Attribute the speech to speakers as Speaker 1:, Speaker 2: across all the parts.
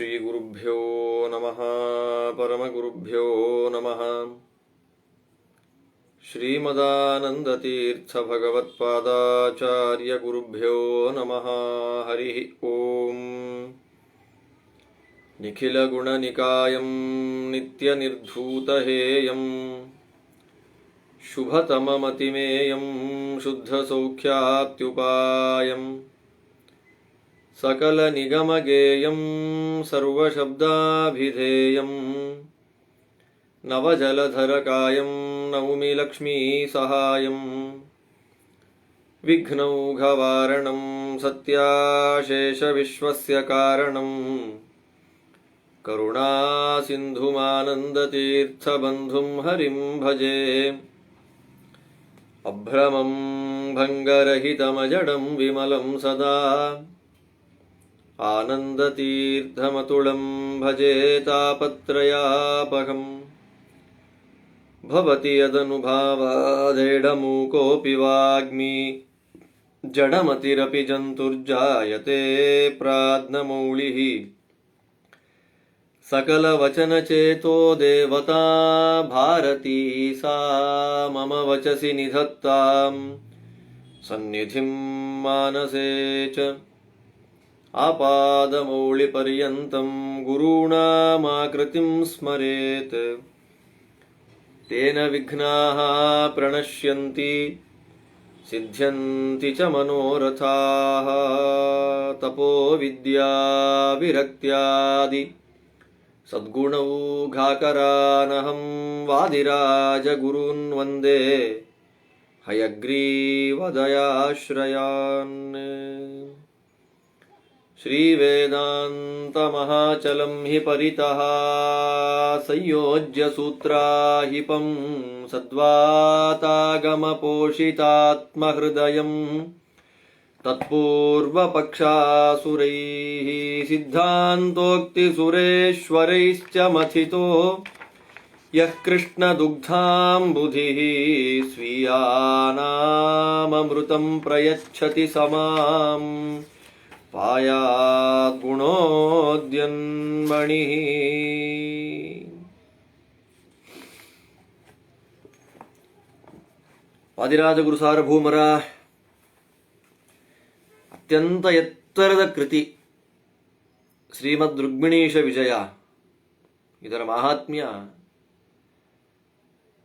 Speaker 1: ಶ್ರೀ ಗುರುಭ್ಯೋ ನಮಃ ಪರಮಗುರುಭ್ಯೋ ನಮಃ. ಶ್ರೀಮದಾನಂದತೀರ್ಥ ಭಗವತ್ಪಾದಾಚಾರ್ಯ ಗುರುಭ್ಯೋ ನಮಃ. ಹರಿ ಓಂ. ನಿಖಿಲಗುಣನಿಕಾಯಂ ನಿತ್ಯನಿರ್ಧೂತಹೇಯಂ ಶುಭತಮಮತಿಮೇಯಂ ಶುದ್ಧಸೌಖ್ಯಾಪ್ತ್ಯುಪಾಯಂ ಸಕಲನಿಗಮಗೇಯಂ ಸರ್ವಶಬ್ದಾಭಿಧೇಯಂ ನವಜಲಧರಕಾಯಂ ನೌಮಿ ಲಕ್ಷ್ಮೀಸಹಾಯಂ ವಿಘ್ನೌಘವಾರಣಂ ಸತ್ಯಾಶೇಷವಿಶ್ವಸ್ಯ ಕಾರಣಂ ಕರುಣಾಸಿಂಧುಮಾನಂದತೀರ್ಥಬಂಧುಂ ಹರಿಂ ಭಜೆ. ಅಭ್ರಮಂ ಭಂಗರಹಿತಮಜಡಂ ವಿಮಲಂ ಸದಾ ಆನಂದತೀರ್ಥಮತುಳಂ ಭಜೆ ತಾಪತ್ರಯಾಪಹಂ. ಭವತಿ ಯದನುಭಾವಾದೇಡಮೂಕೋऽಪಿ ವಾಗ್ಮಿ ಜಡಮತಿರಪಿ ಜಂತುರ್ಜಾಯತೆ ಪ್ರಾಜ್ಞಮೌಳಿಃ. ಸಕಲವಚನಚೇತೋ ದೇವತಾ ಭಾರತೀ ಸಾ ಮಮ ವಚಸಿ ನಿಧತ್ತಾಂ ಸನ್ನಿಧಿಂ ಮಾನಸೇ ಚ. ಆಪಾದಮೌಳಿಪರ್ಯಂತಂ ಗುರುಣಾಮಾಕೃತಿಂ ಸ್ಮರೇತ್ ತೇನ ವಿಘ್ನಾಃ ಪ್ರಣಶ್ಯಂತಿ ಸಿದ್ಧ್ಯಂತಿ ಚ ಮನೋರಥಾಃ. ತಪೋ ವಿದ್ಯಾ ವಿರಕ್ತ್ಯಾದಿ ಸದ್ಗುಣೌಘಾಕರಾನಹಂ ವಾದಿರಾಜಗುರೂನ್ ವಂದೇ ಹಯಗ್ರೀವದಯಾಶ್ರಯಾನ್. ಶ್ರೀವೇದಾಂತಮಹಾಚಲಂ ಹಿ ಪರಿತಃ ಸಂಯೋಜ್ಯ ಸೂತ್ರಾಹಿಪಂ ಸದ್ವಾತಾಗಮಪೋಷಿತಾತ್ಮಹೃದಯಂ ತತ್ಪೂರ್ವಪಕ್ಷಾಸುರೈಃ ಸಿದ್ಧಾಂತೋಕ್ತಿಸುರೇಶ್ವರೈಶ್ಚ ಮಥಿತೋ ಯಃ ಕೃಷ್ಣದುಗ್ಧಾಂಬುಧಿಃ ಸ್ವೀಯಾನಾಮೃತಂ ಪ್ರಯಚ್ಛತಿ ಸಮಾಂ ಪಾಯಾತ್ ಗುಣೋದ್ಯನ್ಮಣಿಃ. ವಾದಿರಾಜಗುರು ಸಾರ್ವಭೌಮರ ಅತ್ಯಂತ ಎತ್ತರದ ಕೃತಿ ಶ್ರೀಮದ್ ರುಕ್ಮಿಣೀಶ ವಿಜಯ. ಇದರ ಮಹಾತ್ಮ್ಯ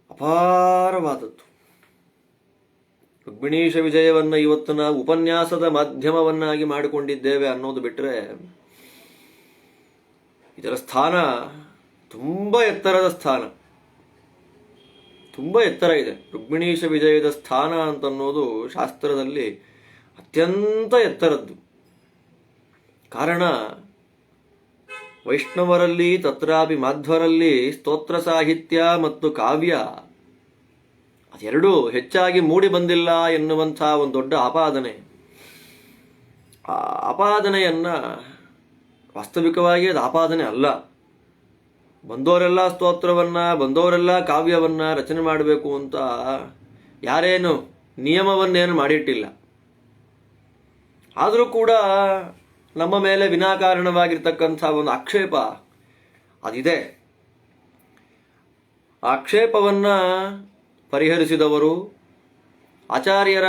Speaker 1: ಅಪಾರವಾದದ್ದು. ರುಕ್ಮಿಣೀಶ ವಿಜಯವನ್ನು ಇವತ್ತು ನಾವು ಉಪನ್ಯಾಸದ ಮಾಧ್ಯಮವನ್ನಾಗಿ ಮಾಡಿಕೊಂಡಿದ್ದೇವೆ ಅನ್ನೋದು ಬಿಟ್ಟರೆ ಇದರ ಸ್ಥಾನ ತುಂಬ ಎತ್ತರದ ಸ್ಥಾನ, ತುಂಬ ಎತ್ತರ ಇದೆ. ರುಕ್ಮಿಣೀಶ ವಿಜಯದ ಸ್ಥಾನ ಅಂತನ್ನೋದು ಶಾಸ್ತ್ರದಲ್ಲಿ ಅತ್ಯಂತ ಎತ್ತರದ್ದು. ಕಾರಣ, ವೈಷ್ಣವರಲ್ಲಿ ತತ್ರಾಪಿ ಮಾಧ್ವರಲ್ಲಿ ಸ್ತೋತ್ರ ಸಾಹಿತ್ಯ ಮತ್ತು ಕಾವ್ಯ ಅದೆರಡೂ ಹೆಚ್ಚಾಗಿ ಮೂಡಿ ಬಂದಿಲ್ಲ ಎನ್ನುವಂಥ ಒಂದು ದೊಡ್ಡ ಆಪಾದನೆ. ಆ ಆಪಾದನೆಯನ್ನ ವಾಸ್ತವಿಕವಾಗಿ ಅದು ಆಪಾದನೆ ಅಲ್ಲ. ಬಂದವರೆಲ್ಲ ಸ್ತೋತ್ರವನ್ನ, ಬಂದವರೆಲ್ಲ ಕಾವ್ಯವನ್ನ ರಚನೆ ಮಾಡಬೇಕು ಅಂತ ಯಾರೇನು ನಿಯಮವನ್ನೇನು ಮಾಡಿಟ್ಟಿಲ್ಲ. ಆದರೂ ಕೂಡ ನಮ್ಮ ಮೇಲೆ ವಿನಾಕಾರಣವಾಗಿರ್ತಕ್ಕಂಥ ಒಂದು ಆಕ್ಷೇಪ ಅದಿದೆ. ಆಕ್ಷೇಪವನ್ನ ಪರಿಹರಿಸಿದವರು ಆಚಾರ್ಯರ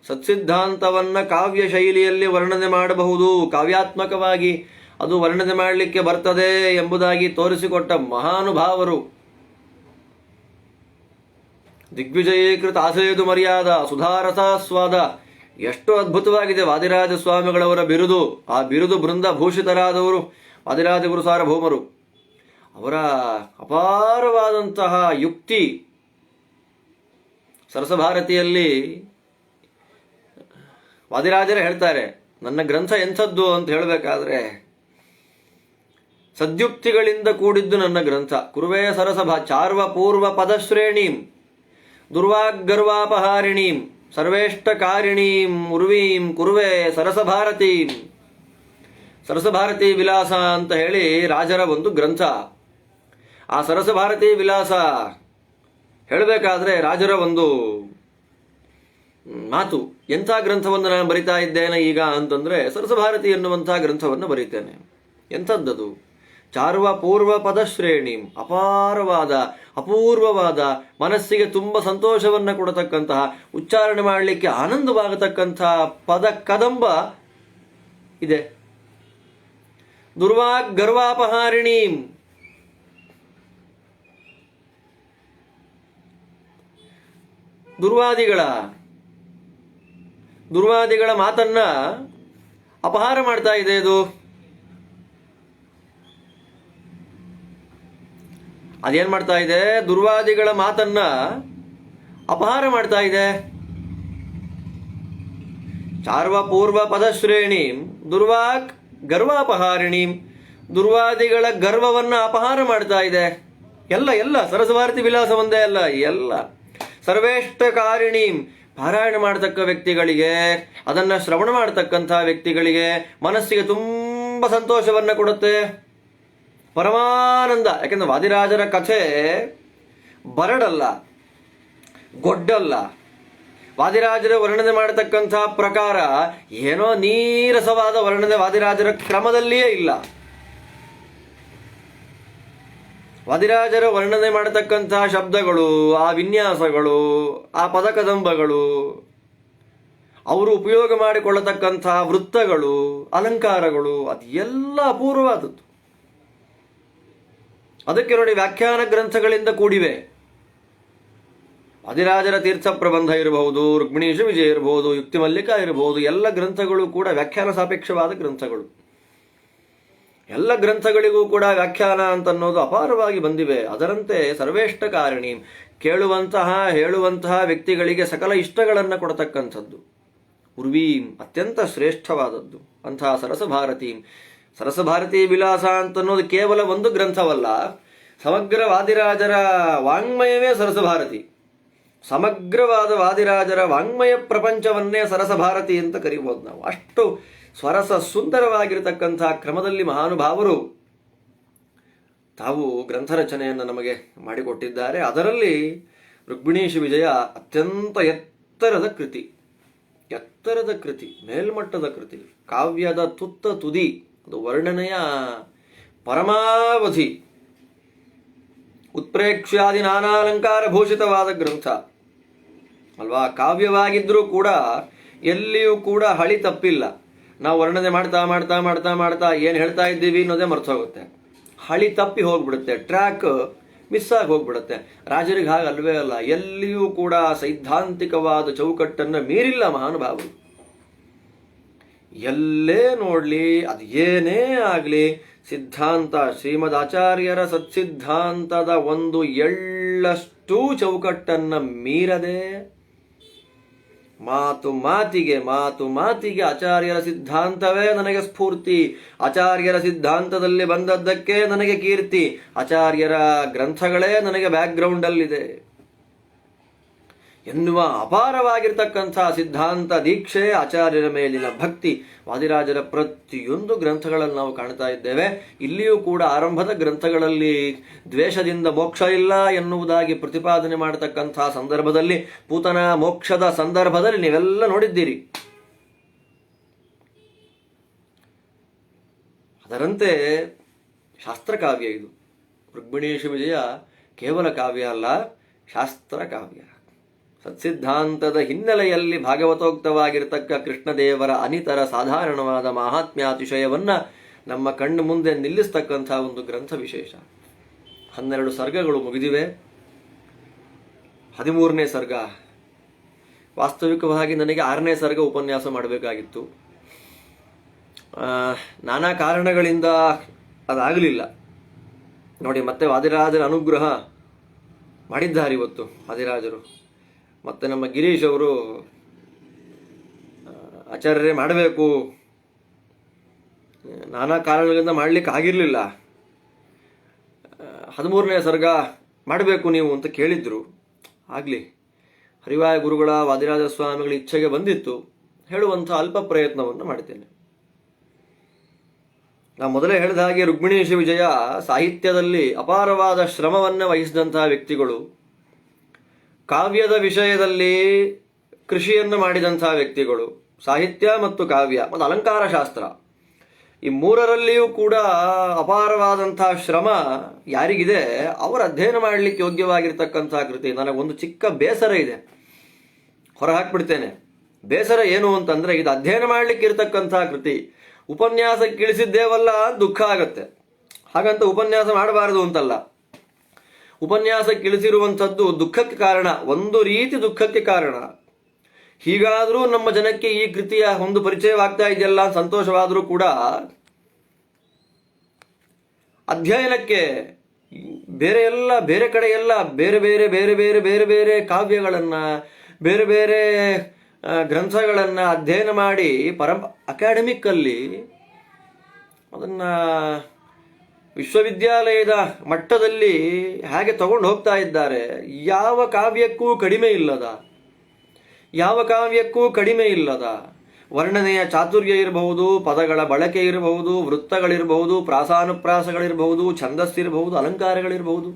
Speaker 1: ಸತ್ಸಿದ್ಧಾಂತವನ್ನ ಕಾವ್ಯ ಶೈಲಿಯಲ್ಲಿ ವರ್ಣನೆ ಮಾಡಬಹುದು, ಕಾವ್ಯಾತ್ಮಕವಾಗಿ ಅದು ವರ್ಣನೆ ಮಾಡಲಿಕ್ಕೆ ಬರ್ತದೆ ಎಂಬುದಾಗಿ ತೋರಿಸಿಕೊಟ್ಟ ಮಹಾನುಭಾವರು. ದಿಗ್ವಿಜಯೀಕೃತ ಆಸೇದು ಮರ್ಯಾದ ಸುಧಾರಸಾಸ್ವಾದ ಎಷ್ಟು ಅದ್ಭುತವಾಗಿದೆ ವಾದಿರಾಜ ಸ್ವಾಮಿಗಳವರ ಬಿರುದು. ಆ ಬಿರುದು ಬೃಂದ ಭೂಷಿತರಾದವರು ವಾದಿರಾಜ ಗುರು ಸಾರ್ವಭೌಮರು. ಅವರ ಅಪಾರವಾದಂತಹ ಯುಕ್ತಿ. ಸರಸಭಾರತಿಯಲ್ಲಿ ವಾದಿರಾಜರೇ ಹೇಳ್ತಾರೆ, ನನ್ನ ಗ್ರಂಥ ಎಂಥದ್ದು ಅಂತ ಹೇಳಬೇಕಾದ್ರೆ ಸದ್ಯುಕ್ತಿಗಳಿಂದ ಕೂಡಿದ್ದು ನನ್ನ ಗ್ರಂಥ. ಕುರುವೇ ಸರಸಭಾ ಚಾರ್ವ ಪೂರ್ವ ಪದಶ್ರೇಣೀಂ ದುರ್ವಾಗ್ಗರ್ವಾಪಹಾರಿಣೀಂ ಸರ್ವೇಷ್ಟಕಾರಿಣೀಂ ಉರ್ವೀಂ ಕುರುವೆ ಸರಸಭಾರತೀಂ. ಸರಸಭಾರತಿ ವಿಲಾಸ ಅಂತ ಹೇಳಿ ರಾಜರ ಒಂದು ಗ್ರಂಥ. ಆ ಸರಸಭಾರತಿ ವಿಲಾಸ ಹೇಳಬೇಕಾದ್ರೆ ರಾಜರ ಒಂದು ಮಾತು. ಎಂಥ ಗ್ರಂಥವನ್ನು ನಾನು ಬರಿತಾ ಇದ್ದೇನೆ ಈಗ ಅಂತಂದ್ರೆ ಸರಸಭಾರತಿ ಎನ್ನುವಂಥ ಗ್ರಂಥವನ್ನು ಬರೀತೇನೆ. ಎಂಥದ್ದದು? ಚಾರ್ವ ಪೂರ್ವ ಪದಶ್ರೇಣಿ, ಅಪಾರವಾದ ಅಪೂರ್ವವಾದ ಮನಸ್ಸಿಗೆ ತುಂಬ ಸಂತೋಷವನ್ನು ಕೊಡತಕ್ಕಂತಹ, ಉಚ್ಚಾರಣೆ ಮಾಡಲಿಕ್ಕೆ ಆನಂದವಾಗತಕ್ಕಂತಹ ಪದ ಕದಂಬ ಇದೆ. ದುರ್ವಾಗ್ ಗರ್ವಾಪಹಾರಿಣಿ, ದುರ್ವಾದಿಗಳ ಮಾತನ್ನ ಅಪಹಾರ ಮಾಡ್ತಾ ಇದೆ. ಇದು ಅದೇನ್ ಮಾಡ್ತಾ ಇದೆ? ದುರ್ವಾದಿಗಳ ಮಾತನ್ನ ಅಪಹಾರ ಮಾಡ್ತಾ ಇದೆ. ಚಾರ್ವ ಪೂರ್ವ ಪದಶ್ರೇಣಿ ದುರ್ವಾಕ್ ಗರ್ವಾಪಹಾರಿಣಿ, ದುರ್ವಾದಿಗಳ ಗರ್ವವನ್ನ ಅಪಹಾರ ಮಾಡ್ತಾ ಇದೆ. ಎಲ್ಲ ಸರಸಭಾರತಿ ವಿಲಾಸ ಒಂದೇ ಅಲ್ಲ, ಎಲ್ಲ ಸರ್ವೇಷ್ಟಕಾರಿಣಿ, ಪಾರಾಯಣ ಮಾಡತಕ್ಕ ವ್ಯಕ್ತಿಗಳಿಗೆ, ಅದನ್ನ ಶ್ರವಣ ಮಾಡತಕ್ಕಂಥ ವ್ಯಕ್ತಿಗಳಿಗೆ ಮನಸ್ಸಿಗೆ ತುಂಬ ಸಂತೋಷವನ್ನ ಕೊಡುತ್ತೆ, ಪರಮಾನಂದ. ಯಾಕೆಂದ್ರೆ ವಾದಿರಾಜರ ಕಥೆ ಬರಡಲ್ಲ, ಗೊಡ್ಡಲ್ಲ. ವಾದಿರಾಜರ ವರ್ಣನೆ ಮಾಡತಕ್ಕಂಥ ಪ್ರಕಾರ ಏನೋ ನೀರಸವಾದ ವರ್ಣನೆ ವಾದಿರಾಜರ ಕ್ರಮದಲ್ಲಿಯೇ ಇಲ್ಲ. ವಾದಿರಾಜರ ವರ್ಣನೆ ಮಾಡತಕ್ಕಂತಹ ಶಬ್ದಗಳು, ಆ ವಿನ್ಯಾಸಗಳು, ಆ ಪದಕದಂಬಗಳು, ಅವರು ಉಪಯೋಗ ಮಾಡಿಕೊಳ್ಳತಕ್ಕಂತಹ ವೃತ್ತಗಳು, ಅಲಂಕಾರಗಳು, ಅದೆಲ್ಲ ಅಪೂರ್ವವಾದದ್ದು. ಅದಕ್ಕೆ ನೋಡಿ ವ್ಯಾಖ್ಯಾನ ಗ್ರಂಥಗಳಿಂದ ಕೂಡಿವೆ. ವಾದಿರಾಜರ ತೀರ್ಥ ಪ್ರಬಂಧ ಇರಬಹುದು, ರುಕ್ಮಿಣೀಶ ವಿಜಯ ಇರಬಹುದು, ಯುಕ್ತಿ ಮಲ್ಲಿಕ ಇರಬಹುದು, ಎಲ್ಲ ಗ್ರಂಥಗಳು ಕೂಡ ವ್ಯಾಖ್ಯಾನ ಸಾಪೇಕ್ಷವಾದ ಗ್ರಂಥಗಳು. ಎಲ್ಲ ಗ್ರಂಥಗಳಿಗೂ ಕೂಡ ವ್ಯಾಖ್ಯಾನ ಅಂತನ್ನೋದು ಅಪಾರವಾಗಿ ಬಂದಿವೆ. ಅದರಂತೆ ಸರ್ವೇಷ್ಟಕಾರಿಣಿ, ಕೇಳುವಂತಹ ಹೇಳುವಂತಹ ವ್ಯಕ್ತಿಗಳಿಗೆ ಸಕಲ ಇಷ್ಟಗಳನ್ನು ಕೊಡತಕ್ಕಂಥದ್ದು. ಉರ್ವೀಂ, ಅತ್ಯಂತ ಶ್ರೇಷ್ಠವಾದದ್ದು ಅಂತಹ ಸರಸಭಾರತಿ. ಸರಸಭಾರತಿ ವಿಲಾಸ ಅಂತನ್ನೋದು ಕೇವಲ ಒಂದು ಗ್ರಂಥವಲ್ಲ, ಸಮಗ್ರ ವಾದಿರಾಜರ ವಾಂಗ್ಮಯವೇ ಸರಸಭಾರತಿ. ಸಮಗ್ರವಾದ ವಾದಿರಾಜರ ವಾಂಗ್ಮಯ ಪ್ರಪಂಚವನ್ನೇ ಸರಸಭಾರತಿ ಅಂತ ಕರೀಬಹುದು ನಾವು. ಅಷ್ಟು ಸ್ವರಸ ಸುಂದರವಾಗಿರತಕ್ಕಂತಹ ಕ್ರಮದಲ್ಲಿ ಮಹಾನುಭಾವರು ತಾವು ಗ್ರಂಥ ರಚನೆಯನ್ನು ನಮಗೆ ಮಾಡಿಕೊಟ್ಟಿದ್ದಾರೆ. ಅದರಲ್ಲಿ ರುಕ್ಮಿಣೀಶ ವಿಜಯ ಅತ್ಯಂತ ಎತ್ತರದ ಕೃತಿ, ಮೇಲ್ಮಟ್ಟದ ಕೃತಿ, ಕಾವ್ಯದ ತುತ್ತ ತುದಿ, ಅದು ವರ್ಣನೆಯ ಪರಮಾವಧಿ, ಉತ್ಪ್ರೇಕ್ಷ್ಯಾದಿ ನಾನಾಲಂಕಾರ ಭೂಷಿತವಾದ ಗ್ರಂಥ ಅಲ್ವಾ. ಕಾವ್ಯವಾಗಿದ್ರೂ ಕೂಡ ಎಲ್ಲಿಯೂ ಕೂಡ ಹಳಿ ತಪ್ಪಿಲ್ಲ. ನಾವು ವರ್ಣನೆ ಮಾಡ್ತಾ ಮಾಡ್ತಾ ಮಾಡ್ತಾ ಮಾಡ್ತಾ ಏನು ಹೇಳ್ತಾ ಇದ್ದೀವಿ ಅನ್ನೋದೇ ಮರ್ತು ಹೋಗುತ್ತೆ, ಹಳಿ ತಪ್ಪಿ ಹೋಗ್ಬಿಡುತ್ತೆ, ಟ್ರ್ಯಾಕ್ ಮಿಸ್ ಆಗಿ ಹೋಗ್ಬಿಡುತ್ತೆ. ರಾಜರಿಗೆ ಹಾಗೆ ಅಲ್ವೇ ಅಲ್ಲ, ಎಲ್ಲಿಯೂ ಕೂಡ ಸೈದ್ಧಾಂತಿಕವಾದ ಚೌಕಟ್ಟನ್ನು ಮೀರಿಲ್ಲ ಮಹಾನುಭಾವರು. ಎಲ್ಲೇ ನೋಡ್ಲಿ, ಅದು ಏನೇ ಆಗಲಿ, ಸಿದ್ಧಾಂತ ಶ್ರೀಮದ್ ಆಚಾರ್ಯರ ಸತ್ಸಿದ್ಧಾಂತದ ಒಂದು ಎಳ್ಳಷ್ಟು ಚೌಕಟ್ಟನ್ನು ಮೀರದೆ, ಮಾತು ಮಾತಿಗೆ ಆಚಾರ್ಯರ ಸಿದ್ಧಾಂತವೇ ನನಗೆ ಸ್ಫೂರ್ತಿ, ಆಚಾರ್ಯರ ಸಿದ್ಧಾಂತದಲ್ಲಿ ಬಂದದ್ದಕ್ಕೆ ನನಗೆ ಕೀರ್ತಿ, ಆಚಾರ್ಯರ ಗ್ರಂಥಗಳೇ ನನಗೆ ಬ್ಯಾಕ್ಗ್ರೌಂಡ್ ಅಲ್ಲಿದೆ ಎನ್ನುವ ಅಪಾರವಾಗಿರ್ತಕ್ಕಂಥ ಸಿದ್ಧಾಂತ ದೀಕ್ಷೆ, ಆಚಾರ್ಯರ ಮೇಲಿನ ಭಕ್ತಿ ವಾದಿರಾಜರ ಪ್ರತಿಯೊಂದು ಗ್ರಂಥಗಳಲ್ಲಿ ನಾವು ಕಾಣ್ತಾ ಇದ್ದೇವೆ. ಇಲ್ಲಿಯೂ ಕೂಡ ಆರಂಭದ ಗ್ರಂಥಗಳಲ್ಲಿ ದ್ವೇಷದಿಂದ ಮೋಕ್ಷ ಇಲ್ಲ ಎನ್ನುವುದಾಗಿ ಪ್ರತಿಪಾದನೆ ಮಾಡತಕ್ಕಂಥ ಸಂದರ್ಭದಲ್ಲಿ, ಪೂತನ ಮೋಕ್ಷದ ಸಂದರ್ಭದಲ್ಲಿ ನೀವೆಲ್ಲ ನೋಡಿದ್ದೀರಿ. ಅದರಂತೆ ಶಾಸ್ತ್ರಕಾವ್ಯ ಇದು. ರುಕ್ಮಿಣೀಶ ವಿಜಯ ಕೇವಲ ಕಾವ್ಯ ಅಲ್ಲ, ಶಾಸ್ತ್ರ ಕಾವ್ಯ. ಸತ್ಸಿದ್ಧಾಂತದ ಹಿನ್ನೆಲೆಯಲ್ಲಿ ಭಾಗವತೋಕ್ತವಾಗಿರತಕ್ಕ ಕೃಷ್ಣದೇವರ ಅನಿತರ ಸಾಧಾರಣವಾದ ಮಹಾತ್ಮ್ಯಾತಿಶಯವನ್ನ ನಮ್ಮ ಕಣ್ಣು ಮುಂದೆ ನಿಲ್ಲಿಸ್ತಕ್ಕಂಥ ಒಂದು ಗ್ರಂಥ ವಿಶೇಷ. 12 ಸರ್ಗಗಳು ಮುಗಿದಿವೆ. 13ನೇ ಸರ್ಗ, ವಾಸ್ತವಿಕವಾಗಿ ನನಗೆ 6ನೇ ಸರ್ಗ ಉಪನ್ಯಾಸ ಮಾಡಬೇಕಾಗಿತ್ತು. ನಾನಾ ಕಾರಣಗಳಿಂದ ಅದಾಗಲಿಲ್ಲ. ನೋಡಿ, ಮತ್ತೆ ವಾದಿರಾಜರ ಅನುಗ್ರಹ ಮಾಡಿದ್ದಾರೆ ಇವತ್ತು ವಾದಿರಾಜರು. ಮತ್ತು ನಮ್ಮ ಗಿರೀಶ್ ಅವರು ಆಚಾರ್ಯರೇ ಮಾಡಬೇಕು, ನಾನಾ ಕಾರಣಗಳಿಂದ ಮಾಡಲಿಕ್ಕೆ ಆಗಿರಲಿಲ್ಲ, 13ನೇ ಸರ್ಗ ಮಾಡಬೇಕು ನೀವು ಅಂತ ಕೇಳಿದ್ರು. ಆಗಲಿ, ಹರಿವಾಯ ಗುರುಗಳ ವಾದಿರಾಜ ಸ್ವಾಮಿಗಳ ಇಚ್ಛೆಗೆ ಬಂದಿತ್ತು, ಹೇಳುವಂಥ ಅಲ್ಪ ಪ್ರಯತ್ನವನ್ನು ಮಾಡ್ತೇನೆ. ನಾವು ಮೊದಲೇ ಹೇಳಿದ ಹಾಗೆ ರುಕ್ಮಿಣೀಶ ವಿಜಯ ಸಾಹಿತ್ಯದಲ್ಲಿ ಅಪಾರವಾದ ಶ್ರಮವನ್ನು ವಹಿಸಿದಂತಹ ವ್ಯಕ್ತಿಗಳು, ಕಾವ್ಯದ ವಿಷಯದಲ್ಲಿ ಕೃಷಿಯನ್ನು ಮಾಡಿದಂತಹ ವ್ಯಕ್ತಿಗಳು, ಸಾಹಿತ್ಯ ಮತ್ತು ಕಾವ್ಯ ಮತ್ತು ಅಲಂಕಾರ ಶಾಸ್ತ್ರ ಈ ಮೂರರಲ್ಲಿಯೂ ಕೂಡ ಅಪಾರವಾದಂತಹ ಶ್ರಮ ಯಾರಿಗಿದೆ ಅವರ ಅಧ್ಯಯನ ಮಾಡಲಿಕ್ಕೆ ಯೋಗ್ಯವಾಗಿರ್ತಕ್ಕಂತಹ ಕೃತಿ. ನನಗೊಂದು ಚಿಕ್ಕ ಬೇಸರ ಇದೆ, ಹೊರ ಹಾಕ್ಬಿಡ್ತೇನೆ. ಬೇಸರ ಏನು ಅಂತಂದ್ರೆ, ಇದು ಅಧ್ಯಯನ ಮಾಡಲಿಕ್ಕೆ ಇರತಕ್ಕಂತಹ ಕೃತಿ, ಉಪನ್ಯಾಸಕ್ಕೆ ಇಳಿಸಿದ್ದೇವಲ್ಲ ದುಃಖ ಆಗತ್ತೆ. ಹಾಗಂತ ಉಪನ್ಯಾಸ ಮಾಡಬಾರದು ಅಂತಲ್ಲ, ಉಪನ್ಯಾಸಕ್ಕೆ ಇಳಿಸಿರುವಂಥದ್ದು ದುಃಖಕ್ಕೆ ಕಾರಣ, ಒಂದು ರೀತಿ ದುಃಖಕ್ಕೆ ಕಾರಣ. ಹೀಗಾದರೂ ನಮ್ಮ ಜನಕ್ಕೆ ಈ ಕೃತಿಯ ಒಂದು ಪರಿಚಯವಾಗ್ತಾ ಇದೆಯಲ್ಲ ಸಂತೋಷವಾದರೂ ಕೂಡ ಅಧ್ಯಯನಕ್ಕೆ ಬೇರೆ ಕಡೆ ಎಲ್ಲ ಬೇರೆ ಬೇರೆ ಬೇರೆ ಬೇರೆ ಬೇರೆ ಬೇರೆ ಕಾವ್ಯಗಳನ್ನು, ಬೇರೆ ಬೇರೆ ಗ್ರಂಥಗಳನ್ನು ಅಧ್ಯಯನ ಮಾಡಿ ಅಕಾಡೆಮಿಕ್ಕಲ್ಲಿ ಅದನ್ನು ವಿಶ್ವವಿದ್ಯಾಲಯದ ಮಟ್ಟದಲ್ಲಿ ಹಾಗೆ ತಗೊಂಡು ಹೋಗ್ತಾ ಇದ್ದಾರೆ. ಯಾವ ಕಾವ್ಯಕ್ಕೂ ಕಡಿಮೆ ಇಲ್ಲದ ವರ್ಣನೆಯ ಚಾತುರ್ಯ ಇರಬಹುದು, ಪದಗಳ ಬಳಕೆ ಇರಬಹುದು, ವೃತ್ತಗಳಿರಬಹುದು, ಪ್ರಾಸಾನುಪ್ರಾಸಗಳಿರಬಹುದು, ಛಂದಸ್ಸಿರಬಹುದು, ಅಲಂಕಾರಗಳಿರಬಹುದು,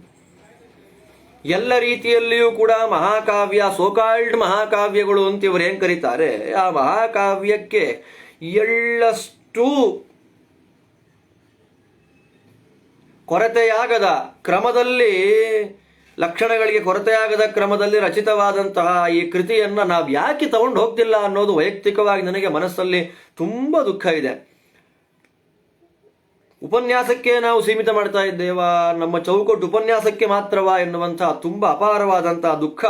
Speaker 1: ಎಲ್ಲ ರೀತಿಯಲ್ಲಿಯೂ ಕೂಡ ಮಹಾಕಾವ್ಯ, ಸೋಕಾಲ್ಡ್ ಮಹಾಕಾವ್ಯಗಳು ಅಂತ ಇವರು ಏನ್ ಕರೀತಾರೆ, ಆ ಮಹಾಕಾವ್ಯಕ್ಕೆ ಎಳ್ಳಷ್ಟು ಕೊರತೆಯಾಗದ ಕ್ರಮದಲ್ಲಿ, ಲಕ್ಷಣಗಳಿಗೆ ಕೊರತೆಯಾಗದ ಕ್ರಮದಲ್ಲಿ ರಚಿತವಾದಂತಹ ಈ ಕೃತಿಯನ್ನು ನಾವು ಯಾಕೆ ತಗೊಂಡು ಹೋಗ್ತಿಲ್ಲ ಅನ್ನೋದು ವೈಯಕ್ತಿಕವಾಗಿ ನನಗೆ ಮನಸ್ಸಲ್ಲಿ ತುಂಬ ದುಃಖ ಇದೆ. ಉಪನ್ಯಾಸಕ್ಕೆ ನಾವು ಸೀಮಿತ ಮಾಡ್ತಾ ಇದ್ದೇವಾ, ನಮ್ಮ ಚೌಕಟ್ಟು ಉಪನ್ಯಾಸಕ್ಕೆ ಮಾತ್ರವಾ ಎನ್ನುವಂತಹ ತುಂಬ ಅಪಾರವಾದಂತಹ ದುಃಖ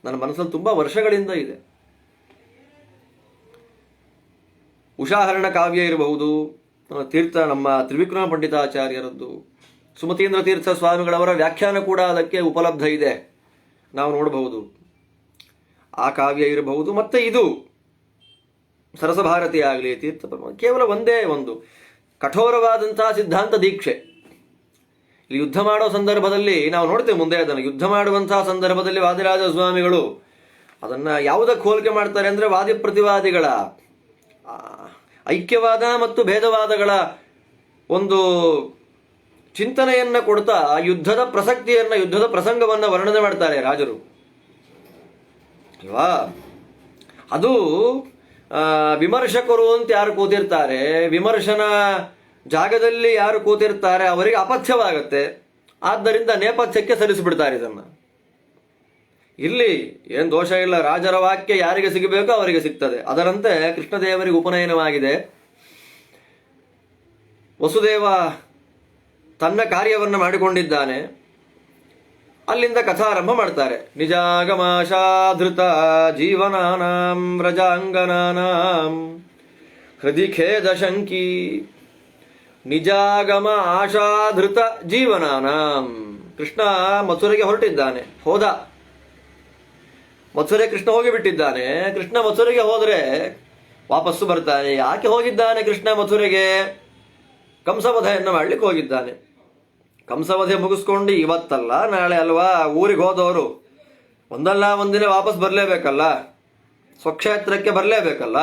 Speaker 1: ನನ್ನ ಮನಸ್ಸಲ್ಲಿ ತುಂಬ ವರ್ಷಗಳಿಂದ ಇದೆ. ಉಷಾಹರಣ ಕಾವ್ಯ ಇರಬಹುದು, ನಮ್ಮ ತ್ರಿವಿಕ್ರಮ ಪಂಡಿತಾಚಾರ್ಯರದ್ದು, ಸುಮತೀಂದ್ರ ತೀರ್ಥ ಸ್ವಾಮಿಗಳವರ ವ್ಯಾಖ್ಯಾನ ಕೂಡ ಅದಕ್ಕೆ ಉಪಲಬ್ಧ ಇದೆ, ನಾವು ನೋಡಬಹುದು. ಆ ಕಾವ್ಯ ಇರಬಹುದು. ಮತ್ತೆ ಇದು ಸರಸಭಾರತಿ ಆಗಲಿ, ತೀರ್ಥ ಕೇವಲ ಒಂದೇ ಒಂದು ಕಠೋರವಾದಂತಹ ಸಿದ್ಧಾಂತ ದೀಕ್ಷೆ. ಇಲ್ಲಿ ಯುದ್ಧ ಮಾಡೋ ಸಂದರ್ಭದಲ್ಲಿ ನಾವು ನೋಡ್ತೇವೆ, ಮುಂದೆ ಅದನ್ನು ಯುದ್ಧ ಮಾಡುವಂತಹ ಸಂದರ್ಭದಲ್ಲಿ ವಾದಿರಾಜ ಸ್ವಾಮಿಗಳು ಅದನ್ನು ಯಾವುದಕ್ಕೆ ಹೋಲಿಕೆ ಮಾಡ್ತಾರೆ ಅಂದರೆ, ವಾದಿ ಪ್ರತಿವಾದಿಗಳ ಐಕ್ಯವಾದ ಮತ್ತು ಭೇದವಾದಗಳ ಒಂದು ಚಿಂತನೆಯನ್ನ ಕೊಡ್ತಾ ಯುದ್ಧದ ಪ್ರಸಂಗವನ್ನು ವರ್ಣನೆ ಮಾಡ್ತಾರೆ ರಾಜರು ಅಲ್ವಾ. ಅದು ವಿಮರ್ಶಕರು ಅಂತ ಯಾರು ಕೂತಿರ್ತಾರೆ, ವಿಮರ್ಶನ ಜಾಗದಲ್ಲಿ ಯಾರು ಕೂತಿರ್ತಾರೆ ಅವರಿಗೆ ಅಪಥ್ಯವಾಗತ್ತೆ. ಆದ್ದರಿಂದ ನೇಪಥ್ಯಕ್ಕೆ ಸರಿಸಿಬಿಡ್ತಾರೆ ಇದನ್ನು. ಇಲ್ಲಿ ಏನು ದೋಷ ಇಲ್ಲ, ರಾಜರ ವಾಕ್ಯ ಯಾರಿಗೆ ಸಿಗಬೇಕೋ ಅವರಿಗೆ ಸಿಗ್ತದೆ. ಅದರಂತೆ ಕೃಷ್ಣದೇವರಿಗೆ ಉಪನಯನವಾಗಿದೆ. ವಸುದೇವ ತನ್ನ ಕಾರ್ಯವನ್ನು ಮಾಡಿಕೊಂಡಿದ್ದಾನೆ. ಅಲ್ಲಿಂದ ಕಥಾರಂಭ ಮಾಡ್ತಾರೆ. ನಿಜಾಗಮಾಶಾಧೃತ ಜೀವನಾನಾಂ ವ್ರಜಾಂಗನಾನಾಂ ಹೃದಿ ಖೇದ ಶಂಕಿ. ನಿಜಾಗಮ ಆಶಾಧೃತ ಜೀವನಾನಾಂ. ಕೃಷ್ಣ ಮಥುರೆಗೆ ಹೊರಟಿದ್ದಾನೆ, ಮಥುರೆ ಕೃಷ್ಣ ಹೋಗಿಬಿಟ್ಟಿದ್ದಾನೆ. ಕೃಷ್ಣ ಮಥುರೆಗೆ ಹೋದರೆ ವಾಪಸ್ಸು ಬರ್ತಾನೆ. ಯಾಕೆ ಹೋಗಿದ್ದಾನೆ ಕೃಷ್ಣ ಮಥುರೆಗೆ? ಕಂಸವಧೆಯನ್ನು ಮಾಡ್ಲಿಕ್ಕೆ ಹೋಗಿದ್ದಾನೆ. ಕಂಸವಧೆ ಮುಗಿಸ್ಕೊಂಡು ಇವತ್ತಲ್ಲ ನಾಳೆ ಅಲ್ವಾ ಊರಿಗೆ ಹೋದವರು ಒಂದಲ್ಲ ಒಂದಿನ ವಾಪಸ್ ಬರಲೇಬೇಕಲ್ಲ, ಸ್ವಕ್ಷೇತ್ರಕ್ಕೆ ಬರಲೇಬೇಕಲ್ಲ.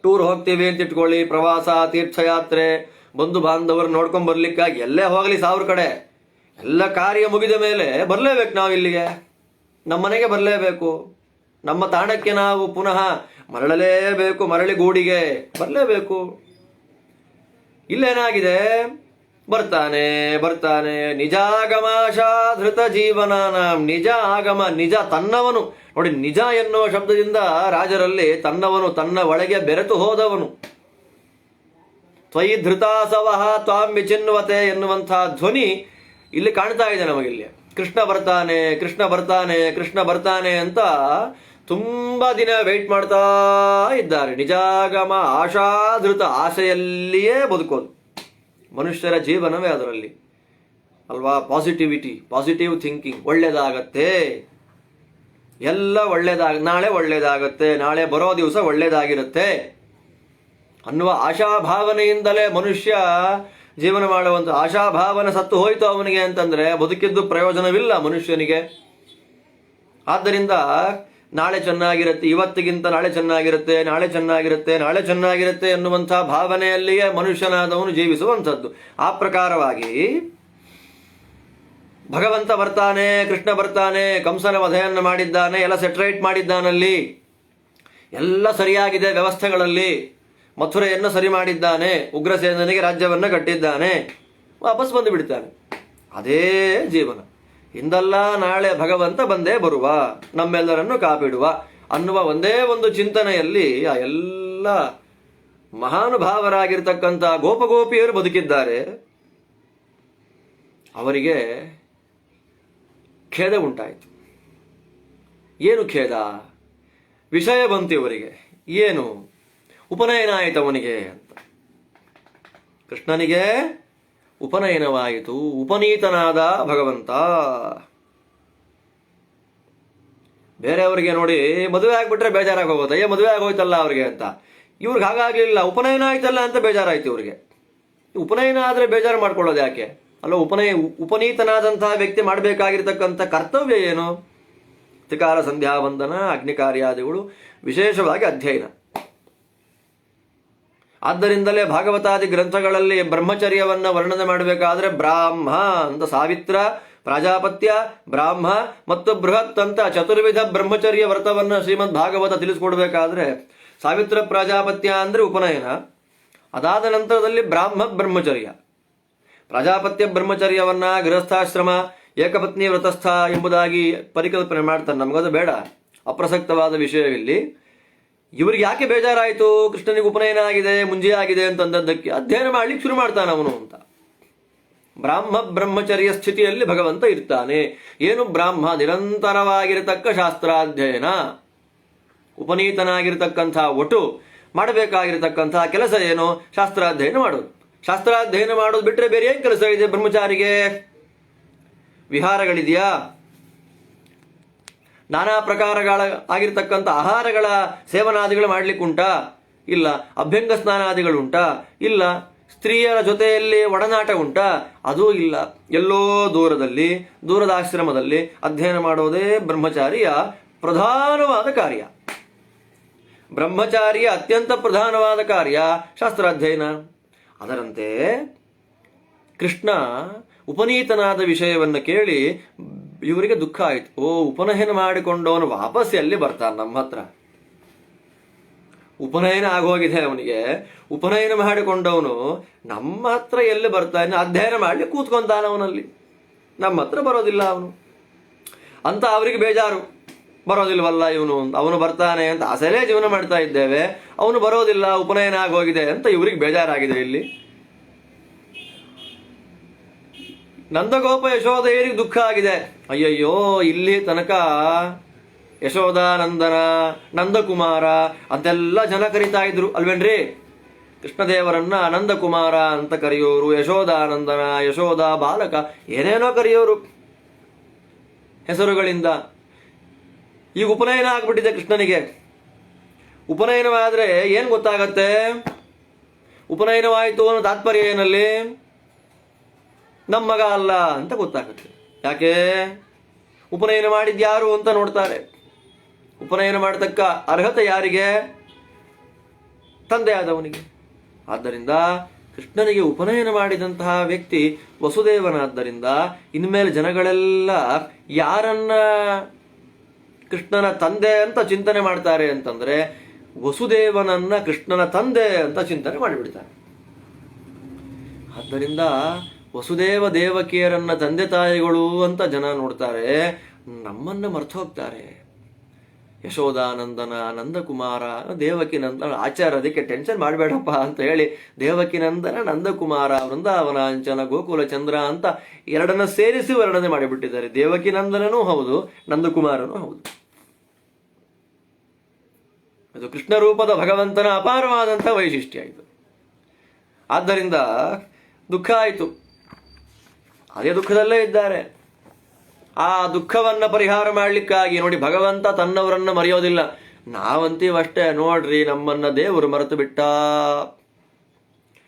Speaker 1: ಟೂರ್ ಹೋಗ್ತೀವಿ ಅಂತ ಇಟ್ಕೊಳ್ಳಿ, ಪ್ರವಾಸ, ತೀರ್ಥಯಾತ್ರೆ, ಬಂಧು ಬಾಂಧವರು ನೋಡ್ಕೊಂಡ್ ಬರ್ಲಿಕ್ಕಾಗಿ ಎಲ್ಲೇ ಹೋಗಲಿ 1000 ಕಡೆ, ಎಲ್ಲ ಕಾರ್ಯ ಮುಗಿದ ಮೇಲೆ ಬರಲೇಬೇಕು. ನಾವು ಇಲ್ಲಿಗೆ ನಮ್ಮನೆಗೆ ಬರಲೇಬೇಕು, ನಮ್ಮ ತಾಣಕ್ಕೆ ನಾವು ಪುನಃ ಮರಳಲೇಬೇಕು, ಮರಳಿ ಗೂಡಿಗೆ ಬರಲೇಬೇಕು. ಇಲ್ಲೇನಾಗಿದೆ, ಬರ್ತಾನೆ ನಿಜಾಗಮಾಶಾಧೃತ ಜೀವನಾನಾಂ. ನಿಜ ಆಗಮ, ನಿಜ ತನ್ನವನು ನೋಡಿ. ನಿಜ ಎನ್ನುವ ಶಬ್ದದಿಂದ ರಾಜರಲ್ಲಿ ತನ್ನವನು, ತನ್ನ ಒಳಗೆ ಬೆರೆತು ಹೋದವನು. ತ್ವಯಿ ಧೃತಾಸವಃ ತ್ವಾಂ ವಿಚಿನ್ವತೆ ಎನ್ನುವಂತಹ ಧ್ವನಿ ಇಲ್ಲಿ ಕಾಣ್ತಾ ಇದೆ ನಮಗಿಲ್ಲಿ. ಕೃಷ್ಣ ಬರ್ತಾನೆ ಅಂತ ತುಂಬಾ ದಿನ ವೆಯ್ಟ್ ಮಾಡ್ತಾ ಇದ್ದಾರೆ. ನಿಜಾಗಮ ಆಶಾಧೃತ, ಆಸೆಯಲ್ಲಿಯೇ ಬದುಕೋದು ಮನುಷ್ಯರ ಜೀವನವೇ ಅದರಲ್ಲಿ ಅಲ್ವಾ. ಪಾಸಿಟಿವ್ ಥಿಂಕಿಂಗ್, ಒಳ್ಳೇದಾಗತ್ತೆ, ಎಲ್ಲ ನಾಳೆ ಒಳ್ಳೇದಾಗತ್ತೆ, ನಾಳೆ ಬರೋ ದಿವಸ ಒಳ್ಳೇದಾಗಿರುತ್ತೆ ಅನ್ನುವ ಆಶಾಭಾವನೆಯಿಂದಲೇ ಮನುಷ್ಯ ಜೀವನ ಮಾಡುವಂತ. ಆಶಾಭಾವನೆ ಸತ್ತು ಹೋಯ್ತು ಅವನಿಗೆ ಅಂತಂದ್ರೆ ಬದುಕಿದ್ದು ಪ್ರಯೋಜನವಿಲ್ಲ ಮನುಷ್ಯನಿಗೆ. ಆದ್ದರಿಂದ ನಾಳೆ ಚೆನ್ನಾಗಿರುತ್ತೆ, ಇವತ್ತಿಗಿಂತ ನಾಳೆ ಚೆನ್ನಾಗಿರುತ್ತೆ ಎನ್ನುವಂತಹ ಭಾವನೆಯಲ್ಲಿಯೇ ಮನುಷ್ಯನಾದವನು ಜೀವಿಸುವಂಥದ್ದು. ಆ ಪ್ರಕಾರವಾಗಿ ಭಗವಂತ ಬರ್ತಾನೆ, ಕೃಷ್ಣ ಬರ್ತಾನೆ, ಕಂಸನ ವಧೆಯನ್ನು ಮಾಡಿದ್ದಾನೆ, ಎಲ್ಲ ಸೆಟ್ರೈಟ್ ಮಾಡಿದ್ದಾನಲ್ಲಿ, ಎಲ್ಲ ಸರಿಯಾಗಿದೆ ವ್ಯವಸ್ಥೆಗಳಲ್ಲಿ. ಮಥುರೆಯನ್ನು ಸರಿ ಮಾಡಿದ್ದಾನೆ, ಉಗ್ರಸೇನನಿಗೆ ರಾಜ್ಯವನ್ನು ಕಟ್ಟಿದ್ದಾನೆ, ವಾಪಸ್ ಬಂದು ಬಿಡ್ತಾನೆ. ಅದೇ ಜೀವನ. ಇಂದಲ್ಲ ನಾಳೆ ಭಗವಂತ ಬಂದೇ ಬರುವ, ನಮ್ಮೆಲ್ಲರನ್ನು ಕಾಪಿಡುವ ಅನ್ನುವ ಒಂದೇ ಒಂದು ಚಿಂತನೆಯಲ್ಲಿ ಆ ಎಲ್ಲ ಮಹಾನುಭಾವರಾಗಿರ್ತಕ್ಕಂಥ ಗೋಪಗೋಪಿಯರು ಬದುಕಿದ್ದಾರೆ. ಅವರಿಗೆ ಖೇದ ಉಂಟಾಯಿತು. ಏನು ಖೇದ? ವಿಷಯ ಬಂತು ಇವರಿಗೆ. ಏನು? ಉಪನಯನ ಆಯಿತು ಅವನಿಗೆ ಅಂತ. ಕೃಷ್ಣನಿಗೆ ಉಪನಯನವಾಯಿತು. ಉಪನೀತನಾದ ಭಗವಂತ. ಬೇರೆಯವರಿಗೆ ನೋಡಿ ಮದುವೆ ಆಗ್ಬಿಟ್ರೆ ಬೇಜಾರಾಗಿ ಹೋಗುತ್ತೆ, ಮದುವೆ ಆಗೋಯ್ತಲ್ಲ ಅವ್ರಿಗೆ ಅಂತ. ಇವ್ರಿಗೆ ಹಾಗಾಗ್ಲಿಲ್ಲ, ಉಪನಯನ ಆಯ್ತಲ್ಲ ಅಂತ ಬೇಜಾರಾಯ್ತು ಇವ್ರಿಗೆ. ಉಪನಯನ ಆದ್ರೆ ಬೇಜಾರು ಮಾಡ್ಕೊಳ್ಳೋದು ಯಾಕೆ? ಅಲ್ಲ, ಉಪನೀತನಾದಂತಹ ವ್ಯಕ್ತಿ ಮಾಡಬೇಕಾಗಿರ್ತಕ್ಕಂಥ ಕರ್ತವ್ಯ ಏನು? ತ್ರಿಕಾಲ ಸಂಧ್ಯಾ ವಂದನ, ಅಗ್ನಿಕಾರ್ಯಾದಿಗಳು, ವಿಶೇಷವಾಗಿ ಅಧ್ಯಯನ. ಆದ್ದರಿಂದಲೇ ಭಾಗವತಾದಿ ಗ್ರಂಥಗಳಲ್ಲಿ ಬ್ರಹ್ಮಚರ್ಯವನ್ನ ವರ್ಣನೆ ಮಾಡಬೇಕಾದ್ರೆ ಬ್ರಾಹ್ಮ ಅಂತ, ಸಾವಿತ್ರ, ಪ್ರಾಜಾಪತ್ಯ, ಬ್ರಾಹ್ಮ ಮತ್ತು ಬೃಹತ್ ಅಂತ ಚತುರ್ವಿಧ ಬ್ರಹ್ಮಚರ್ಯ ವ್ರತವನ್ನ ಶ್ರೀಮದ್ ಭಾಗವತ ತಿಳಿಸ್ಕೊಡ್ಬೇಕಾದ್ರೆ ಸಾವಿತ್ರ ಪ್ರಾಜಾಪತ್ಯ ಅಂದ್ರೆ ಉಪನಯನ, ಅದಾದ ನಂತರದಲ್ಲಿ ಬ್ರಹ್ಮಚರ್ಯ. ಪ್ರಾಜಾಪತ್ಯ ಬ್ರಹ್ಮಚರ್ಯವನ್ನ ಗೃಹಸ್ಥಾಶ್ರಮ, ಏಕಪತ್ನಿ ವ್ರತಸ್ಥ ಎಂಬುದಾಗಿ ಪರಿಕಲ್ಪನೆ ಮಾಡ್ತಾನೆ. ನಮಗದು ಬೇಡ, ಅಪ್ರಸಕ್ತವಾದ ವಿಷಯವಿಲ್ಲಿ. ಇವ್ರಿಗೆ ಯಾಕೆ ಬೇಜಾರಾಯಿತು? ಕೃಷ್ಣನಿಗೆ ಉಪನಯನ ಆಗಿದೆ, ಮುಂಜೆ ಆಗಿದೆ ಅಂತಂದದ್ದಕ್ಕೆ ಅಧ್ಯಯನ ಮಾಡ್ಲಿಕ್ಕೆ ಶುರು ಮಾಡ್ತಾನೆ ಅವನು ಅಂತ. ಬ್ರಹ್ಮಚರ್ಯ ಸ್ಥಿತಿಯಲ್ಲಿ ಭಗವಂತ ಇರ್ತಾನೆ. ಏನು ಬ್ರಾಹ್ಮ? ನಿರಂತರವಾಗಿರತಕ್ಕ ಶಾಸ್ತ್ರಾಧ್ಯಯನ. ಉಪನೀತನಾಗಿರ್ತಕ್ಕಂಥ ಒಟ್ಟು ಮಾಡಬೇಕಾಗಿರ್ತಕ್ಕಂಥ ಕೆಲಸ ಏನು? ಶಾಸ್ತ್ರಾಧ್ಯಯನ ಮಾಡೋದು. ಶಾಸ್ತ್ರಾಧ್ಯಯನ ಮಾಡೋದು ಬಿಟ್ಟರೆ ಬೇರೆ ಏನು ಕೆಲಸ ಇದೆ ಬ್ರಹ್ಮಚಾರಿಗೆ? ವಿಹಾರಗಳಿದೆಯಾ? ನಾನಾ ಪ್ರಕಾರಗಳ ಆಗಿರ್ತಕ್ಕಂಥ ಆಹಾರಗಳ ಸೇವನಾದಿಗಳು ಮಾಡ್ಲಿಕ್ಕುಂಟಾ? ಇಲ್ಲ. ಅಭ್ಯಂಗ ಸ್ನಾನಾದಿಗಳುಂಟಾ? ಇಲ್ಲ. ಸ್ತ್ರೀಯರ ಜೊತೆಯಲ್ಲಿ ಒಡನಾಟ ಉಂಟಾ? ಅದೂ ಇಲ್ಲ. ಎಲ್ಲೋ ದೂರದಲ್ಲಿ, ದೂರದ ಆಶ್ರಮದಲ್ಲಿ ಅಧ್ಯಯನ ಮಾಡೋದೇ ಬ್ರಹ್ಮಚಾರಿಯ ಪ್ರಧಾನವಾದ ಕಾರ್ಯ. ಬ್ರಹ್ಮಚಾರಿಯ ಅತ್ಯಂತ ಪ್ರಧಾನವಾದ ಕಾರ್ಯ ಶಾಸ್ತ್ರಾಧ್ಯಯನ. ಅದರಂತೆ ಕೃಷ್ಣ ಉಪನೀತನಾದ ವಿಷಯವನ್ನು ಕೇಳಿ ಇವರಿಗೆ ದುಃಖ ಆಯಿತು. ಉಪನಯನ ಮಾಡಿಕೊಂಡವನು ವಾಪಸ್ ಎಲ್ಲಿ ಬರ್ತಾನೆ ನಮ್ಮ ಹತ್ರ? ಉಪನಯನ ಆಗೋಗಿದೆ ಅವನಿಗೆ. ಉಪನಯನ ಮಾಡಿಕೊಂಡವನು ನಮ್ಮ ಹತ್ರ ಎಲ್ಲಿ ಬರ್ತಾನೆ? ಅಧ್ಯಯನ ಮಾಡಲಿ ಕೂತ್ಕೊಂತಾನ ಅವನಲ್ಲಿ, ನಮ್ಮ ಹತ್ರ ಬರೋದಿಲ್ಲ ಅವನು ಅಂತ ಅವರಿಗೆ ಬೇಜಾರು. ಬರೋದಿಲ್ವಲ್ಲ ಇವನು, ಅವನು ಬರ್ತಾನೆ ಅಂತ ಆಸೆಲೇ ಜೀವನ ಮಾಡ್ತಾ ಇದ್ದೇವೆ, ಅವನು ಬರೋದಿಲ್ಲ, ಉಪನಯನ ಆಗೋಗಿದೆ ಅಂತ ಇವರಿಗೆ ಬೇಜಾರಾಗಿದೆ. ಇಲ್ಲಿ ನಂದಗೋಪ ಯಶೋದೆಯರಿಗೆ ದುಃಖ ಆಗಿದೆ. ಅಯ್ಯಯ್ಯೋ, ಇಲ್ಲಿ ತನಕ ಯಶೋದಾನಂದನ, ನಂದಕುಮಾರ ಅಂತೆಲ್ಲ ಜನ ಕರೀತಾ ಇದ್ರು ಅಲ್ವೇನ್ರಿ? ಕೃಷ್ಣದೇವರನ್ನ ನಂದಕುಮಾರ ಅಂತ ಕರೆಯೋರು, ಯಶೋದಾನಂದನ, ಯಶೋದ ಬಾಲಕ, ಏನೇನೋ ಕರೆಯೋರು ಹೆಸರುಗಳಿಂದ. ಈಗ ಉಪನಯನ ಆಗ್ಬಿಟ್ಟಿದೆ ಕೃಷ್ಣನಿಗೆ. ಉಪನಯನವಾದ್ರೆ ಏನ್ ಗೊತ್ತಾಗತ್ತೆ? ಉಪನಯನವಾಯಿತು ಅನ್ನೋ ತಾತ್ಪರ್ಯ ಏನಲ್ಲಿ? ನಮ್ಮ ಮಗ ಅಲ್ಲ ಅಂತ ಗೊತ್ತಾಗುತ್ತೆ. ಯಾಕೆ? ಉಪನಯನ ಮಾಡಿದ್ಯಾರು ಅಂತ ನೋಡ್ತಾರೆ. ಉಪನಯನ ಮಾಡತಕ್ಕ ಅರ್ಹತೆ ಯಾರಿಗೆ? ತಂದೆ ಆದವನಿಗೆ. ಆದ್ದರಿಂದ ಕೃಷ್ಣನಿಗೆ ಉಪನಯನ ಮಾಡಿದಂತಹ ವ್ಯಕ್ತಿ ವಸುದೇವನಾದ್ದರಿಂದ ಇನ್ಮೇಲೆ ಜನಗಳೆಲ್ಲ ಯಾರನ್ನ ಕೃಷ್ಣನ ತಂದೆ ಅಂತ ಚಿಂತನೆ ಮಾಡ್ತಾರೆ ಅಂತಂದ್ರೆ ವಸುದೇವನನ್ನ ಕೃಷ್ಣನ ತಂದೆ ಅಂತ ಚಿಂತನೆ ಮಾಡಿಬಿಡ್ತಾರೆ. ಆದ್ದರಿಂದ ವಸುದೇವ ದೇವಕಿಯರನ್ನ ತಂದೆ ತಾಯಿಗಳು ಅಂತ ಜನ ನೋಡ್ತಾರೆ, ನಮ್ಮನ್ನ ಮರ್ತು ಹೋಗ್ತಾರೆ. ಯಶೋದಾನಂದನ, ನಂದಕುಮಾರ, ದೇವಕಿ ನಂದನ, ಆಚಾರ ಅದಕ್ಕೆ ಟೆನ್ಷನ್ ಮಾಡಬೇಡಪ್ಪ ಅಂತ ಹೇಳಿ ದೇವಕಿ ನಂದನ, ನಂದಕುಮಾರ, ವೃಂದಾವನಾಂಚನ, ಗೋಕುಲ ಚಂದ್ರ ಅಂತ ಎರಡನ್ನ ಸೇರಿಸಿ ವರ್ಣನೆ ಮಾಡಿಬಿಟ್ಟಿದ್ದಾರೆ. ದೇವಕಿ ನಂದನನೂ ಹೌದು, ನಂದಕುಮಾರನೂ ಹೌದು. ಅದು ಕೃಷ್ಣ ರೂಪದ ಭಗವಂತನ ಅಪಾರವಾದಂಥ ವೈಶಿಷ್ಟ್ಯ ಇದು. ಆದ್ದರಿಂದ ದುಃಖ ಆಯಿತು. ಅದೇ ದುಃಖದಲ್ಲೇ ಇದ್ದಾರೆ. ಆ ದುಃಖವನ್ನ ಪರಿಹಾರ ಮಾಡ್ಲಿಕ್ಕಾಗಿ ನೋಡಿ, ಭಗವಂತ ತನ್ನವರನ್ನ ಮರೆಯೋದಿಲ್ಲ. ನಾವಂತೀವಷ್ಟೇ, ನೋಡ್ರಿ ನಮ್ಮನ್ನ ದೇವರು ಮರೆತು ಬಿಟ್ಟ,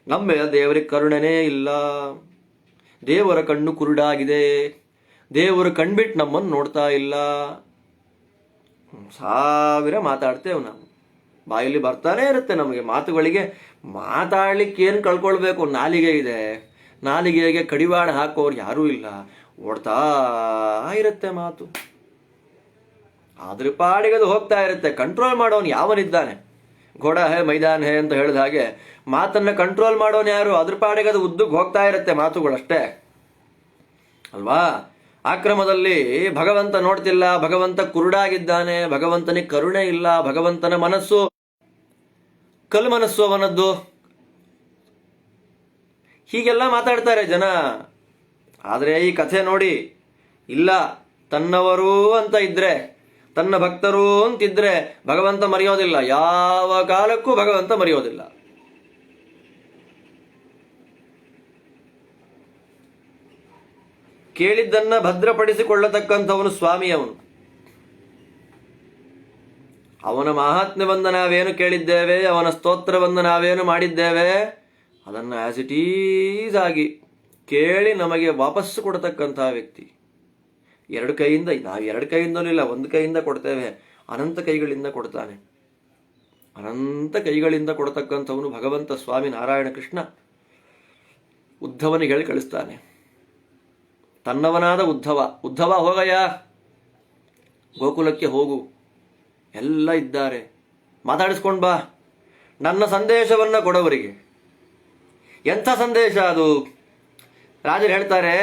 Speaker 1: ನಮ್ಮ ಮೇಲೆ ದೇವರಿಗೆ ಕರುಣೆನೇ ಇಲ್ಲ, ದೇವರ ಕಣ್ಣು ಕುರುಡಾಗಿದೆ, ದೇವರು ಕಣ್ಬಿಟ್ಟು ನಮ್ಮನ್ನು ನೋಡ್ತಾ ಇಲ್ಲ. ಸಾವಿರ ಮಾತಾಡ್ತೇವೆ ನಾವು, ಬಾಯಲ್ಲಿ ಬರ್ತಾನೆ ಇರುತ್ತೆ ನಮಗೆ ಮಾತುಗಳಿಗೆ. ಮಾತಾಡ್ಲಿಕ್ಕೆ ಏನು ಕಳ್ಕೊಳ್ಬೇಕು? ನಾಲಿಗೆ ಇದೆ, ನಾಲಿಗೆಗೆ ಕಡಿವಾಣ ಹಾಕೋರು ಯಾರೂ ಇಲ್ಲ, ಓಡ್ತಾ ಇರುತ್ತೆ ಮಾತು. ಅದ್ರ ಪಾಡಿಗೆ ಅದು ಹೋಗ್ತಾ ಇರುತ್ತೆ. ಕಂಟ್ರೋಲ್ ಮಾಡೋನು ಯಾವನಿದ್ದಾನೆ? ಘೋಡ ಹೇ ಮೈದಾನ್ ಹೇ ಅಂತ ಹೇಳಿದ ಹಾಗೆ ಮಾತನ್ನ ಕಂಟ್ರೋಲ್ ಮಾಡೋನು ಯಾರು? ಅದ್ರ ಪಾಡಿಗೆ ಅದು ಉದ್ದಕ್ಕೆ ಹೋಗ್ತಾ ಇರುತ್ತೆ ಮಾತುಗಳಷ್ಟೇ ಅಲ್ವಾ? ಆಕ್ರಮದಲ್ಲಿ ಭಗವಂತ ನೋಡ್ತಿಲ್ಲ, ಭಗವಂತ ಕುರುಡಾಗಿದ್ದಾನೆ, ಭಗವಂತನಿಗೆ ಕರುಣೆ ಇಲ್ಲ, ಭಗವಂತನ ಮನಸ್ಸು ಕಲ್ಲು ಮನಸ್ಸು ಅವನದ್ದು, ಹೀಗೆಲ್ಲ ಮಾತಾಡ್ತಾರೆ ಜನ. ಆದರೆ ಈ ಕಥೆ ನೋಡಿ, ಇಲ್ಲ, ತನ್ನವರು ಅಂತ ಇದ್ರೆ, ತನ್ನ ಭಕ್ತರು ಅಂತಿದ್ರೆ ಭಗವಂತ ಮರೆಯೋದಿಲ್ಲ, ಯಾವ ಕಾಲಕ್ಕೂ ಭಗವಂತ ಮರೆಯೋದಿಲ್ಲ. ಕೇಳಿದ್ದನ್ನ ಭದ್ರಪಡಿಸಿಕೊಳ್ಳತಕ್ಕಂಥವನು ಸ್ವಾಮಿಯವನು. ಅವನ ಮಹಾತ್ಮ್ಯವನ್ನು ನಾವೇನು ಕೇಳಿದ್ದೇವೆ, ಅವನ ಸ್ತೋತ್ರವನ್ನು ನಾವೇನು ಮಾಡಿದ್ದೇವೆ, ಅದನ್ನು ಆಸ್ ಇಟ್ ಈಸ್ ಆಗಿ ಕೇಳಿ ನಮಗೆ ವಾಪಸ್ಸು ಕೊಡತಕ್ಕಂತಹ ವ್ಯಕ್ತಿ. ಎರಡು ಕೈಯಿಂದ, ನಾವು ಎರಡು ಕೈಯಿಂದಲೂ ಇಲ್ಲ, ಒಂದು ಕೈಯಿಂದ ಕೊಡ್ತೇವೆ, ಅನಂತ ಕೈಗಳಿಂದ ಕೊಡ್ತಾನೆ. ಅನಂತ ಕೈಗಳಿಂದ ಕೊಡತಕ್ಕಂಥವನು ಭಗವಂತ ಸ್ವಾಮಿ ನಾರಾಯಣ ಕೃಷ್ಣ. ಉದ್ಧವನಿಗೆ ಹೇಳಿ ಕಳಿಸ್ತಾನೆ, ತನ್ನವನಾದ ಉದ್ಧವ ಹೋಗಯ್ಯ, ಗೋಕುಲಕ್ಕೆ ಹೋಗು, ಎಲ್ಲ ಇದ್ದಾರೆ, ಮಾತಾಡಿಸ್ಕೊಂಡು ಬಾ, ನನ್ನ ಸಂದೇಶವನ್ನ ಕೊಡವರಿಗೆ. ಎಂಥ ಸಂದೇಶ ಅದು? ರಾಜರು ಹೇಳ್ತಾರೆ,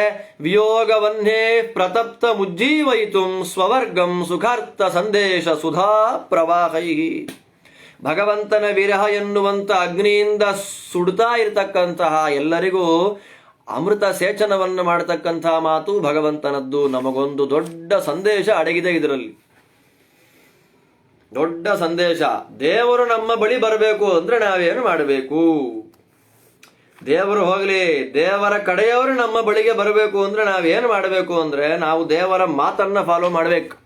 Speaker 1: ವಿಯೋಗವನ್ನೇ ಪ್ರತಪ್ತ ಮುಜ್ಜೀವಯಿತು ಸ್ವವರ್ಗಂ ಸುಖಾರ್ಥ ಸಂದೇಶ ಸುಧಾ ಪ್ರವಾಹೈ. ಭಗವಂತನ ವಿರಹ ಎನ್ನುವಂಥ ಅಗ್ನಿಯಿಂದ ಸುಡ್ತಾ ಇರತಕ್ಕಂತಹ ಎಲ್ಲರಿಗೂ ಅಮೃತ ಸೇಚನವನ್ನು ಮಾಡತಕ್ಕಂತಹ ಮಾತು ಭಗವಂತನದ್ದು. ನಮಗೊಂದು ದೊಡ್ಡ ಸಂದೇಶ ಅಡಗಿದೆ ಇದರಲ್ಲಿ, ದೊಡ್ಡ ಸಂದೇಶ. ದೇವರು ನಮ್ಮ ಬಳಿ ಬರಬೇಕು ಅಂದ್ರೆ ನಾವೇನು ಮಾಡಬೇಕು? ದೇವರು ಹೋಗಲಿ, ದೇವರ ಕಡೆಯವರು ನಮ್ಮ ಬಳಿಗೆ ಬರಬೇಕು ಅಂದ್ರೆ ನಾವೇನು ಮಾಡಬೇಕು ಅಂದ್ರೆ, ನಾವು ದೇವರ ಮಾತನ್ನ ಫಾಲೋ ಮಾಡಬೇಕು,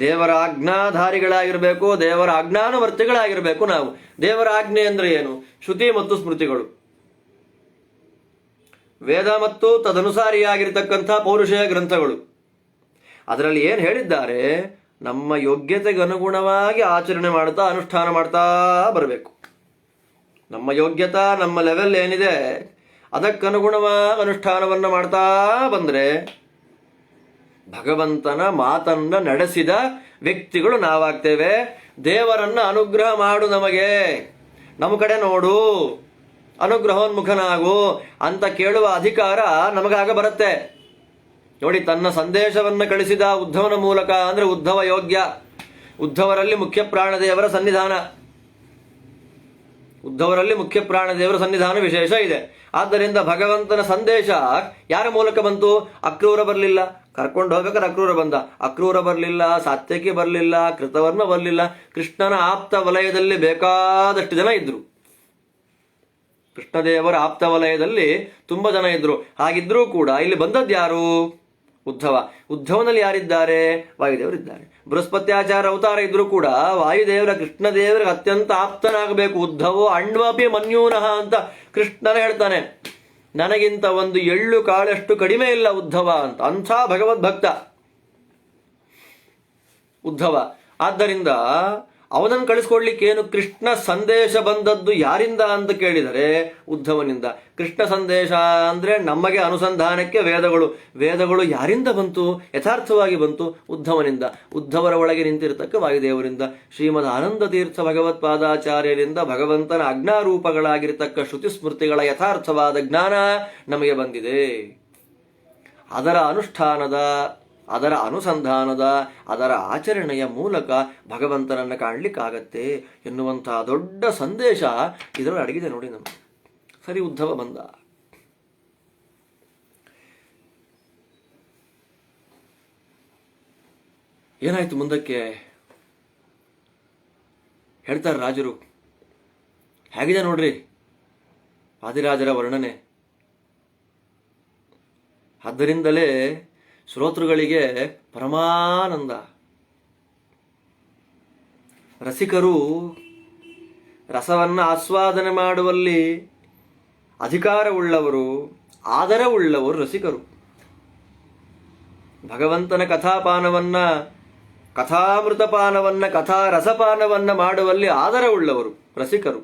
Speaker 1: ದೇವರ ಆಜ್ಞಾಧಾರಿಗಳಾಗಿರ್ಬೇಕು, ದೇವರ ಆಜ್ಞಾನುವರ್ತಿಗಳಾಗಿರ್ಬೇಕು. ನಾವು ದೇವರ ಆಜ್ಞೆ ಅಂದ್ರೆ ಏನು? ಶ್ರುತಿ ಮತ್ತು ಸ್ಮೃತಿಗಳು, ವೇದ ಮತ್ತು ತದನುಸಾರಿಯಾಗಿರ್ತಕ್ಕಂಥ ಪೌರುಷೇಯ ಗ್ರಂಥಗಳು. ಅದರಲ್ಲಿ ಏನು ಹೇಳಿದ್ದಾರೆ, ನಮ್ಮ ಯೋಗ್ಯತೆಗೆ ಅನುಗುಣವಾಗಿ ಆಚರಣೆ ಮಾಡ್ತಾ ಅನುಷ್ಠಾನ ಮಾಡ್ತಾ ಬರಬೇಕು. ನಮ್ಮ ಯೋಗ್ಯತಾ, ನಮ್ಮ ಲೆವೆಲ್ ಏನಿದೆ ಅದಕ್ಕನುಗುಣವಾಗಿ ಅನುಷ್ಠಾನವನ್ನು ಮಾಡ್ತಾ ಬಂದರೆ ಭಗವಂತನ ಮಾತನ್ನ ನಡೆಸಿದ ವ್ಯಕ್ತಿಗಳು ನಾವಾಗ್ತೇವೆ. ದೇವರನ್ನ ಅನುಗ್ರಹ ಮಾಡು, ನಮಗೆ ನಮ್ಮ ಕಡೆ ನೋಡು, ಅನುಗ್ರಹೋನ್ಮುಖನಾಗು ಅಂತ ಕೇಳುವ ಅಧಿಕಾರ ನಮಗಾಗ ಬರುತ್ತೆ. ನೋಡಿ, ತನ್ನ ಸಂದೇಶವನ್ನು ಕಳಿಸಿದ ಉದ್ಧವನ ಮೂಲಕ ಅಂದ್ರೆ ಉದ್ಧವ ಯೋಗ್ಯ. ಉದ್ಧವರಲ್ಲಿ ಮುಖ್ಯ ಪ್ರಾಣದೇವರ ಸನ್ನಿಧಾನ, ಉದ್ಧವರಲ್ಲಿ ಮುಖ್ಯ ಪ್ರಾಣದೇವರ ಸನ್ನಿಧಾನ ವಿಶೇಷ ಇದೆ. ಆದ್ದರಿಂದ ಭಗವಂತನ ಸಂದೇಶ ಯಾರ ಮೂಲಕ ಬಂತು? ಅಕ್ರೂರ ಬರಲಿಲ್ಲ, ಕರ್ಕೊಂಡು ಹೋಗ್ಬೇಕಾದ್ರೆ ಅಕ್ರೂರ ಬಂದ. ಅಕ್ರೂರ ಬರಲಿಲ್ಲ, ಸಾತ್ಯಕಿ ಬರಲಿಲ್ಲ, ಕೃತವರ್ಮ ಬರಲಿಲ್ಲ. ಕೃಷ್ಣನ ಆಪ್ತ ವಲಯದಲ್ಲಿ ಬೇಕಾದಷ್ಟು ಜನ ಇದ್ರು. ಕೃಷ್ಣದೇವರ ಆಪ್ತ ವಲಯದಲ್ಲಿ ತುಂಬಾ ಜನ ಇದ್ರು. ಹಾಗಿದ್ರೂ ಕೂಡ ಇಲ್ಲಿ ಬಂದದ್ದು ಯಾರು? ಉದ್ಧವ. ಉದ್ಧವನಲ್ಲಿ ಯಾರಿದ್ದಾರೆ? ವಾಯುದೇವರಿದ್ದಾರೆ. ಬೃಹಸ್ಪತ್ಯಾಚಾರ ಅವತಾರ ಇದ್ರೂ ಕೂಡ ವಾಯುದೇವರ ಕೃಷ್ಣದೇವರಿಗೆ ಅತ್ಯಂತ ಆಪ್ತನಾಗಬೇಕು. ಉದ್ಧವೋ ಅಣ್ವಪಿ ಮನ್ಯೂನಃ ಅಂತ ಕೃಷ್ಣನ ಹೇಳ್ತಾನೆ. ನನಗಿಂತ ಒಂದು ಎಳ್ಳು ಕಾಳಷ್ಟು ಕಡಿಮೆ ಇಲ್ಲ ಉದ್ಧವ ಅಂತ. ಅಂಥ ಭಗವದ್ಭಕ್ತ ಉದ್ಧವ. ಆದ್ದರಿಂದ ಅವನನ್ನು ಕಳಿಸ್ಕೊಡ್ಲಿಕ್ಕೇನು? ಕೃಷ್ಣ ಸಂದೇಶ ಬಂದದ್ದು ಯಾರಿಂದ ಅಂತ ಕೇಳಿದರೆ ಉದ್ಧವನಿಂದ. ಕೃಷ್ಣ ಸಂದೇಶ ಅಂದ್ರೆ ನಮಗೆ ಅನುಸಂಧಾನಕ್ಕೆ ವೇದಗಳು. ವೇದಗಳು ಯಾರಿಂದ ಬಂತು? ಯಥಾರ್ಥವಾಗಿ ಬಂತು ಉದ್ಧವನಿಂದ. ಉದ್ಧವರ ಒಳಗೆ ನಿಂತಿರತಕ್ಕ ವಾಯುದೇವರಿಂದ. ಶ್ರೀಮದ್ ಆನಂದ ತೀರ್ಥ ಭಗವತ್ಪಾದಾಚಾರ್ಯರಿಂದ ಭಗವಂತನ ಅಜ್ಞಾರೂಪಗಳಾಗಿರ್ತಕ್ಕ ಶ್ರುತಿ ಸ್ಮೃತಿಗಳ ಯಥಾರ್ಥವಾದ ಜ್ಞಾನ ನಮಗೆ ಬಂದಿದೆ. ಅದರ ಅನುಷ್ಠಾನದ, ಅದರ ಅನುಸಂಧಾನದ, ಅದರ ಆಚರಣೆಯ ಮೂಲಕ ಭಗವಂತನನ್ನು ಕಾಣಲಿಕ್ಕಾಗತ್ತೆ ಎನ್ನುವಂತಹ ದೊಡ್ಡ ಸಂದೇಶ ಇದರಲ್ಲಿ ಅಡಗಿದೆ ನೋಡಿ ನಮಗೆ. ಸರಿ, ಉದ್ಧವ ಬಂದ. ಏನಾಯ್ತು ಮುಂದಕ್ಕೆ? ಹೇಳ್ತಾರೆ ರಾಜರು. ಹೇಗಿದೆ ನೋಡ್ರಿ ಆದಿರಾಜರ ವರ್ಣನೆ. ಆದ್ದರಿಂದಲೇ ಶ್ರೋತೃಗಳಿಗೆ ಪರಮಾನಂದ. ರಸಿಕರು ರಸವನ್ನ ಆಸ್ವಾದನೆ ಮಾಡುವಲ್ಲಿ ಅಧಿಕಾರವುಳ್ಳವರು, ಆದರವುಳ್ಳವರು ರಸಿಕರು. ಭಗವಂತನ ಕಥಾಪಾನವನ್ನ, ಕಥಾಮೃತಪಾನವನ್ನ, ಕಥಾ ರಸಪಾನವನ್ನ ಮಾಡುವಲ್ಲಿ ಆದರವುಳ್ಳವರು ರಸಿಕರು.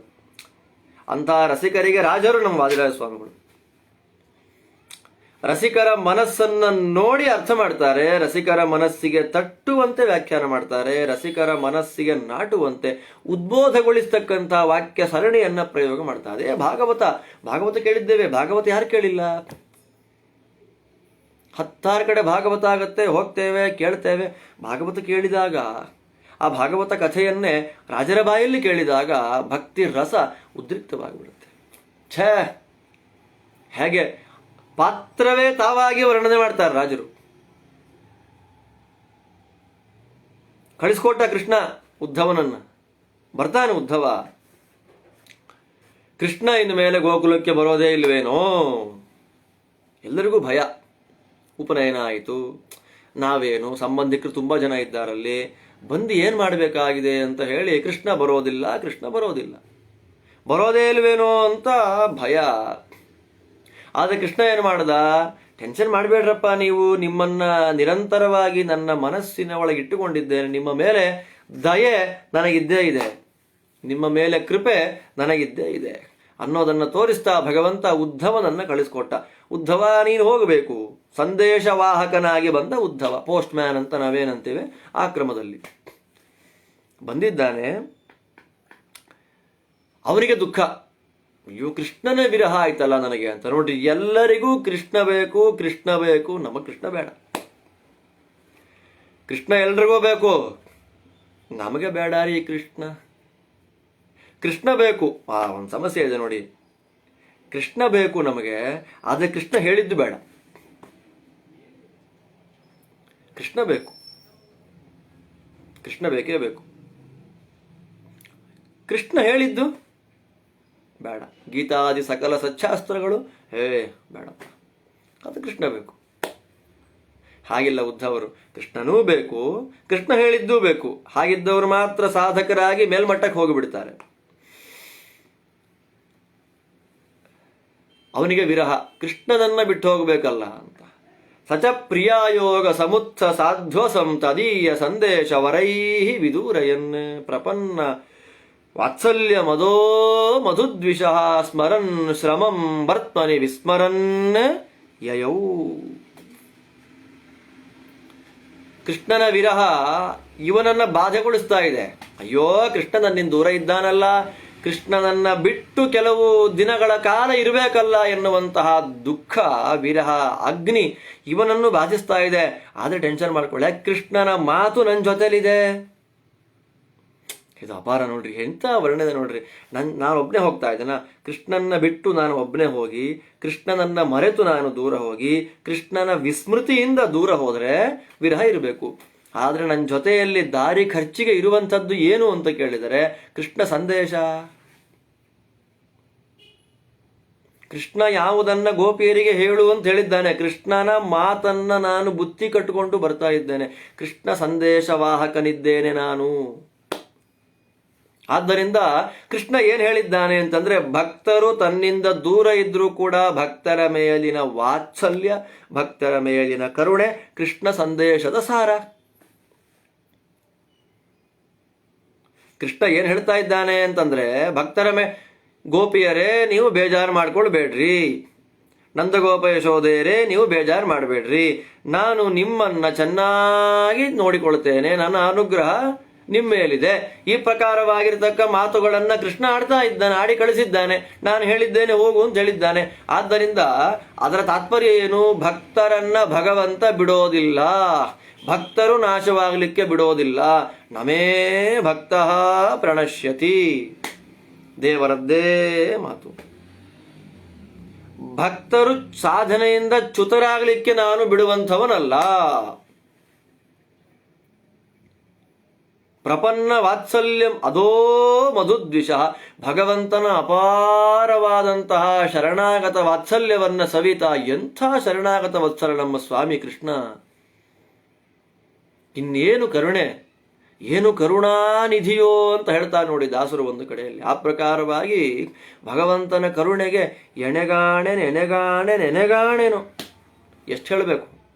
Speaker 1: ಅಂತಹ ರಸಿಕರಿಗೆ ರಾಜರು ನಮ್ಮ ವಾದಿರಾಜ ಸ್ವಾಮಿಗಳು. ರಸಿಕರ ಮನಸ್ಸನ್ನ ನೋಡಿ ಅರ್ಥ ಮಾಡ್ತಾರೆ, ರಸಿಕರ ಮನಸ್ಸಿಗೆ ತಟ್ಟುವಂತೆ ವ್ಯಾಖ್ಯಾನ ಮಾಡ್ತಾರೆ, ರಸಿಕರ ಮನಸ್ಸಿಗೆ ನಾಟುವಂತೆ ಉದ್ಬೋಧಗೊಳಿಸ್ತಕ್ಕಂಥ ವಾಕ್ಯ ಸರಣಿಯನ್ನ ಪ್ರಯೋಗ ಮಾಡ್ತಾರೆ. ಭಾಗವತ ಕೇಳಿದ್ದೇವೆ, ಭಾಗವತ ಯಾರು ಕೇಳಿಲ್ಲ? 10 ಕಡೆ ಭಾಗವತ ಆಗತ್ತೆ, ಹೋಗ್ತೇವೆ, ಕೇಳ್ತೇವೆ. ಭಾಗವತ ಕೇಳಿದಾಗ, ಆ ಭಾಗವತ ಕಥೆಯನ್ನೇ ರಾಜರ ಬಾಯಲ್ಲಿ ಕೇಳಿದಾಗ ಭಕ್ತಿ ರಸ ಉದ್ರಿಕ್ತವಾಗಿಬಿಡುತ್ತೆ. ಹೇಗೆ ಪಾತ್ರವೇ ತಾವಾಗಿ ವರ್ಣನೆ ಮಾಡ್ತಾರೆ ರಾಜರು. ಕಳಿಸ್ಕೊಟ್ಟ ಕೃಷ್ಣ ಉದ್ಧವನನ್ನ, ಬರ್ತಾನೆ ಉದ್ಧವ. ಕೃಷ್ಣ ಇನ್ನು ಮೇಲೆ ಗೋಕುಲಕ್ಕೆ ಬರೋದೇ ಇಲ್ವೇನೋ, ಎಲ್ಲರಿಗೂ ಭಯ. ಉಪನಯನ ಆಯಿತು, ನಾವೇನು ಸಂಬಂಧಿಕರು ತುಂಬ ಜನ ಇದ್ದಾರಲ್ಲಿ, ಬಂದು ಏನು ಮಾಡಬೇಕಾಗಿದೆ ಅಂತ ಹೇಳಿ ಕೃಷ್ಣ ಬರೋದೇ ಇಲ್ವೇನೋ ಅಂತ ಭಯ. ಆದರೆ ಕೃಷ್ಣ ಏನು ಮಾಡ್ದ? ಟೆನ್ಷನ್ ಮಾಡಬೇಡ್ರಪ್ಪ, ನೀವು ನಿಮ್ಮನ್ನ ನಿರಂತರವಾಗಿ ನನ್ನ ಮನಸ್ಸಿನ ಒಳಗೆ ಇಟ್ಟುಕೊಂಡಿದ್ದೇನೆ, ನಿಮ್ಮ ಮೇಲೆ ದಯೆ ನನಗಿದ್ದೇ ಇದೆ, ನಿಮ್ಮ ಮೇಲೆ ಕೃಪೆ ನನಗಿದ್ದೇ ಇದೆ ಅನ್ನೋದನ್ನು ತೋರಿಸ್ತಾ ಭಗವಂತ ಉದ್ಧವನನ್ನ ಕಳಿಸ್ಕೊಟ್ಟ. ಉದ್ಧವ ನೀನು ಹೋಗಬೇಕು. ಸಂದೇಶವಾಹಕನಾಗಿ ಬಂದ ಉದ್ಧವ, ಪೋಸ್ಟ್ ಮ್ಯಾನ್ ಅಂತ ನಾವೇನಂತೇವೆ ಆ ಕ್ರಮದಲ್ಲಿ ಬಂದಿದ್ದಾನೆ. ಅವರಿಗೆ ದುಃಖ, ಅಯ್ಯೋ ಕೃಷ್ಣನೇ ವಿರಹ ಆಯ್ತಲ್ಲ ನನಗೆ ಅಂತ. ನೋಡ್ರಿ, ಎಲ್ಲರಿಗೂ ಕೃಷ್ಣ ಬೇಕು, ನಮಗೆ ಕೃಷ್ಣ ಬೇಡ. ಕೃಷ್ಣ ಎಲ್ರಿಗೂ ಬೇಕು, ನಮಗೆ ಬೇಡ ರೀ ಕೃಷ್ಣ ಬೇಕು. ಒಂದು ಸಮಸ್ಯೆ ಇದೆ ನೋಡಿ, ಕೃಷ್ಣ ಬೇಕು ನಮಗೆ, ಆದರೆ ಕೃಷ್ಣ ಹೇಳಿದ್ದು ಬೇಡ. ಕೃಷ್ಣ ಬೇಕೇ ಬೇಕು. ಕೃಷ್ಣ ಹೇಳಿದ್ದು ಬೇಡ. ಗೀತಾದಿ ಸಕಲ ಸಚ್ಚಾಸ್ತ್ರಗಳು ಬೇಡಪ್ಪ, ಅದು ಕೃಷ್ಣ ಬೇಕು. ಹಾಗಿಲ್ಲ ಉದ್ಧವರು, ಕೃಷ್ಣನೂ ಬೇಕು, ಕೃಷ್ಣ ಹೇಳಿದ್ದೂ ಬೇಕು. ಹಾಗಿದ್ದವರು ಮಾತ್ರ ಸಾಧಕರಾಗಿ ಮೇಲ್ಮಟ್ಟಕ್ಕೆ ಹೋಗಿಬಿಡ್ತಾರೆ. ಅವನಿಗೆ ವಿರಹ, ಕೃಷ್ಣನನ್ನ ಬಿಟ್ಟು ಹೋಗಬೇಕಲ್ಲ ಅಂತ. ಸಚ ಪ್ರಿಯಾಯೋಗ ಸಮುತ್ಥ ಸಾಧ್ವಸಂ ತದೀಯ ಸಂದೇಶ ವರೈಹಿ ವಿದೂರಯನ್ ಪ್ರಪನ್ನ ವಾತ್ಸಲ್ಯ ಮದೋ ಮಧುದ್ವಿಷಃ ಸ್ಮರನ್ ಶ್ರಮಂ ವರ್ತಮನಿ ವಿಸ್ಮರನ್ ಯಯೌ. ಕೃಷ್ಣನ ವಿರಹ ಇವನನ್ನ ಬಾಧೆಗೊಳಿಸ್ತಾ ಇದೆ. ಅಯ್ಯೋ, ಕೃಷ್ಣ ನನ್ನಿಂದ ದೂರ ಇದ್ದಾನಲ್ಲ, ಕೃಷ್ಣನನ್ನ ಬಿಟ್ಟು ಕೆಲವು ದಿನಗಳ ಕಾಲ ಇರಬೇಕಲ್ಲ ಎನ್ನುವಂತಹ ದುಃಖ, ವಿರಹ ಅಗ್ನಿ ಇವನನ್ನು ಬಾಧಿಸ್ತಾ ಇದೆ. ಆದರೆ ಟೆನ್ಷನ್ ಮಾಡ್ಕೊಳ್ಳೆ, ಕೃಷ್ಣನ ಮಾತು ನನ್ನ ಜೊತೆಲಿದೆ. ಇದು ಅಪಾರ ನೋಡ್ರಿ, ಎಂಥ ವರ್ಣನೆ ನೋಡ್ರಿ. ನಾನು ಒಬ್ಬನೇ ಹೋಗ್ತಾ ಇದ್ದೇನ, ಕೃಷ್ಣನ ಬಿಟ್ಟು ನಾನು ಒಬ್ಬನೇ ಹೋಗಿ, ಕೃಷ್ಣನನ್ನ ಮರೆತು ನಾನು ದೂರ ಹೋಗಿ, ಕೃಷ್ಣನ ವಿಸ್ಮೃತಿಯಿಂದ ದೂರ ಹೋದರೆ ವಿರಹ ಇರಬೇಕು. ಆದರೆ ನನ್ನ ಜೊತೆಯಲ್ಲಿ ದಾರಿ ಖರ್ಚಿಗೆ ಇರುವಂಥದ್ದು ಏನು ಅಂತ ಕೇಳಿದರೆ ಕೃಷ್ಣ ಸಂದೇಶ. ಕೃಷ್ಣ ಯಾವುದನ್ನ ಗೋಪಿಯರಿಗೆ ಹೇಳು ಅಂತ ಹೇಳಿದ್ದಾನೆ, ಕೃಷ್ಣನ ಮಾತನ್ನ ನಾನು ಬುತ್ತಿ ಕಟ್ಟಿಕೊಂಡು ಬರ್ತಾ ಇದ್ದೇನೆ. ಕೃಷ್ಣ ಸಂದೇಶವಾಹಕನಿದ್ದೇನೆ ನಾನು. ಆದ್ದರಿಂದ ಕೃಷ್ಣ ಏನ್ ಹೇಳಿದ್ದಾನೆ ಅಂತಂದ್ರೆ, ಭಕ್ತರು ತನ್ನಿಂದ ದೂರ ಇದ್ರೂ ಕೂಡ ಭಕ್ತರ ಮೇಲಿನ ವಾತ್ಸಲ್ಯ, ಭಕ್ತರ ಮೇಲಿನ ಕರುಣೆ ಕೃಷ್ಣ ಸಂದೇಶದ ಸಾರ. ಕೃಷ್ಣ ಏನ್ ಹೇಳ್ತಾ ಇದ್ದಾನೆ ಅಂತಂದ್ರೆ, ಭಕ್ತರ ಗೋಪಿಯರೇ ನೀವು ಬೇಜಾರು ಮಾಡ್ಕೊಳ್ಬೇಡ್ರಿ, ನಂದಗೋಪ ಯಶೋಧೆಯರೇ ನೀವು ಬೇಜಾರು ಮಾಡಬೇಡ್ರಿ, ನಾನು ನಿಮ್ಮನ್ನ ಚೆನ್ನಾಗಿ ನೋಡಿಕೊಳ್ತೇನೆ, ನನ್ನ ಅನುಗ್ರಹ ನಿಮ್ಮ ಮೇಲಿದೆ. ಈ ಪ್ರಕಾರವಾಗಿರ್ತಕ್ಕ ಮಾತುಗಳನ್ನ ಕೃಷ್ಣ ಆಡಿ ಕಳಿಸಿದ್ದಾನೆ. ನಾನು ಹೇಳಿದ್ದೇನೆ ಹೋಗು ಅಂತ ಹೇಳಿದ್ದಾನೆ. ಆದ್ದರಿಂದ ಅದರ ತಾತ್ಪರ್ಯ ಏನು? ಭಕ್ತರನ್ನ ಭಗವಂತ ಬಿಡೋದಿಲ್ಲ, ಭಕ್ತರು ನಾಶವಾಗಲಿಕ್ಕೆ ಬಿಡೋದಿಲ್ಲ. ನಮೇ ಭಕ್ತ ಪ್ರಣಶ್ಯತಿ, ದೇವರದ್ದೇ ಮಾತು. ಭಕ್ತರು ಸಾಧನೆಯಿಂದ ಚ್ಯುತರಾಗಲಿಕ್ಕೆ ನಾನು ಬಿಡುವಂಥವನಲ್ಲ. ಪ್ರಪನ್ನ ವಾತ್ಸಲ್ಯಂ ಅದೋ ಮಧುದ್ವಿಷಃ, ಭಗವಂತನ ಅಪಾರವಾದಂತಹ ಶರಣಾಗತ ವಾತ್ಸಲ್ಯವನ್ನ ಸವಿತಾ. ಎಂಥ ಶರಣಾಗತ ವತ್ಸಲ ನಮ್ಮ ಸ್ವಾಮಿ ಕೃಷ್ಣ! ಇನ್ನೇನು ಕರುಣೆ, ಏನು ಕರುಣಾನಿಧಿಯೋ ಅಂತ ಹೇಳ್ತಾ ನೋಡಿ ದಾಸರು ಒಂದು ಕಡೆಯಲ್ಲಿ. ಆ ಪ್ರಕಾರವಾಗಿ ಭಗವಂತನ ಕರುಣೆಗೆ ಎಣೆಗಾಣೆನೋ ಎಷ್ಟು ಹೇಳಬೇಕು.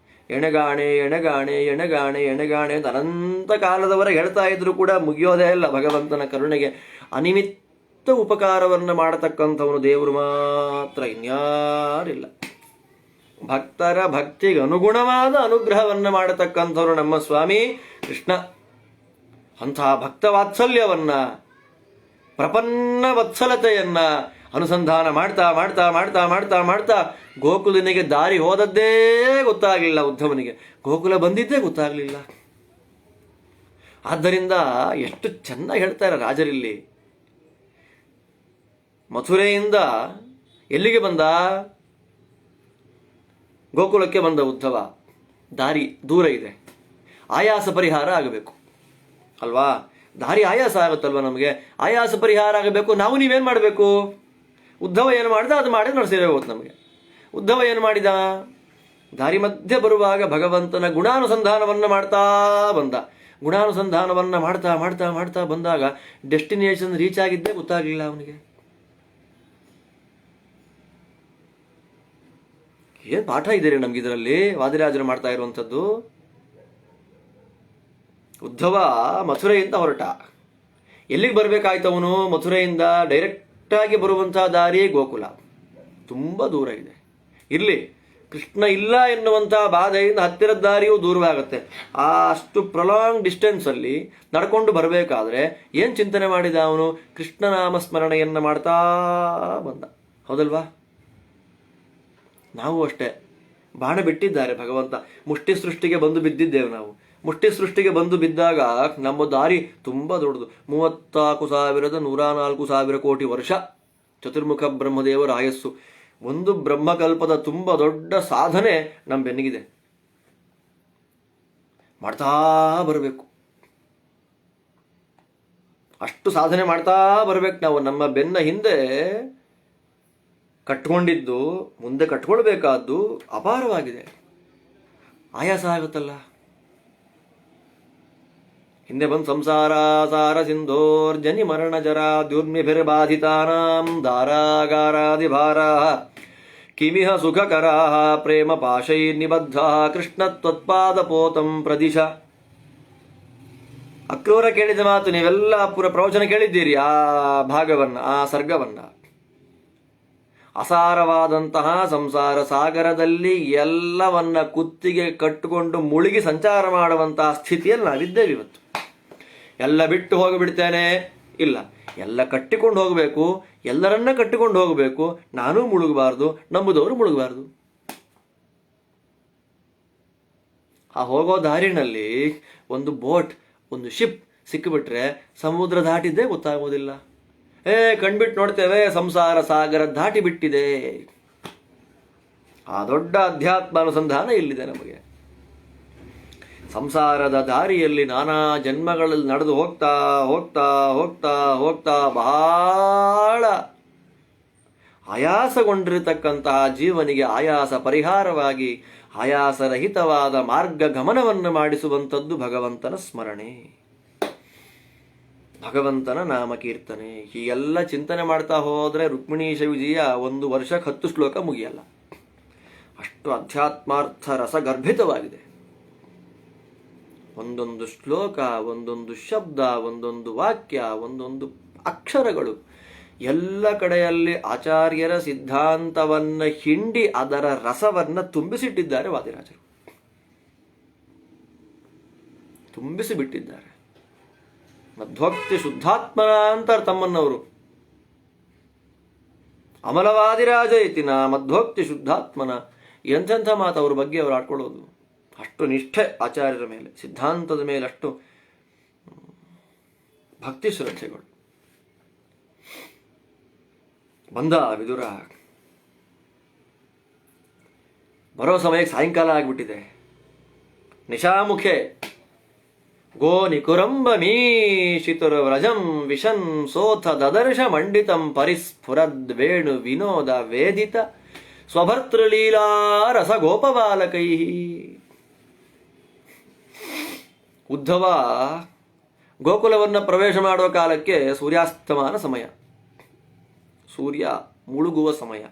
Speaker 1: ಎಣೆಗಾಣೆ ಎಣೆಗಾಣೆ ಎಣೆಗಾಣೆ ಎಣೆಗಾಣೆ ಅಂತ ಅನಂತ ಕಾಲದವರೆಗೆ ಹೇಳ್ತಾ ಇದ್ರು ಕೂಡ ಮುಗಿಯೋದೇ ಇಲ್ಲ ಭಗವಂತನ ಕರುಣೆಗೆ. ಅನಿಮಿತ್ತ ಉಪಕಾರವನ್ನು ಮಾಡತಕ್ಕಂಥವನು ದೇವರು ಮಾತ್ರ, ಇನ್ಯಾರಿಲ್ಲ. ಭಕ್ತರ ಭಕ್ತಿಗೆ ಅನುಗುಣವಾದ ಅನುಗ್ರಹವನ್ನು ಮಾಡತಕ್ಕಂಥವ್ರು ನಮ್ಮ ಸ್ವಾಮಿ ಕೃಷ್ಣ. ಅಂತಹ ಭಕ್ತ ವಾತ್ಸಲ್ಯವನ್ನ, ಪ್ರಪನ್ನ ವತ್ಸಲತೆಯನ್ನ ಅನುಸಂಧಾನ ಮಾಡ್ತಾ ಮಾಡ್ತಾ ಮಾಡ್ತಾ ಮಾಡ್ತಾ ಮಾಡ್ತಾ ಗೋಕುಲನಿಗೆ ದಾರಿ ಹೋದದ್ದೇ ಗೊತ್ತಾಗಲಿಲ್ಲ. ಉದ್ಧವನಿಗೆ ಗೋಕುಲ ಬಂದಿದ್ದೇ ಗೊತ್ತಾಗಲಿಲ್ಲ. ಆದ್ದರಿಂದ ಎಷ್ಟು ಚೆನ್ನಾಗಿ ಹೇಳ್ತಾರೆ ರಾಜರಿಲ್ಲಿ. ಮಥುರೆಯಿಂದ ಎಲ್ಲಿಗೆ ಬಂದ? ಗೋಕುಲಕ್ಕೆ ಬಂದ ಉದ್ಧವ. ದಾರಿ ದೂರ ಇದೆ, ಆಯಾಸ ಪರಿಹಾರ ಆಗಬೇಕು ಅಲ್ವಾ? ದಾರಿ ಆಯಾಸ ಆಗುತ್ತಲ್ವ ನಮಗೆ. ಆಯಾಸ ಪರಿಹಾರ ಆಗಬೇಕು, ನಾವು ನೀವೇನು ಮಾಡಬೇಕು? ಉದ್ಧವ ಏನು ಮಾಡಿದ ಅದು ಮಾಡಿ ನಡೆಸಿರೇ ಹೋಗುತ್ತೆ ನಮಗೆ. ಉದ್ಧವ ಏನು ಮಾಡಿದ? ದಾರಿ ಮಧ್ಯೆ ಬರುವಾಗ ಭಗವಂತನ ಗುಣಾನುಸಂಧಾನವನ್ನು ಮಾಡ್ತಾ ಬಂದ. ಗುಣಾನುಸಂಧಾನವನ್ನು ಮಾಡ್ತಾ ಮಾಡ್ತಾ ಮಾಡ್ತಾ ಬಂದಾಗ ಡೆಸ್ಟಿನೇಷನ್ ರೀಚ್ ಆಗಿದ್ದೇ ಗೊತ್ತಾಗಲಿಲ್ಲ ಅವನಿಗೆ. ಏನು ಪಾಠ ಇದೆ ನಮ್ಗೆ ಇದರಲ್ಲಿ ವಾದಿರಾಜರು ಮಾಡ್ತಾ ಇರುವಂಥದ್ದು. ಉದ್ಧವ ಮಥುರೆಯಿಂದ ಹೊರಟ. ಎಲ್ಲಿಗೆ ಬರಬೇಕಾಯ್ತು ಅವನು? ಮಥುರೆಯಿಂದ ಡೈರೆಕ್ಟಾಗಿ ಬರುವಂತಹ ದಾರಿ ಗೋಕುಲ, ತುಂಬ ದೂರ ಇದೆ. ಇರಲಿ, ಕೃಷ್ಣ ಇಲ್ಲ ಎನ್ನುವಂತಹ ಬಾಧೆಯಿಂದ ಹತ್ತಿರದ ದಾರಿಯೂ ದೂರವಾಗುತ್ತೆ. ಅಷ್ಟು ಪ್ರೊಲಾಂಗ್ ಡಿಸ್ಟೆನ್ಸಲ್ಲಿ ನಡ್ಕೊಂಡು ಬರಬೇಕಾದ್ರೆ ಏನು ಚಿಂತನೆ ಮಾಡಿದ ಅವನು? ಕೃಷ್ಣನಾಮ ಸ್ಮರಣೆಯನ್ನು ಮಾಡ್ತಾ ಬಂದ. ಹೌದಲ್ವಾ? ನಾವು ಅಷ್ಟೇ. ಬಾಣ ಬಿಟ್ಟಿದ್ದಾರೆ ಭಗವಂತ. ಮುಷ್ಟಿ ಸೃಷ್ಟಿಗೆ ಬಂದು ಬಿದ್ದಿದ್ದೇವೆ ನಾವು. ಮುಷ್ಟಿ ಸೃಷ್ಟಿಗೆ ಬಂದು ಬಿದ್ದಾಗ ನಮ್ಮ ದಾರಿ ತುಂಬ ದೊಡ್ಡದು. 34,104,000 ಕೋಟಿ ವರ್ಷ ಚತುರ್ಮುಖ ಬ್ರಹ್ಮದೇವರ ಆಯಸ್ಸು. ಒಂದು ಬ್ರಹ್ಮಕಲ್ಪದ ತುಂಬ ದೊಡ್ಡ ಸಾಧನೆ ನಮ್ಮ ಬೆನ್ನಿಗಿದೆ. ಮಾಡ್ತಾ ಬರಬೇಕು, ಅಷ್ಟು ಸಾಧನೆ ಮಾಡ್ತಾ ಬರಬೇಕು ನಾವು. ನಮ್ಮ ಬೆನ್ನ ಹಿಂದೆ ಕಟ್ಕೊಂಡಿದ್ದು ಮುಂದೆ ಕಟ್ಕೊಳ್ಬೇಕಾದ್ದು ಅಪಾರವಾಗಿದೆ. ಆಯಾಸ ಆಗುತ್ತಲ್ಲ. ಹಿಂದೆ ಬಂದು ಸಂಸಾರ ಸಾರ ಸಿಂಧೋರ್ಜನಿ ಮರಣ ಜರ ದ್ಯುರ್ಮಿಭಿರ್ಬಾಧಿತಾನಾಂ ದಾರಾಗಾರಾದಿ ಭಾರ ಕಿಮಿಹ ಸುಖಕರಾ ಪ್ರೇಮ ಪಾಶೈರ್ನಿಬದ್ಧ ಕೃಷ್ಣ ತ್ವತ್ಪಾದಪೋತಂ ಪ್ರದಿಶ. ಅಕ್ರೂರ ಕೇಳಿದ ಮಾತು ನೀವೆಲ್ಲ ಪುರ ಪ್ರವಚನ ಕೇಳಿದ್ದೀರಿ. ಆ ಭಾಗವನ್ನ, ಆ ಸರ್ಗವನ್ನ. ಅಸಾರವಾದಂತಹ ಸಂಸಾರ ಸಾಗರದಲ್ಲಿ ಎಲ್ಲವನ್ನ ಕುತ್ತಿಗೆ ಕಟ್ಟಿಕೊಂಡು ಮುಳುಗಿ ಸಂಚಾರ ಮಾಡುವಂತಹ ಸ್ಥಿತಿಯಲ್ಲಿ ನಾವಿದ್ದೇವೆ ಇವತ್ತು. ಎಲ್ಲ ಬಿಟ್ಟು ಹೋಗಿಬಿಡ್ತೇನೆ, ಇಲ್ಲ, ಎಲ್ಲ ಕಟ್ಟಿಕೊಂಡು ಹೋಗಬೇಕು, ಎಲ್ಲರನ್ನ ಕಟ್ಟಿಕೊಂಡು ಹೋಗಬೇಕು. ನಾನೂ ಮುಳುಗಬಾರ್ದು, ನಂಬುದವರು ಮುಳುಗಬಾರ್ದು. ಆ ಹೋಗೋ ದಾರಿನಲ್ಲಿ ಒಂದು ಬೋಟ್, ಒಂದು ಶಿಪ್ ಸಿಕ್ಕಿಬಿಟ್ರೆ ಸಮುದ್ರ ದಾಟಿದ್ದೇ ಗೊತ್ತಾಗೋದಿಲ್ಲ. ಕಣ್ಬಿಟ್ಟು ನೋಡ್ತೇವೆ, ಸಂಸಾರ ಸಾಗರ ದಾಟಿ ಬಿಟ್ಟಿದೆ. ಆ ದೊಡ್ಡ ಅಧ್ಯಾತ್ಮ ಅನುಸಂಧಾನ ಇಲ್ಲಿದೆ ನಮಗೆ. ಸಂಸಾರದ ದಾರಿಯಲ್ಲಿ ನಾನಾ ಜನ್ಮಗಳಲ್ಲಿ ನಡೆದು ಹೋಗ್ತಾ ಹೋಗ್ತಾ ಹೋಗ್ತಾ ಹೋಗ್ತಾ ಬಹಳ ಆಯಾಸಗೊಂಡಿರತಕ್ಕಂತಹ ಜೀವನಿಗೆ ಆಯಾಸ ಪರಿಹಾರವಾಗಿ ಆಯಾಸರಹಿತವಾದ ಮಾರ್ಗ ಗಮನವನ್ನು ಮಾಡಿಸುವಂಥದ್ದು ಭಗವಂತನ ಸ್ಮರಣೆ, ಭಗವಂತನ ನಾಮಕೀರ್ತನೆ. ಹೀಗೆಲ್ಲ ಚಿಂತನೆ ಮಾಡ್ತಾ ಹೋದರೆ ರುಕ್ಮಿಣೀಶ ವಿಜಯ 1 ವರ್ಷಕ್ಕೆ 10 ಶ್ಲೋಕ ಮುಗಿಯಲ್ಲ. ಅಷ್ಟು ಅಧ್ಯಾತ್ಮಾರ್ಥ ರಸಗರ್ಭಿತವಾಗಿದೆ. ಒಂದೊಂದು ಶ್ಲೋಕ, ಒಂದೊಂದು ಶಬ್ದ, ಒಂದೊಂದು ವಾಕ್ಯ, ಒಂದೊಂದು ಅಕ್ಷರಗಳು ಎಲ್ಲ ಕಡೆಯಲ್ಲಿ ಆಚಾರ್ಯರ ಸಿದ್ಧಾಂತವನ್ನ ಹಿಂಡಿ ಅದರ ರಸವನ್ನ ತುಂಬಿಸಿಟ್ಟಿದ್ದಾರೆ ವಾದಿರಾಜರು. ತುಂಬಿಸಿಬಿಟ್ಟಿದ್ದಾರೆ. ಮಧ್ವೋಕ್ತಿ ಶುದ್ಧಾತ್ಮನ ಅಂತಾರೆ ತಮ್ಮನ್ನವರು. ಅಮಲವಾದಿರಾಜ ಇತಿನ ಮಧ್ವೋಕ್ತಿ ಶುದ್ಧಾತ್ಮನ. ಎಂತೆಂಥ ಮಾತು ಅವ್ರ ಬಗ್ಗೆ ಅವರು ಆಡ್ಕೊಳ್ಳೋದು. ಅಷ್ಟು ನಿಷ್ಠೆ ಆಚಾರ್ಯರ ಮೇಲೆ, ಸಿದ್ಧಾಂತದ ಮೇಲೆ ಅಷ್ಟು ಭಕ್ತಿ ಶ್ರದ್ಧೆಗಳು. ಬಂದ ವಿದುರ. ಬರೋ ಸಮಯಕ್ಕೆ ಸಾಯಂಕಾಲ ಆಗಿಬಿಟ್ಟಿದೆ. ನಿಶಾಮುಖೆ ಗೋ ನಿಕುರಂಬ ಮೀಶಿತುರ ವ್ರಜಂ ವಿಶನ್ ಸೋಥ ದದರ್ಶ ಮಂಡಿತಂ ಪರಿಸ್ಫುರದ್ವೇಣು ವಿನೋದ ವೇದಿತ ಸ್ವಭರ್ತೃಲೀಲಾ ರಸಗೋಪಬಾಲಕೈ. ಉದ್ಧವ ಗೋಕುಲವನ್ನು ಪ್ರವೇಶ ಮಾಡುವ ಕಾಲಕ್ಕೆ ಸೂರ್ಯಾಸ್ತಮಾನ ಸಮಯ, ಸೂರ್ಯ ಮುಳುಗುವ ಸಮಯ.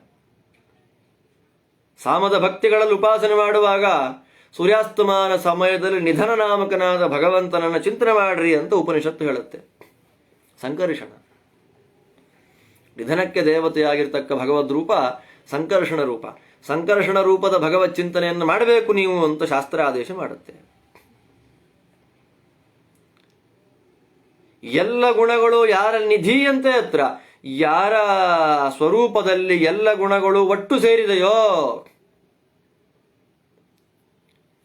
Speaker 1: ಸಾಮದ ಭಕ್ತಿಗಳಲ್ಲಿ ಉಪಾಸನೆ ಮಾಡುವಾಗ ಸೂರ್ಯಾಸ್ತಮಾನ ಸಮಯದಲ್ಲಿ ನಿಧನ ನಾಮಕನಾದ ಭಗವಂತನನ್ನು ಚಿಂತನೆ ಮಾಡ್ರಿ ಅಂತ ಉಪನಿಷತ್ತು ಹೇಳುತ್ತೆ. ಸಂಕರ್ಷಣ, ನಿಧನಕ್ಕೆ ದೇವತೆಯಾಗಿರ್ತಕ್ಕ ಭಗವದ್ ರೂಪ ಸಂಕರ್ಷಣ ರೂಪ. ಸಂಕರ್ಷಣ ರೂಪದ ಭಗವತ್ ಚಿಂತನೆಯನ್ನು ಮಾಡಬೇಕು ನೀವು ಅಂತ ಶಾಸ್ತ್ರ ಆದೇಶ ಮಾಡುತ್ತೆ. ಎಲ್ಲ ಗುಣಗಳು ಯಾರ ನಿಧಿಯಂತೆ ಹತ್ರ, ಯಾರ ಸ್ವರೂಪದಲ್ಲಿ ಎಲ್ಲ ಗುಣಗಳು ಒಟ್ಟು ಸೇರಿದೆಯೋ,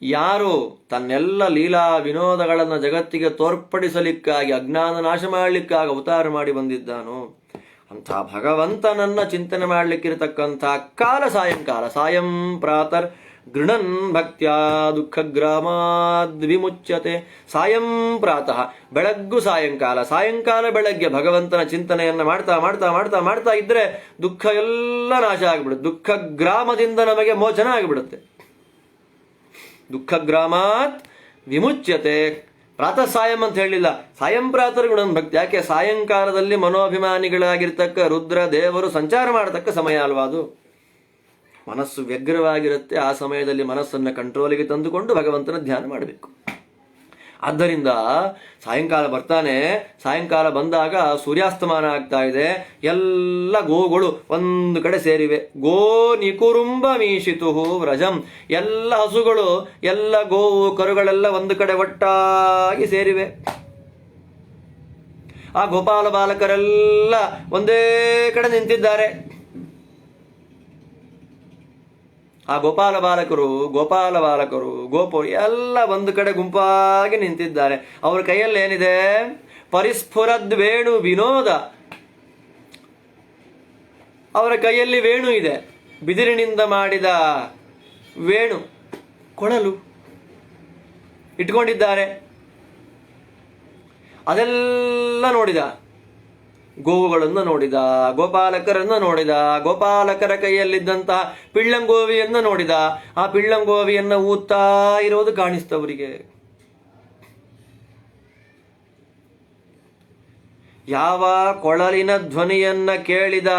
Speaker 1: ಯಾರು ತನ್ನೆಲ್ಲ ಲೀಲಾ ವಿನೋದಗಳನ್ನು ಜಗತ್ತಿಗೆ ತೋರ್ಪಡಿಸಲಿಕ್ಕಾಗಿ ಅಜ್ಞಾನ ನಾಶ ಮಾಡಲಿಕ್ಕಾಗಿ ಅವತಾರ ಮಾಡಿ ಬಂದಿದ್ದಾನೋ ಅಂಥ ಭಗವಂತನನ್ನ ಚಿಂತನೆ ಮಾಡಲಿಕ್ಕಿರತಕ್ಕಂಥ ಕಾಲ ಸಾಯಂಕಾಲ. ಸಾಯಂ ಪ್ರಾತರ್ ಗೃಣನ್ ಭಕ್ತ್ಯಾ ದುಃಖಗ್ರಾಮಾದ್ ವಿಮುಚ್ಯತೆ. ಸಾಯಂ ಪ್ರಾತಃ, ಬೆಳಗ್ಗು ಸಾಯಂಕಾಲ, ಸಾಯಂಕಾಲ ಬೆಳಗ್ಗೆ ಭಗವಂತನ ಚಿಂತನೆಯನ್ನು ಮಾಡ್ತಾ ಮಾಡ್ತಾ ಮಾಡ್ತಾ ಮಾಡ್ತಾ ಇದ್ರೆ ದುಃಖ ಎಲ್ಲ ನಾಶ ಆಗಿಬಿಡುತ್ತೆ. ದುಃಖ ಗ್ರಾಮದಿಂದ ನಮಗೆ ಮೋಚನ ಆಗಿಬಿಡುತ್ತೆ. ದುಃಖಗ್ರಾಮಾತ್ ವಿಮುಚ್ಯತೆ. ಪ್ರಾತಃ ಸಾಯಂ ಅಂತ ಹೇಳಿಲ್ಲ, ಸಾಯಂ ಪ್ರಾತರ್ ಗುಣನ್ ಭಕ್ತಿ. ಯಾಕೆ? ಸಾಯಂಕಾಲದಲ್ಲಿ ಮನೋಭಿಮಾನಿಗಳಾಗಿರ್ತಕ್ಕ ರುದ್ರ ದೇವರು ಸಂಚಾರ ಮಾಡತಕ್ಕ ಸಮಯ ಅಲ್ವಾ ಅದು. ಮನಸ್ಸು ವ್ಯಗ್ರವಾಗಿರುತ್ತೆ. ಆ ಸಮಯದಲ್ಲಿ ಮನಸ್ಸನ್ನು ಕಂಟ್ರೋಲಿಗೆ ತಂದುಕೊಂಡು ಭಗವಂತನ ಧ್ಯಾನ ಮಾಡಬೇಕು. ಆದ್ದರಿಂದ ಸಾಯಂಕಾಲ ಬರ್ತಾನೆ. ಸಾಯಂಕಾಲ ಬಂದಾಗ ಸೂರ್ಯಾಸ್ತಮಾನ ಆಗ್ತಾ ಇದೆ. ಎಲ್ಲ ಗೋಗಳು ಒಂದು ಕಡೆ ಸೇರಿವೆ. ಗೋ ನಿಕುರುಂಬ ಮೀಶಿತು ವ್ರಜಂ. ಎಲ್ಲ ಹಸುಗಳು, ಎಲ್ಲ ಗೋವು ಕರುಗಳೆಲ್ಲ ಒಂದು ಕಡೆ ಒಟ್ಟಾಗಿ ಸೇರಿವೆ. ಆ ಗೋಪಾಲ ಬಾಲಕರೆಲ್ಲ ಒಂದೇ ಕಡೆ ನಿಂತಿದ್ದಾರೆ. ಆ ಗೋಪಾಲ ಬಾಲಕರು ಗೋಪರು ಎಲ್ಲ ಒಂದು ಕಡೆ ಗುಂಪಾಗಿ ನಿಂತಿದ್ದಾರೆ. ಅವರ ಕೈಯಲ್ಲಿ ಏನಿದೆ? ಪರಿಸ್ಫುರದ್ ವೇಣು ವಿನೋದ. ಅವರ ಕೈಯಲ್ಲಿ ವೇಣು ಇದೆ, ಬಿದಿರಿನಿಂದ ಮಾಡಿದ ವೇಣು, ಕೊಳಲು ಇಟ್ಕೊಂಡಿದ್ದಾರೆ. ಅದೆಲ್ಲ ನೋಡಿದ. ಗೋವುಗಳನ್ನು ನೋಡಿದ, ಗೋಪಾಲಕರನ್ನು ನೋಡಿದ, ಗೋಪಾಲಕರ ಕೈಯಲ್ಲಿದ್ದಂತಹ ಪಿಳ್ಳಂಗೋವಿಯನ್ನು ನೋಡಿದ. ಆ ಪಿಳ್ಳಂಗೋವಿಯನ್ನು ಊದ್ತಾ ಇರೋದು ಕಾಣಿಸ್ತವರಿಗೆ. ಯಾವ ಕೊಳಲಿನ ಧ್ವನಿಯನ್ನ ಕೇಳಿದ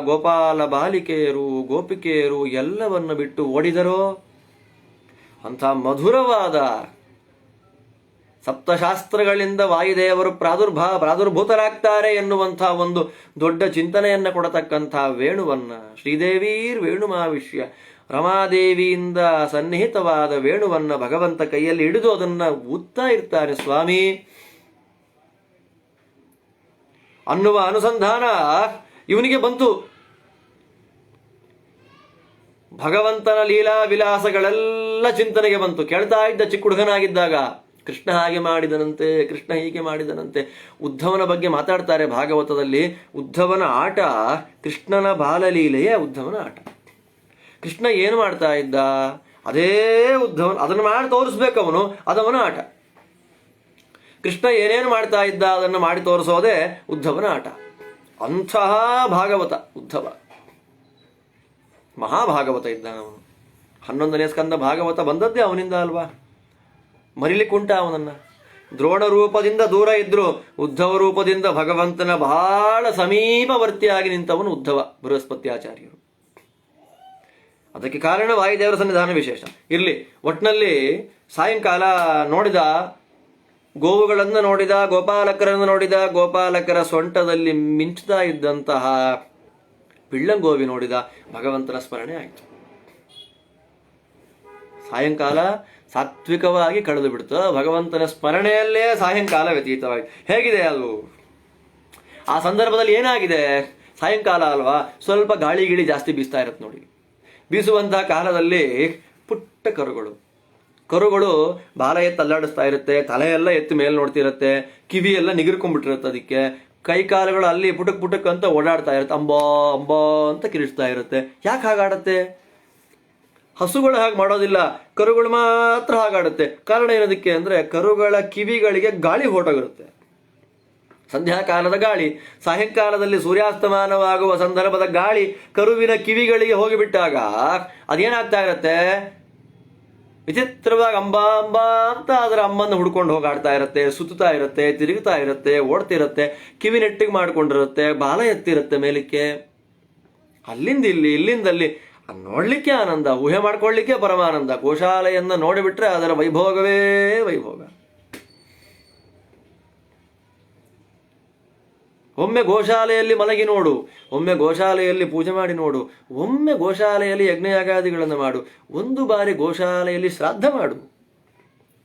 Speaker 1: ಗೋಪಾಲ ಬಾಲಿಕೆಯರು ಗೋಪಿಕೆಯರು ಎಲ್ಲವನ್ನು ಬಿಟ್ಟು ಓಡಿದರೋ ಅಂಥ ಮಧುರವಾದ ಸಪ್ತಶಾಸ್ತ್ರಗಳಿಂದ ವಾಯುದೇವರು ಪ್ರಾದುರ್ಭೂತರಾಗ್ತಾರೆ ಎನ್ನುವಂಥ ಒಂದು ದೊಡ್ಡ ಚಿಂತನೆಯನ್ನು ಕೊಡತಕ್ಕಂಥ ವೇಣುವನ್ನ, ಶ್ರೀದೇವೀರ್ ವೇಣುಮಾವಿಷ್ಯ, ರಮಾದೇವಿಯಿಂದ ಸನ್ನಿಹಿತವಾದ ವೇಣುವನ್ನ ಭಗವಂತ ಕೈಯಲ್ಲಿ ಹಿಡಿದು ಅದನ್ನ ಊದ್ತಾ ಇರ್ತಾನೆ ಸ್ವಾಮಿ ಅನ್ನುವ ಅನುಸಂಧಾನ ಇವನಿಗೆ ಬಂತು. ಭಗವಂತನ ಲೀಲಾ ವಿಲಾಸಗಳೆಲ್ಲ ಚಿಂತನೆಗೆ ಬಂತು. ಕೇಳ್ತಾ ಇದ್ದ ಚಿಕ್ಕ ಹುಡುಗನಾಗಿದ್ದಾಗ, ಕೃಷ್ಣ ಹಾಗೆ ಮಾಡಿದನಂತೆ, ಕೃಷ್ಣ ಹೀಗೆ ಮಾಡಿದನಂತೆ. ಉದ್ಧವನ ಬಗ್ಗೆ ಮಾತಾಡ್ತಾರೆ ಭಾಗವತದಲ್ಲಿ. ಉದ್ಧವನ ಆಟ ಕೃಷ್ಣನ ಬಾಲಲೀಲೆಯೇ ಉದ್ಧವನ ಆಟ. ಕೃಷ್ಣ ಏನು ಮಾಡ್ತಾ ಇದ್ದ ಅದೇ ಉದ್ಧವನ, ಅದನ್ನು ಮಾಡಿ ತೋರಿಸ್ಬೇಕು ಅವನು, ಅದವನ ಆಟ. ಕೃಷ್ಣ ಏನೇನು ಮಾಡ್ತಾ ಇದ್ದ ಅದನ್ನು ಮಾಡಿ ತೋರಿಸೋದೇ ಉದ್ಧವನ ಆಟ. ಅಂತಹ ಭಾಗವತ ಉದ್ಧವ, ಮಹಾಭಾಗವತ ಇದ್ದಾನವನು. 11ನೇ ಸ್ಕಂದ ಭಾಗವತ ಬಂದದ್ದೇ ಅವನಿಂದ ಅಲ್ವಾ, ಮರಿಲಿಕ್ಕುಂಟ ಅವನನ್ನ. ದ್ರೋಣ ರೂಪದಿಂದ ದೂರ ಇದ್ರು, ಉದ್ಧವ ರೂಪದಿಂದ ಭಗವಂತನ ಬಹಳ ಸಮೀಪವರ್ತಿಯಾಗಿ ನಿಂತವನು ಉದ್ಧವ ಬೃಹಸ್ಪತ್ಯಾಚಾರ್ಯರು. ಅದಕ್ಕೆ ಕಾರಣ ವಾಯುದೇವರ ಸನ್ನಿಧಾನ ವಿಶೇಷ. ಇರ್ಲಿ, ಒಟ್ಟಿನಲ್ಲಿ ಸಾಯಂಕಾಲ ನೋಡಿದ, ಗೋವುಗಳನ್ನು ನೋಡಿದ, ಗೋಪಾಲಕರನ್ನು ನೋಡಿದ, ಗೋಪಾಲಕರ ಸೊಂಟದಲ್ಲಿ ಮಿಂಚುತ್ತಾ ಇದ್ದಂತಹ ಪಿಳ್ಳಂಗೋವಿ ನೋಡಿದ, ಭಗವಂತನ ಸ್ಮರಣೆ ಆಯಿತು. ಸಾಯಂಕಾಲ ಸಾತ್ವಿಕವಾಗಿ ಕಳೆದು ಬಿಡ್ತು. ಭಗವಂತನ ಸ್ಮರಣೆಯಲ್ಲೇ ಸಾಯಂಕಾಲ ವ್ಯತೀತವಾಯಿತು. ಹೇಗಿದೆ ಅದು? ಆ ಸಂದರ್ಭದಲ್ಲಿ ಏನಾಗಿದೆ? ಸಾಯಂಕಾಲ ಅಲ್ವಾ, ಸ್ವಲ್ಪ ಗಾಳಿ ಗಿಳಿ ಜಾಸ್ತಿ ಬೀಸ್ತಾ ಇರುತ್ತೆ ನೋಡಿ. ಬೀಸುವಂತಹ ಕಾಲದಲ್ಲಿ ಪುಟ್ಟ ಕರುಗಳು ಬಾಲ ಎತ್ತು ಅಲ್ಲಾಡಿಸ್ತಾ ಇರುತ್ತೆ, ತಲೆ ಎಲ್ಲ ಎತ್ತು ಮೇಲೆ ನೋಡ್ತಿರುತ್ತೆ, ಕಿವಿ ಎಲ್ಲ ನಿಗಿರ್ಕೊಂಡ್ಬಿಟ್ಟಿರುತ್ತೆ. ಅದಕ್ಕೆ ಕೈ ಕಾಲುಗಳು ಅಲ್ಲಿ ಪುಟಕ್ ಅಂತ ಓಡಾಡ್ತಾ ಇರುತ್ತೆ, ಅಂಬಾ ಅಂಬಾ ಅಂತ ಕಿರಿಸ್ತಾ ಇರುತ್ತೆ. ಯಾಕೆ ಹಾಗಾಡತ್ತೆ? ಹಸುಗಳು ಹಾಗೆ ಮಾಡೋದಿಲ್ಲ, ಕರುಗಳು ಮಾತ್ರ ಹಾಗಾಡುತ್ತೆ. ಕಾರಣ ಏನದಕ್ಕೆ ಅಂದ್ರೆ ಕರುಗಳ ಕಿವಿಗಳಿಗೆ ಗಾಳಿ ಹೊರಟೋಗಿರುತ್ತೆ. ಸಂಧ್ಯಾಕಾಲದ ಗಾಳಿ, ಸಾಯಂಕಾಲದಲ್ಲಿ ಸೂರ್ಯಾಸ್ತಮಾನವಾಗುವ ಸಂದರ್ಭದ ಗಾಳಿ ಕರುವಿನ ಕಿವಿಗಳಿಗೆ ಹೋಗಿಬಿಟ್ಟಾಗ ಅದೇನಾಗ್ತಾ ಇರುತ್ತೆ? ವಿಚಿತ್ರವಾಗಿ ಅಂಬಾ ಅಂಬಾ ಅಂತ ಅದರ ಅಮ್ಮನ್ನು ಹುಡ್ಕೊಂಡು ಹೋಗಾಡ್ತಾ ಇರುತ್ತೆ, ಸುತ್ತಾ ಇರುತ್ತೆ, ತಿರುಗುತ್ತಾ ಇರುತ್ತೆ, ಓಡ್ತಿರುತ್ತೆ, ಕಿವಿ ನೆಟ್ಟಿಗೆ ಮಾಡ್ಕೊಂಡಿರುತ್ತೆ, ಬಾಲ ಎತ್ತಿರುತ್ತೆ ಮೇಲಕ್ಕೆ. ಅಲ್ಲಿಂದ ಇಲ್ಲಿ, ಇಲ್ಲಿಂದಲ್ಲಿ ನೋಡ್ಲಿಕ್ಕೆ ಆನಂದ, ಊಹೆ ಮಾಡ್ಕೊಳ್ಳಿಕ್ಕೆ ಪರಮಾನಂದ. ಗೋಶಾಲೆಯನ್ನ ನೋಡಿಬಿಟ್ರೆ ಅದರ ವೈಭೋಗವೇ ವೈಭೋಗ. ಒಮ್ಮೆ ಗೋಶಾಲೆಯಲ್ಲಿ ಮಲಗಿ ನೋಡು, ಒಮ್ಮೆ ಗೋಶಾಲೆಯಲ್ಲಿ ಪೂಜೆ ಮಾಡಿ ನೋಡು, ಒಮ್ಮೆ ಗೋಶಾಲೆಯಲ್ಲಿ ಯಜ್ಞಯಾಗಾದಿಗಳನ್ನು ಮಾಡು, ಒಂದು ಬಾರಿ ಗೋಶಾಲೆಯಲ್ಲಿ ಶ್ರಾದ್ದ ಮಾಡು.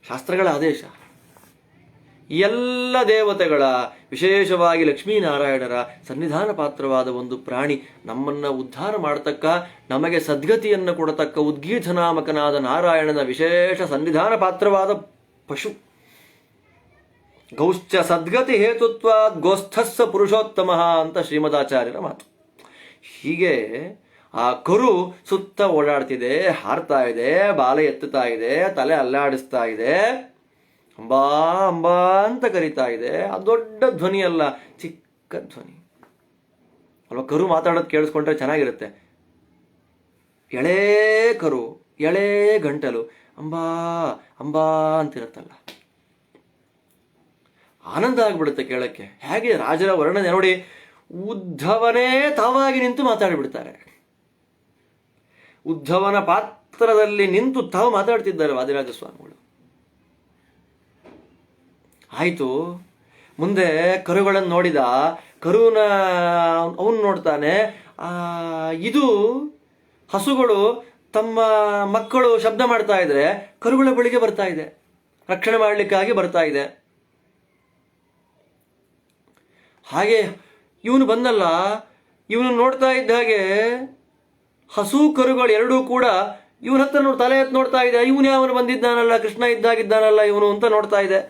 Speaker 1: ಶಾಸ್ತ್ರಗಳ ಆದೇಶ. ಎಲ್ಲ ದೇವತೆಗಳ, ವಿಶೇಷವಾಗಿ ಲಕ್ಷ್ಮೀನಾರಾಯಣರ ಸನ್ನಿಧಾನ ಪಾತ್ರವಾದ ಒಂದು ಪ್ರಾಣಿ, ನಮ್ಮನ್ನ ಉದ್ಧಾರ ಮಾಡತಕ್ಕ, ನಮಗೆ ಸದ್ಗತಿಯನ್ನು ಕೊಡತಕ್ಕ ಉದ್ಗೀತ ನಾಮಕನಾದ ನಾರಾಯಣನ ವಿಶೇಷ ಸನ್ನಿಧಾನ ಪಾತ್ರವಾದ ಪಶು. ಗೌಶ್ಚ ಸದ್ಗತಿ ಹೇತುತ್ವಾದ್ ಗೋಸ್ಥಸ್ಸ ಪುರುಷೋತ್ತಮ ಅಂತ ಶ್ರೀಮದಾಚಾರ್ಯರ ಮಾತು. ಹೀಗೆ ಆ ಕರು ಸುತ್ತ ಓಡಾಡ್ತಿದೆ, ಹಾರ್ತಾ ಇದೆ, ಬಾಲ ಎತ್ತುತ್ತಾ ಇದೆ, ತಲೆ ಅಲ್ಲಾಡಿಸ್ತಾ ಇದೆ, ಅಂಬಾ ಅಂಬಾ ಅಂತ ಕರಿತಾ ಇದೆ. ಆ ದೊಡ್ಡ ಧ್ವನಿ ಅಲ್ಲ, ಚಿಕ್ಕ ಧ್ವನಿ ಅಲ್ವಾ. ಕರು ಮಾತಾಡೋದು ಕೇಳಿಸ್ಕೊಂಡ್ರೆ ಚೆನ್ನಾಗಿರುತ್ತೆ. ಎಳೇ ಕರು, ಎಳೇ ಗಂಟಲು, ಅಂಬಾ ಅಂಬಾ ಅಂತಿರುತ್ತಲ್ಲ, ಆನಂದ ಆಗ್ಬಿಡುತ್ತೆ ಕೇಳಕ್ಕೆ. ಹೇಗೆ ರಾಜರ ವರ್ಣನೆ ನೋಡಿ, ಉದ್ಧವನೇ ತಾವಾಗಿ ನಿಂತು ಮಾತಾಡಿಬಿಡ್ತಾರೆ. ಉದ್ಧವನ ಪಾತ್ರದಲ್ಲಿ ನಿಂತು ತಾವು ಮಾತಾಡ್ತಿದ್ದಾರೆ ವಾದಿರಾಜ ಸ್ವಾಮಿಗಳು. ಆಯಿತು, ಮುಂದೆ ಕರುಗಳನ್ನು ನೋಡಿದ. ಕರುನ ಅವನು ನೋಡ್ತಾನೆ, ಇದು ಹಸುಗಳು ತಮ್ಮ ಮಕ್ಕಳು ಶಬ್ದ ಮಾಡ್ತಾ ಇದ್ರೆ ಕರುಗಳ ಬಳಿಗೆ ಬರ್ತಾ ಇದೆ, ರಕ್ಷಣೆ ಮಾಡಲಿಕ್ಕಾಗಿ ಬರ್ತಾ ಇದೆ. ಹಾಗೆ ಇವನು ಬಂದಲ್ಲ, ಇವನು ನೋಡ್ತಾ ಇದ್ದ ಹಾಗೆ ಹಸು ಕರುಗಳು ಎರಡೂ ಕೂಡ ಇವನ ಹತ್ರ ತಲೆ ಎತ್ತು ನೋಡ್ತಾ ಇದೆ. ಇವನು ಯಾವನು ಬಂದಿದ್ದಾನಲ್ಲ, ಕೃಷ್ಣ ಇದ್ದಾಗಿದ್ದಾನಲ್ಲ ಇವನು ಅಂತ ನೋಡ್ತಾ ಇದೆ.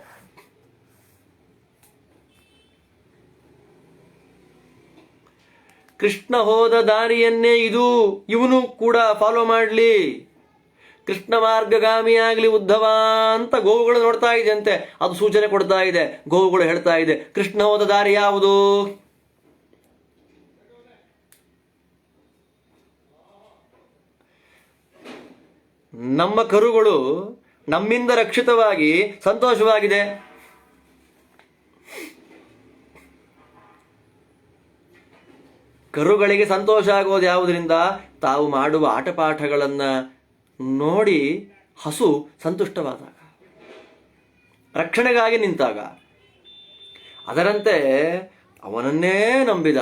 Speaker 1: ಕೃಷ್ಣ ಹೋದ ದಾರಿಯನ್ನೇ ಇವನು ಕೂಡ ಫಾಲೋ ಮಾಡಲಿ, ಕೃಷ್ಣ ಮಾರ್ಗಗಾಮಿಯಾಗಲಿ ಉದ್ಧವ ಅಂತ ಗೋವುಗಳು ನೋಡ್ತಾ ಇದೆ ಅಂತೆ. ಅದು ಸೂಚನೆ ಕೊಡ್ತಾ ಇದೆ. ಗೋವುಗಳು ಹೇಳ್ತಾ ಇದೆ, ಕೃಷ್ಣ ಹೋದ ದಾರಿ ಯಾವುದು? ನಮ್ಮ ಕರುಗಳು ನಮ್ಮಿಂದ ರಕ್ಷಿತವಾಗಿ ಸಂತೋಷವಾಗಿದೆ. ಕರುಗಳಿಗೆ ಸಂತೋಷ ಆಗೋದು ಯಾವುದರಿಂದ? ತಾವು ಮಾಡುವ ಆಟಪಾಠಗಳನ್ನು ನೋಡಿ ಹಸು ಸಂತುಷ್ಟವಾದಾಗ, ರಕ್ಷಣೆಗಾಗಿ ನಿಂತಾಗ. ಅದರಂತೆ ಅವನನ್ನೇ ನಂಬಿದ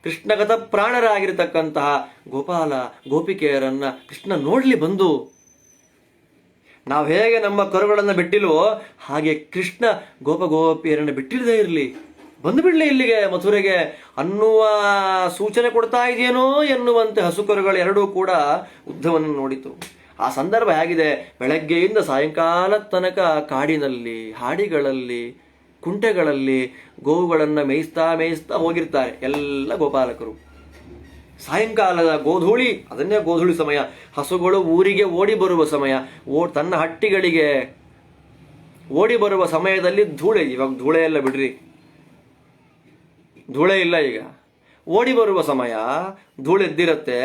Speaker 1: ಕೃಷ್ಣಗತ ಪ್ರಾಣರಾಗಿರ್ತಕ್ಕಂತಹ ಗೋಪಾಲ ಗೋಪಿಕೆಯರನ್ನ ಕೃಷ್ಣ ನೋಡ್ಲಿ ಬಂದು. ನಾವು ಹೇಗೆ ನಮ್ಮ ಕರುಗಳನ್ನು ಬಿಟ್ಟಿಲ್ವೋ ಹಾಗೆ ಕೃಷ್ಣ ಗೋಪಿಯರನ್ನು ಬಿಟ್ಟಿಲ್ಲದೆ ಇರಲಿ, ಬಂದು ಬಿಡ್ಲಿ ಇಲ್ಲಿಗೆ ಮಥುರೆಗೆ ಅನ್ನುವ ಸೂಚನೆ ಕೊಡ್ತಾ ಇದೆಯೇನೋ ಎನ್ನುವಂತೆ ಹಸುಕರುಗಳು ಎರಡೂ ಕೂಡ ಉದ್ಧವನ್ನು ನೋಡಿತು. ಆ ಸಂದರ್ಭ ಹೇಗಿದೆ? ಬೆಳಗ್ಗೆಯಿಂದ ಸಾಯಂಕಾಲ ತನಕ ಕಾಡಿನಲ್ಲಿ, ಹಾಡಿಗಳಲ್ಲಿ, ಕುಂಟೆಗಳಲ್ಲಿ ಗೋವುಗಳನ್ನು ಮೇಯಿಸ್ತಾ ಹೋಗಿರ್ತಾರೆ ಎಲ್ಲ ಗೋಪಾಲಕರು. ಸಾಯಂಕಾಲದ ಗೋಧೂಳಿ, ಅದನ್ನೇ ಗೋಧೂಳಿ ಸಮಯ. ಹಸುಗಳು ಊರಿಗೆ ಓಡಿ ಬರುವ ಸಮಯ, ತನ್ನ ಹಟ್ಟಿಗಳಿಗೆ ಓಡಿ ಬರುವ ಸಮಯದಲ್ಲಿ ಧೂಳೆ, ಇವಾಗ ಧೂಳೆ ಎಲ್ಲ ಬಿಡ್ರಿ, ಧೂಳೆ ಇಲ್ಲ ಈಗ. ಓಡಿ ಬರುವ ಸಮಯ, ಧೂಳೆದ್ದಿರುತ್ತೆ,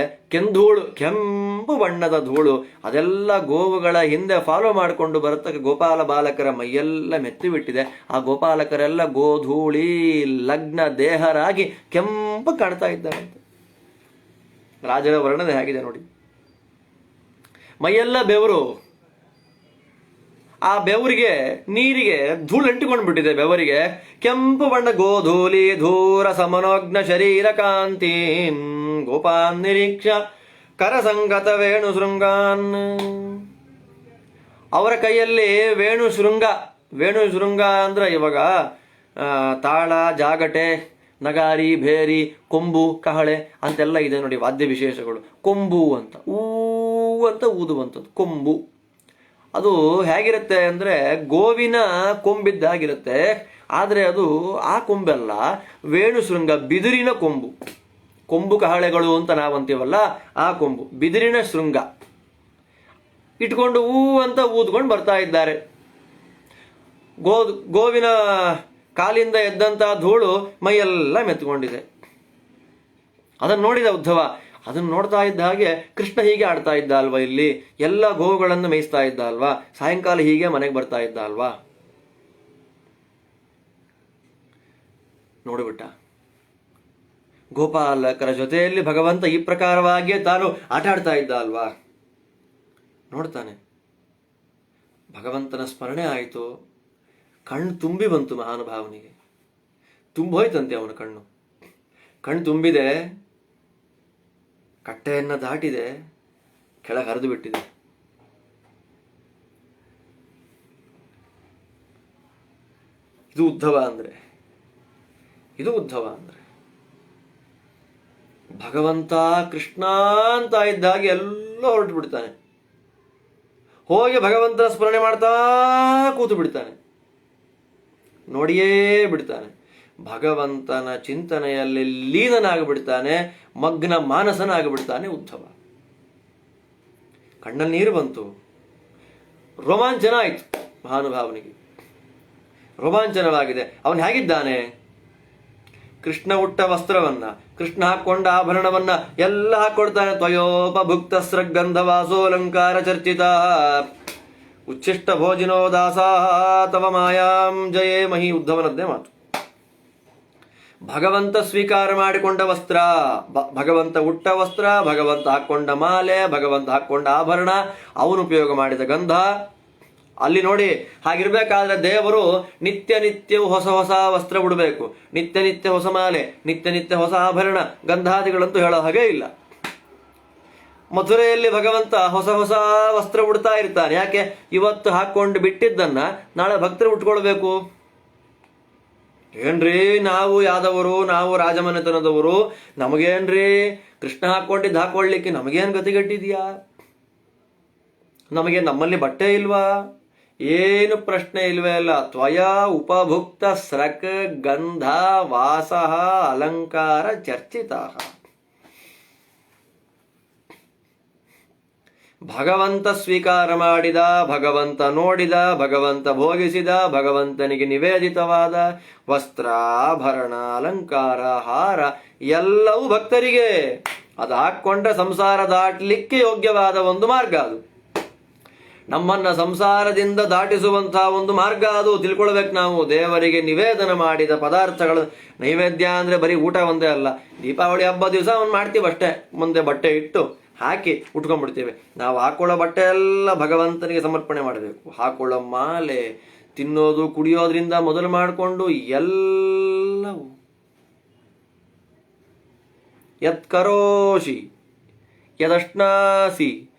Speaker 1: ಕೆಂಪು ಬಣ್ಣದ ಧೂಳು. ಅದೆಲ್ಲ ಗೋವುಗಳ ಹಿಂದೆ ಫಾಲೋ ಮಾಡಿಕೊಂಡು ಬರತಕ್ಕ ಗೋಪಾಲ ಬಾಲಕರ ಮೈಯೆಲ್ಲ ಮೆತ್ತಿಬಿಟ್ಟಿದೆ. ಆ ಗೋಪಾಲಕರೆಲ್ಲ ಗೋಧೂಳಿ ಲಗ್ನ ದೇಹರಾಗಿ ಕೆಂಪು ಕಾಣ್ತಾ ಇದ್ದಾರಂತೆ. ರಾಜರ ವರ್ಣನೆ ಹೇಗಿದೆ ನೋಡಿ. ಮೈಯೆಲ್ಲ ಬೆವರು, ಆ ಬೆವರಿಗೆ ನೀರಿಗೆ ಧೂಳು ಅಂಟಿಕೊಂಡು ಬಿಟ್ಟಿದೆ. ಬೆವರಿಗೆ ಕೆಂಪು ಬಣ್ಣ. ಗೋಧೂಲಿ ಧೂರ ಸಮನೋಗ್ನ ಶರೀರ ಕಾಂತಿ ಗೋಪಾನ್ ನಿರೀಕ್ಷ ಕರಸಂಗತ ವೇಣು ಶೃಂಗಾನ್. ಅವರ ಕೈಯಲ್ಲಿ ವೇಣು ಶೃಂಗ ಅಂದ್ರೆ ಇವಾಗ ತಾಳ, ಜಾಗಟೆ, ನಗಾರಿ, ಭೇರಿ, ಕೊಂಬು, ಕಹಳೆ ಅಂತೆಲ್ಲ ಇದೆ ನೋಡಿ ವಾದ್ಯ ವಿಶೇಷಗಳು. ಕೊಂಬು ಅಂತ ಅಂತ ಊದುವಂಥದ್ದು ಕೊಂಬು. ಅದು ಹೇಗಿರುತ್ತೆ ಅಂದರೆ ಗೋವಿನ ಕೊಂಬಿದ್ದಾಗಿರುತ್ತೆ. ಆದರೆ ಅದು ಆ ಕೊಂಬೆಲ್ಲ, ವೇಣು ಶೃಂಗ ಬಿದಿರಿನ ಕೊಂಬು. ಕೊಂಬು ಕಹಳೆಗಳು ಅಂತ ನಾವಂತೀವಲ್ಲ, ಆ ಕೊಂಬು ಬಿದಿರಿನ ಶೃಂಗ ಇಟ್ಕೊಂಡು ಅಂತ ಊದ್ಕೊಂಡು ಬರ್ತಾ ಇದ್ದಾರೆ. ಗೋವಿನ ಕಾಲಿಂದ ಎದ್ದಂಥ ಧೂಳು ಮೈಯೆಲ್ಲ ಮೆತ್ಕೊಂಡಿದೆ. ಅದನ್ನು ನೋಡಿದ ಉದ್ಧವ. ಅದನ್ನು ನೋಡ್ತಾ ಇದ್ದ ಹಾಗೆ ಕೃಷ್ಣ ಹೀಗೆ ಆಡ್ತಾ ಇದ್ದ ಅಲ್ವಾ, ಇಲ್ಲಿ ಎಲ್ಲ ಗೋವುಗಳನ್ನು ಮೇಯಿಸ್ತಾ ಇದ್ದ ಅಲ್ವಾ, ಸಾಯಂಕಾಲ ಹೀಗೆ ಮನೆಗೆ ಬರ್ತಾ ಇದ್ದ ಅಲ್ವಾ. ನೋಡಿಬಿಟ್ಟ, ಗೋಪಾಲಕರ ಜೊತೆಯಲ್ಲಿ ಭಗವಂತ ಈ ಪ್ರಕಾರವಾಗಿಯೇ ತಾನು ಆಟ ಆಡ್ತಾ ಇದ್ದ ಅಲ್ವಾ. ನೋಡ್ತಾನೆ, ಭಗವಂತನ ಸ್ಮರಣೆ ಆಯಿತು, ಕಣ್ಣು ತುಂಬಿ ಬಂತು ಮಹಾನುಭಾವನಿಗೆ. ತುಂಬೋಯ್ತಂತೆ ಅವನ ಕಣ್ಣು ತುಂಬಿದೆ, ಕಟ್ಟೆಯನ್ನು ದಾಟಿದೆ, ಕೆಳಗೆ ಹರಿದು ಬಿಟ್ಟಿದೆ. ಇದು ಉದ್ಧವ ಅಂದ್ರೆ ಭಗವಂತ ಕೃಷ್ಣ ಅಂತ ಇದ್ದಾಗ ಎಲ್ಲ ಹೊರಟು ಬಿಡ್ತಾನೆ, ಹೋಗಿ ಭಗವಂತನ ಸ್ಮರಣೆ ಮಾಡ್ತಾ ಕೂತು ಬಿಡ್ತಾನೆ, ನೋಡಿಯೇ ಬಿಡ್ತಾನೆ. ಭಗವಂತನ ಚಿಂತನೆಯಲ್ಲಿ ಲೀನನಾಗಿಬಿಡ್ತಾನೆ, ಮಗ್ನ ಮಾನಸನಾಗಿಬಿಡ್ತಾನೆ ಉದ್ಧವ. ಕಣ್ಣಲ್ಲಿ ನೀರು ಬಂತು, ರೋಮಾಂಚನ ಆಯಿತು. ಮಹಾನುಭಾವನಿಗೆ ರೋಮಾಂಚನವಾಗಿದೆ. ಅವನು ಹೇಗಿದ್ದಾನೆ? ಕೃಷ್ಣ ಉಟ್ಟ ವಸ್ತ್ರವನ್ನ, ಕೃಷ್ಣ ಹಾಕೊಂಡ ಆಭರಣವನ್ನ ಎಲ್ಲ ಹಾಕೊಡ್ತಾನೆ. ತ್ವಯೋಪಭುಕ್ತ ಸ್ರಗ್ಗಂಧವಾಸೋಲಂಕಾರ ಚರ್ಚಿತ ಉಚ್ಚಿಷ್ಟ ಭೋಜಿನೋ ದಾಸಾ ತವ ಮಾಯಾಂ ಜಯೇ ಮಹಿ. ಉದ್ಧವನದ್ದೇ ಮಾತು. ಭಗವಂತ ಸ್ವೀಕಾರ ಮಾಡಿಕೊಂಡ ವಸ್ತ್ರ, ಭಗವಂತ ಉಟ್ಟ ವಸ್ತ್ರ, ಭಗವಂತ ಹಾಕೊಂಡ ಮಾಲೆ, ಭಗವಂತ ಹಾಕೊಂಡ ಆಭರಣ, ಅವನು ಉಪಯೋಗ ಮಾಡಿದ ಗಂಧ. ಅಲ್ಲಿ ನೋಡಿ, ಹಾಗಿರ್ಬೇಕಾದ್ರೆ ದೇವರು ನಿತ್ಯ ನಿತ್ಯವೂ ಹೊಸ ಹೊಸ ವಸ್ತ್ರ ಉಡಬೇಕು, ನಿತ್ಯ ನಿತ್ಯ ಹೊಸ ಮಾಲೆ, ನಿತ್ಯ ನಿತ್ಯ ಹೊಸ ಆಭರಣ, ಗಂಧಾದಿಗಳಂತೂ ಹೇಳೋ ಹಾಗೆ ಇಲ್ಲ. ಮಥುರೆಯಲ್ಲಿ ಭಗವಂತ ಹೊಸ ಹೊಸ ವಸ್ತ್ರ ಉಡ್ತಾ ಇರ್ತಾನೆ. ಯಾಕೆ? ಇವತ್ತು ಹಾಕೊಂಡು ಬಿಟ್ಟಿದ್ದನ್ನ ನಾಳೆ ಭಕ್ತರು ಉಟ್ಕೊಳ್ಬೇಕು. ಏನ್ರಿ ನಾವು ಯಾದವರು, ನಾವು ರಾಜಮನೆತನದವರು, ನಮಗೇನ್ರಿ ಕೃಷ್ಣ ಹಾಕೊಂಡಿದ್ದು ಹಾಕೊಳ್ಳಿಕ್ಕೆ ನಮಗೇನು ಗತಿಗಟ್ಟಿದ್ಯಾ? ನಮ್ಮಲ್ಲಿ ಬಟ್ಟೆ ಇಲ್ವಾ? ಏನು ಪ್ರಶ್ನೆ ಇಲ್ವೇ ಇಲ್ಲ. ತ್ವಯಾ ಉಪಭುಕ್ತ ಸ್ರಕ್ ಗಂಧ ವಾಸಃ ಅಲಂಕಾರ ಚರ್ಚಿತ. ಭಗವಂತ ಸ್ವೀಕಾರ ಮಾಡಿದ, ಭಗವಂತ ನೋಡಿದ, ಭಗವಂತ ಭೋಗಿಸಿದ, ಭಗವಂತನಿಗೆ ನಿವೇದಿತವಾದ ವಸ್ತ್ರ, ಆಭರಣ, ಅಲಂಕಾರ, ಹಾರ ಎಲ್ಲವೂ ಭಕ್ತರಿಗೆ. ಅದು ಹಾಕ್ಕೊಂಡ್ರೆ ಸಂಸಾರ ದಾಟಲಿಕ್ಕೆ ಯೋಗ್ಯವಾದ ಒಂದು ಮಾರ್ಗ. ಅದು ನಮ್ಮನ್ನ ಸಂಸಾರದಿಂದ ದಾಟಿಸುವಂತಹ ಒಂದು ಮಾರ್ಗ. ಅದು ತಿಳ್ಕೊಳ್ಬೇಕು ನಾವು. ದೇವರಿಗೆ ನಿವೇದನ ಮಾಡಿದ ಪದಾರ್ಥಗಳು, ನೈವೇದ್ಯ ಅಂದ್ರೆ ಬರೀ ಊಟ ಒಂದೇ ಅಲ್ಲ. ದೀಪಾವಳಿ ಹಬ್ಬ ದಿವಸ ಅವ್ನು ಮಾಡ್ತೀವಷ್ಟೇ, ಮುಂದೆ ಬಟ್ಟೆ ಇಟ್ಟು ಹಾಕಿ ಉಟ್ಕೊಂಡ್ಬಿಡ್ತೇವೆ. ನಾವು ಹಾಕೊಳ್ಳೋ ಬಟ್ಟೆ ಎಲ್ಲ ಭಗವಂತನಿಗೆ ಸಮರ್ಪಣೆ ಮಾಡಬೇಕು. ಹಾಕೊಳ್ಳೋ ಮಾಲೆ, ತಿನ್ನೋದು ಕುಡಿಯೋದ್ರಿಂದ ಮೊದಲು ಮಾಡಿಕೊಂಡು ಎಲ್ಲವೂ ಯತ್ ಕರೋಷಿ ಯದಶ್ನಾಸಿ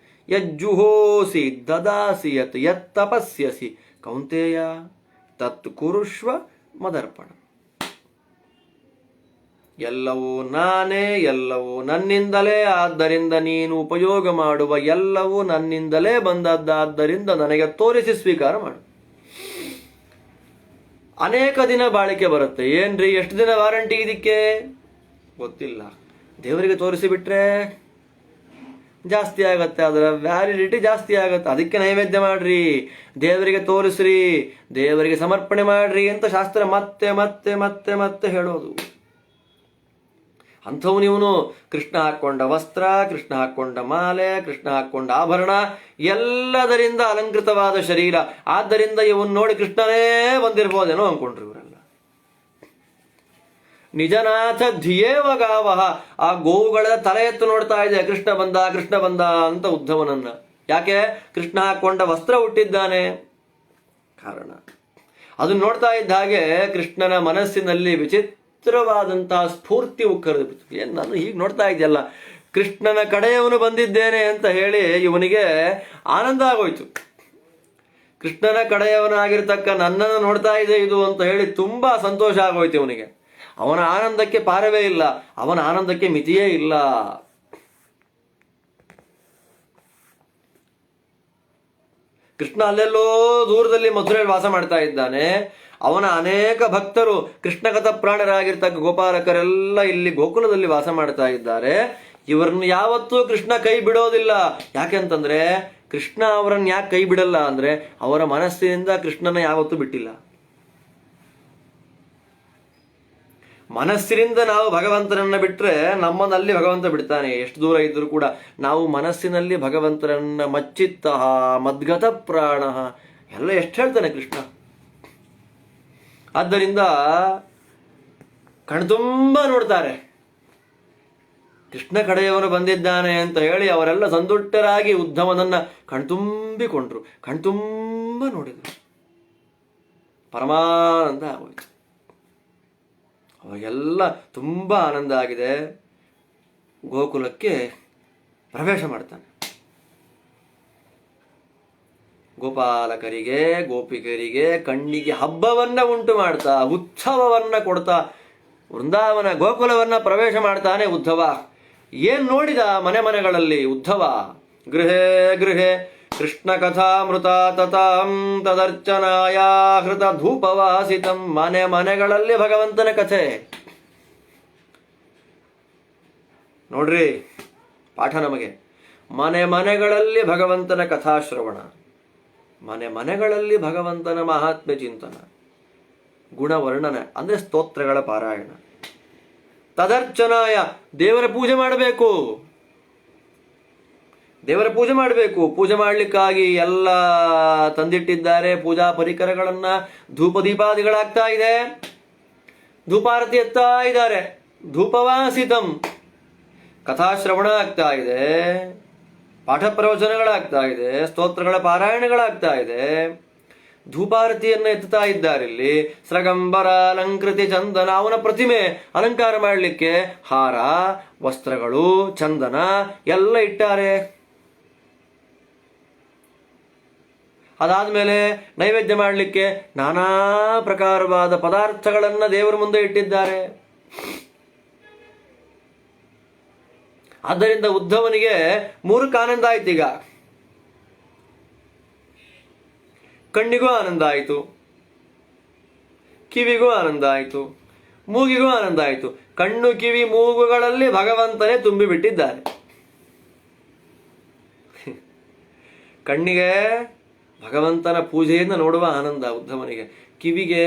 Speaker 1: ಯಜ್ಜುಹೋಸಿ ದದಾಸಿ ಯತ್ ಯತ್ ತಪಸ್ಯಸಿ ಕೌಂತೇಯ ತತ್ ಕುರುಷ್ವ ಮದರ್ಪಣ. ಎಲ್ಲವೂ ನಾನೇ, ಎಲ್ಲವೂ ನನ್ನಿಂದಲೇ, ಆದ್ದರಿಂದ ನೀನು ಉಪಯೋಗ ಮಾಡುವ ಎಲ್ಲವೂ ನನ್ನಿಂದಲೇ ಬಂದದ್ದಾದ್ದರಿಂದ ನನಗೆ ತೋರಿಸಿ ಸ್ವೀಕಾರ ಮಾಡು. ಅನೇಕ ದಿನ ಬಾಳಿಕೆ ಬರುತ್ತೆ. ಏನ್ರಿ ಎಷ್ಟು ದಿನ ವಾರಂಟಿ ಇದಕ್ಕೆ ಗೊತ್ತಿಲ್ಲ. ದೇವರಿಗೆ ತೋರಿಸಿ ಬಿಟ್ರೆ ಜಾಸ್ತಿ ಆಗತ್ತೆ, ಅದರ ವ್ಯಾಲಿಡಿಟಿ ಜಾಸ್ತಿ ಆಗತ್ತೆ. ಅದಕ್ಕೆ ನೈವೇದ್ಯ ಮಾಡ್ರಿ, ದೇವರಿಗೆ ತೋರಿಸ್ರಿ, ದೇವರಿಗೆ ಸಮರ್ಪಣೆ ಮಾಡ್ರಿ ಅಂತ ಶಾಸ್ತ್ರ ಮತ್ತೆ ಮತ್ತೆ ಮತ್ತೆ ಮತ್ತೆ ಹೇಳೋದು. ಅಂಥವನು ಇವನು. ಕೃಷ್ಣ ಹಾಕ್ಕೊಂಡ ವಸ್ತ್ರ, ಕೃಷ್ಣ ಹಾಕ್ಕೊಂಡ ಮಾಲೆ, ಕೃಷ್ಣ ಹಾಕ್ಕೊಂಡ ಆಭರಣ, ಎಲ್ಲದರಿಂದ ಅಲಂಕೃತವಾದ ಶರೀರ. ಆದ್ದರಿಂದ ಇವನು ನೋಡಿ ಕೃಷ್ಣನೇ ಬಂದಿರ್ಬೋದೇನೋ ಅನ್ಕೊಂಡ್ರು ಇವರೆಲ್ಲ. ನಿಜನಾಥ ಧಿಯೇವ ಗಾವಹ. ಆ ಗೋವುಗಳ ತಲೆ ಎತ್ತು ನೋಡ್ತಾ ಇದೆ, ಕೃಷ್ಣ ಬಂದ ಕೃಷ್ಣ ಬಂದ ಅಂತ ಉದ್ಧವನನ್ನ. ಯಾಕೆ? ಕೃಷ್ಣ ಹಾಕೊಂಡ ವಸ್ತ್ರ ಹುಟ್ಟಿದ್ದಾನೆ ಕಾರಣ. ಅದನ್ನ ನೋಡ್ತಾ ಇದ್ದ ಹಾಗೆ ಕೃಷ್ಣನ ಮನಸ್ಸಿನಲ್ಲಿ ವಿಚಿತ್ರವಾದಂತಹ ಸ್ಫೂರ್ತಿ ಉಕ್ಕರಿದು ಬಿಡ್ತು. ಏನ್ ನಾನು ಹೀಗೆ ನೋಡ್ತಾ ಇದೆಯಲ್ಲ, ಕೃಷ್ಣನ ಕಡೆಯವನು ಬಂದಿದ್ದೇನೆ ಅಂತ ಹೇಳಿ ಇವನಿಗೆ ಆನಂದ ಆಗೋಯ್ತು. ಕೃಷ್ಣನ ಕಡೆಯವನಾಗಿರ್ತಕ್ಕ ನನ್ನನ್ನು ನೋಡ್ತಾ ಇದೆ ಇದು ಅಂತ ಹೇಳಿ ತುಂಬಾ ಸಂತೋಷ ಆಗೋಯ್ತು ಇವನಿಗೆ. ಅವನ ಆನಂದಕ್ಕೆ ಪಾರವೇ ಇಲ್ಲ, ಅವನ ಆನಂದಕ್ಕೆ ಮಿತಿಯೇ ಇಲ್ಲ. ಕೃಷ್ಣ ಅಲ್ಲೆಲ್ಲೋ ದೂರದಲ್ಲಿ ಮಥುರೆಯಲ್ಲಿ ವಾಸ ಮಾಡ್ತಾ ಇದ್ದಾನೆ. ಅವನ ಅನೇಕ ಭಕ್ತರು ಕೃಷ್ಣಗತ ಪ್ರಾಣರಾಗಿರ್ತಕ್ಕ ಗೋಪಾಲಕರೆಲ್ಲ ಇಲ್ಲಿ ಗೋಕುಲದಲ್ಲಿ ವಾಸ ಮಾಡ್ತಾ ಇದ್ದಾರೆ. ಇವರನ್ನು ಯಾವತ್ತೂ ಕೃಷ್ಣ ಕೈ ಬಿಡೋದಿಲ್ಲ. ಯಾಕೆಂತಂದ್ರೆ ಕೃಷ್ಣ ಅವರನ್ನು ಯಾಕೆ ಕೈ ಬಿಡಲ್ಲ ಅಂದ್ರೆ ಅವರ ಮನಸ್ಸಿನಿಂದ ಕೃಷ್ಣನ ಯಾವತ್ತೂ ಬಿಟ್ಟಿಲ್ಲ. ಮನಸ್ಸಿನಿಂದ ನಾವು ಭಗವಂತನನ್ನ ಬಿಟ್ರೆ ನಮ್ಮನಲ್ಲಿ ಭಗವಂತ ಬಿಡ್ತಾನೆ. ಎಷ್ಟು ದೂರ ಇದ್ರೂ ಕೂಡ ನಾವು ಮನಸ್ಸಿನಲ್ಲಿ ಭಗವಂತನನ್ನ ಮಚ್ಚಿತ್ತ ಮದ್ಗತ ಪ್ರಾಣ ಎಲ್ಲ ಎಷ್ಟು ಹೇಳ್ತಾನೆ ಕೃಷ್ಣ. ಆದ್ದರಿಂದ ಕಣ್ತುಂಬ ನೋಡ್ತಾರೆ, ಕೃಷ್ಣ ಕಡೆಯವನು ಬಂದಿದ್ದಾನೆ ಅಂತ ಹೇಳಿ ಅವರೆಲ್ಲ ಸಂದುಷ್ಟರಾಗಿ ಉದ್ಧವನನ್ನ ಕಣ್ತುಂಬಿಕೊಂಡ್ರು, ಕಣ್ತುಂಬ ನೋಡಿದ್ರು. ಪರಮಾನಂದ ಆಗೋಯ್ತು. ಅವಾಗೆಲ್ಲ ತುಂಬ ಆನಂದ ಆಗಿದೆ. ಗೋಕುಲಕ್ಕೆ ಪ್ರವೇಶ ಮಾಡ್ತಾನೆ. ಗೋಪಾಲಕರಿಗೆ ಗೋಪಿಕರಿಗೆ ಕಣ್ಣಿಗೆ ಹಬ್ಬವನ್ನ ಉಂಟು ಮಾಡ್ತಾ, ಉತ್ಸವವನ್ನ ಕೊಡ್ತಾ ವೃಂದಾವನ ಗೋಕುಲವನ್ನ ಪ್ರವೇಶ ಮಾಡ್ತಾನೆ ಉದ್ಧವ. ಏನ್ ನೋಡಿದ ಮನೆ ಮನೆಗಳಲ್ಲಿ ಉದ್ಧವ? ಗೃಹೇ ಗೃಹೇ ಕೃಷ್ಣ ಕಥಾಮೃತ ತತಾಂ ತದರ್ಚನಾಯ ಹೃತ ಧೂಪವಾಸಿತಂ. ಮನೆ ಮನೆಗಳಲ್ಲಿ ಭಗವಂತನ ಕಥೆ ನೋಡ್ರಿ, ಪಾಠ ನಮಗೆ. ಮನೆ ಮನೆಗಳಲ್ಲಿ ಭಗವಂತನ ಕಥಾಶ್ರವಣ, ಮನೆ ಮನೆಗಳಲ್ಲಿ ಭಗವಂತನ ಮಹಾತ್ಮ್ಯ ಚಿಂತನ, ಗುಣವರ್ಣನೆ ಅಂದ್ರೆ ಸ್ತೋತ್ರಗಳ ಪಾರಾಯಣ. ತದರ್ಚನಾಯ ದೇವರ ಪೂಜೆ ಮಾಡಬೇಕು, ದೇವರ ಪೂಜೆ ಮಾಡಬೇಕು. ಪೂಜೆ ಮಾಡಲಿಕ್ಕಾಗಿ ಎಲ್ಲ ತಂದಿಟ್ಟಿದ್ದಾರೆ ಪೂಜಾ ಪರಿಕರಗಳನ್ನ. ಧೂಪ ದೀಪಾದಿಗಳಾಗ್ತಾ ಇದೆ, ಧೂಪಾರತಿ ಎತ್ತಾ ಇದ್ದಾರೆ. ಧೂಪವಾಸಿತಂ ಕಥಾಶ್ರವಣ ಆಗ್ತಾ ಇದೆ, ಪಾಠ ಪ್ರವಚನಗಳಾಗ್ತಾ ಇದೆ, ಸ್ತೋತ್ರಗಳ ಪಾರಾಯಣಗಳಾಗ್ತಾ ಇದೆ, ಧೂಪಾರತಿಯನ್ನು ಎತ್ತುತ್ತಾ ಇದ್ದಾರೆ. ಇಲ್ಲಿ ಸ್ರಗಂಬರ ಅಲಂಕೃತಿ ಚಂದನ, ಅವನ ಪ್ರತಿಮೆ ಅಲಂಕಾರ ಮಾಡಲಿಕ್ಕೆ ಹಾರ, ವಸ್ತ್ರಗಳು, ಚಂದನ ಎಲ್ಲ ಇಟ್ಟಾರೆ. ಅದಾದ್ಮೇಲೆ ನೈವೇದ್ಯ ಮಾಡಲಿಕ್ಕೆ ನಾನಾ ಪ್ರಕಾರವಾದ ಪದಾರ್ಥಗಳನ್ನ ದೇವರ ಮುಂದೆ ಇಟ್ಟಿದ್ದಾರೆ. ಆದ್ದರಿಂದ ಉದ್ಧವನಿಗೆ ಮೂರಕ್ಕೆ ಆನಂದ ಆಯ್ತು. ಈಗ ಕಣ್ಣಿಗೂ ಆನಂದ ಆಯಿತು, ಕಿವಿಗೂ ಆನಂದ ಆಯಿತು, ಮೂಗಿಗೂ ಆನಂದ ಆಯಿತು. ಕಣ್ಣು ಕಿವಿ ಮೂಗುಗಳಲ್ಲಿ ಭಗವಂತನೇ ತುಂಬಿ ಬಿಟ್ಟಿದ್ದಾನೆ. ಕಣ್ಣಿಗೆ ಭಗವಂತನ ಪೂಜೆಯನ್ನು ನೋಡುವ ಆನಂದ ಉದ್ಧವನಿಗೆ, ಕಿವಿಗೆ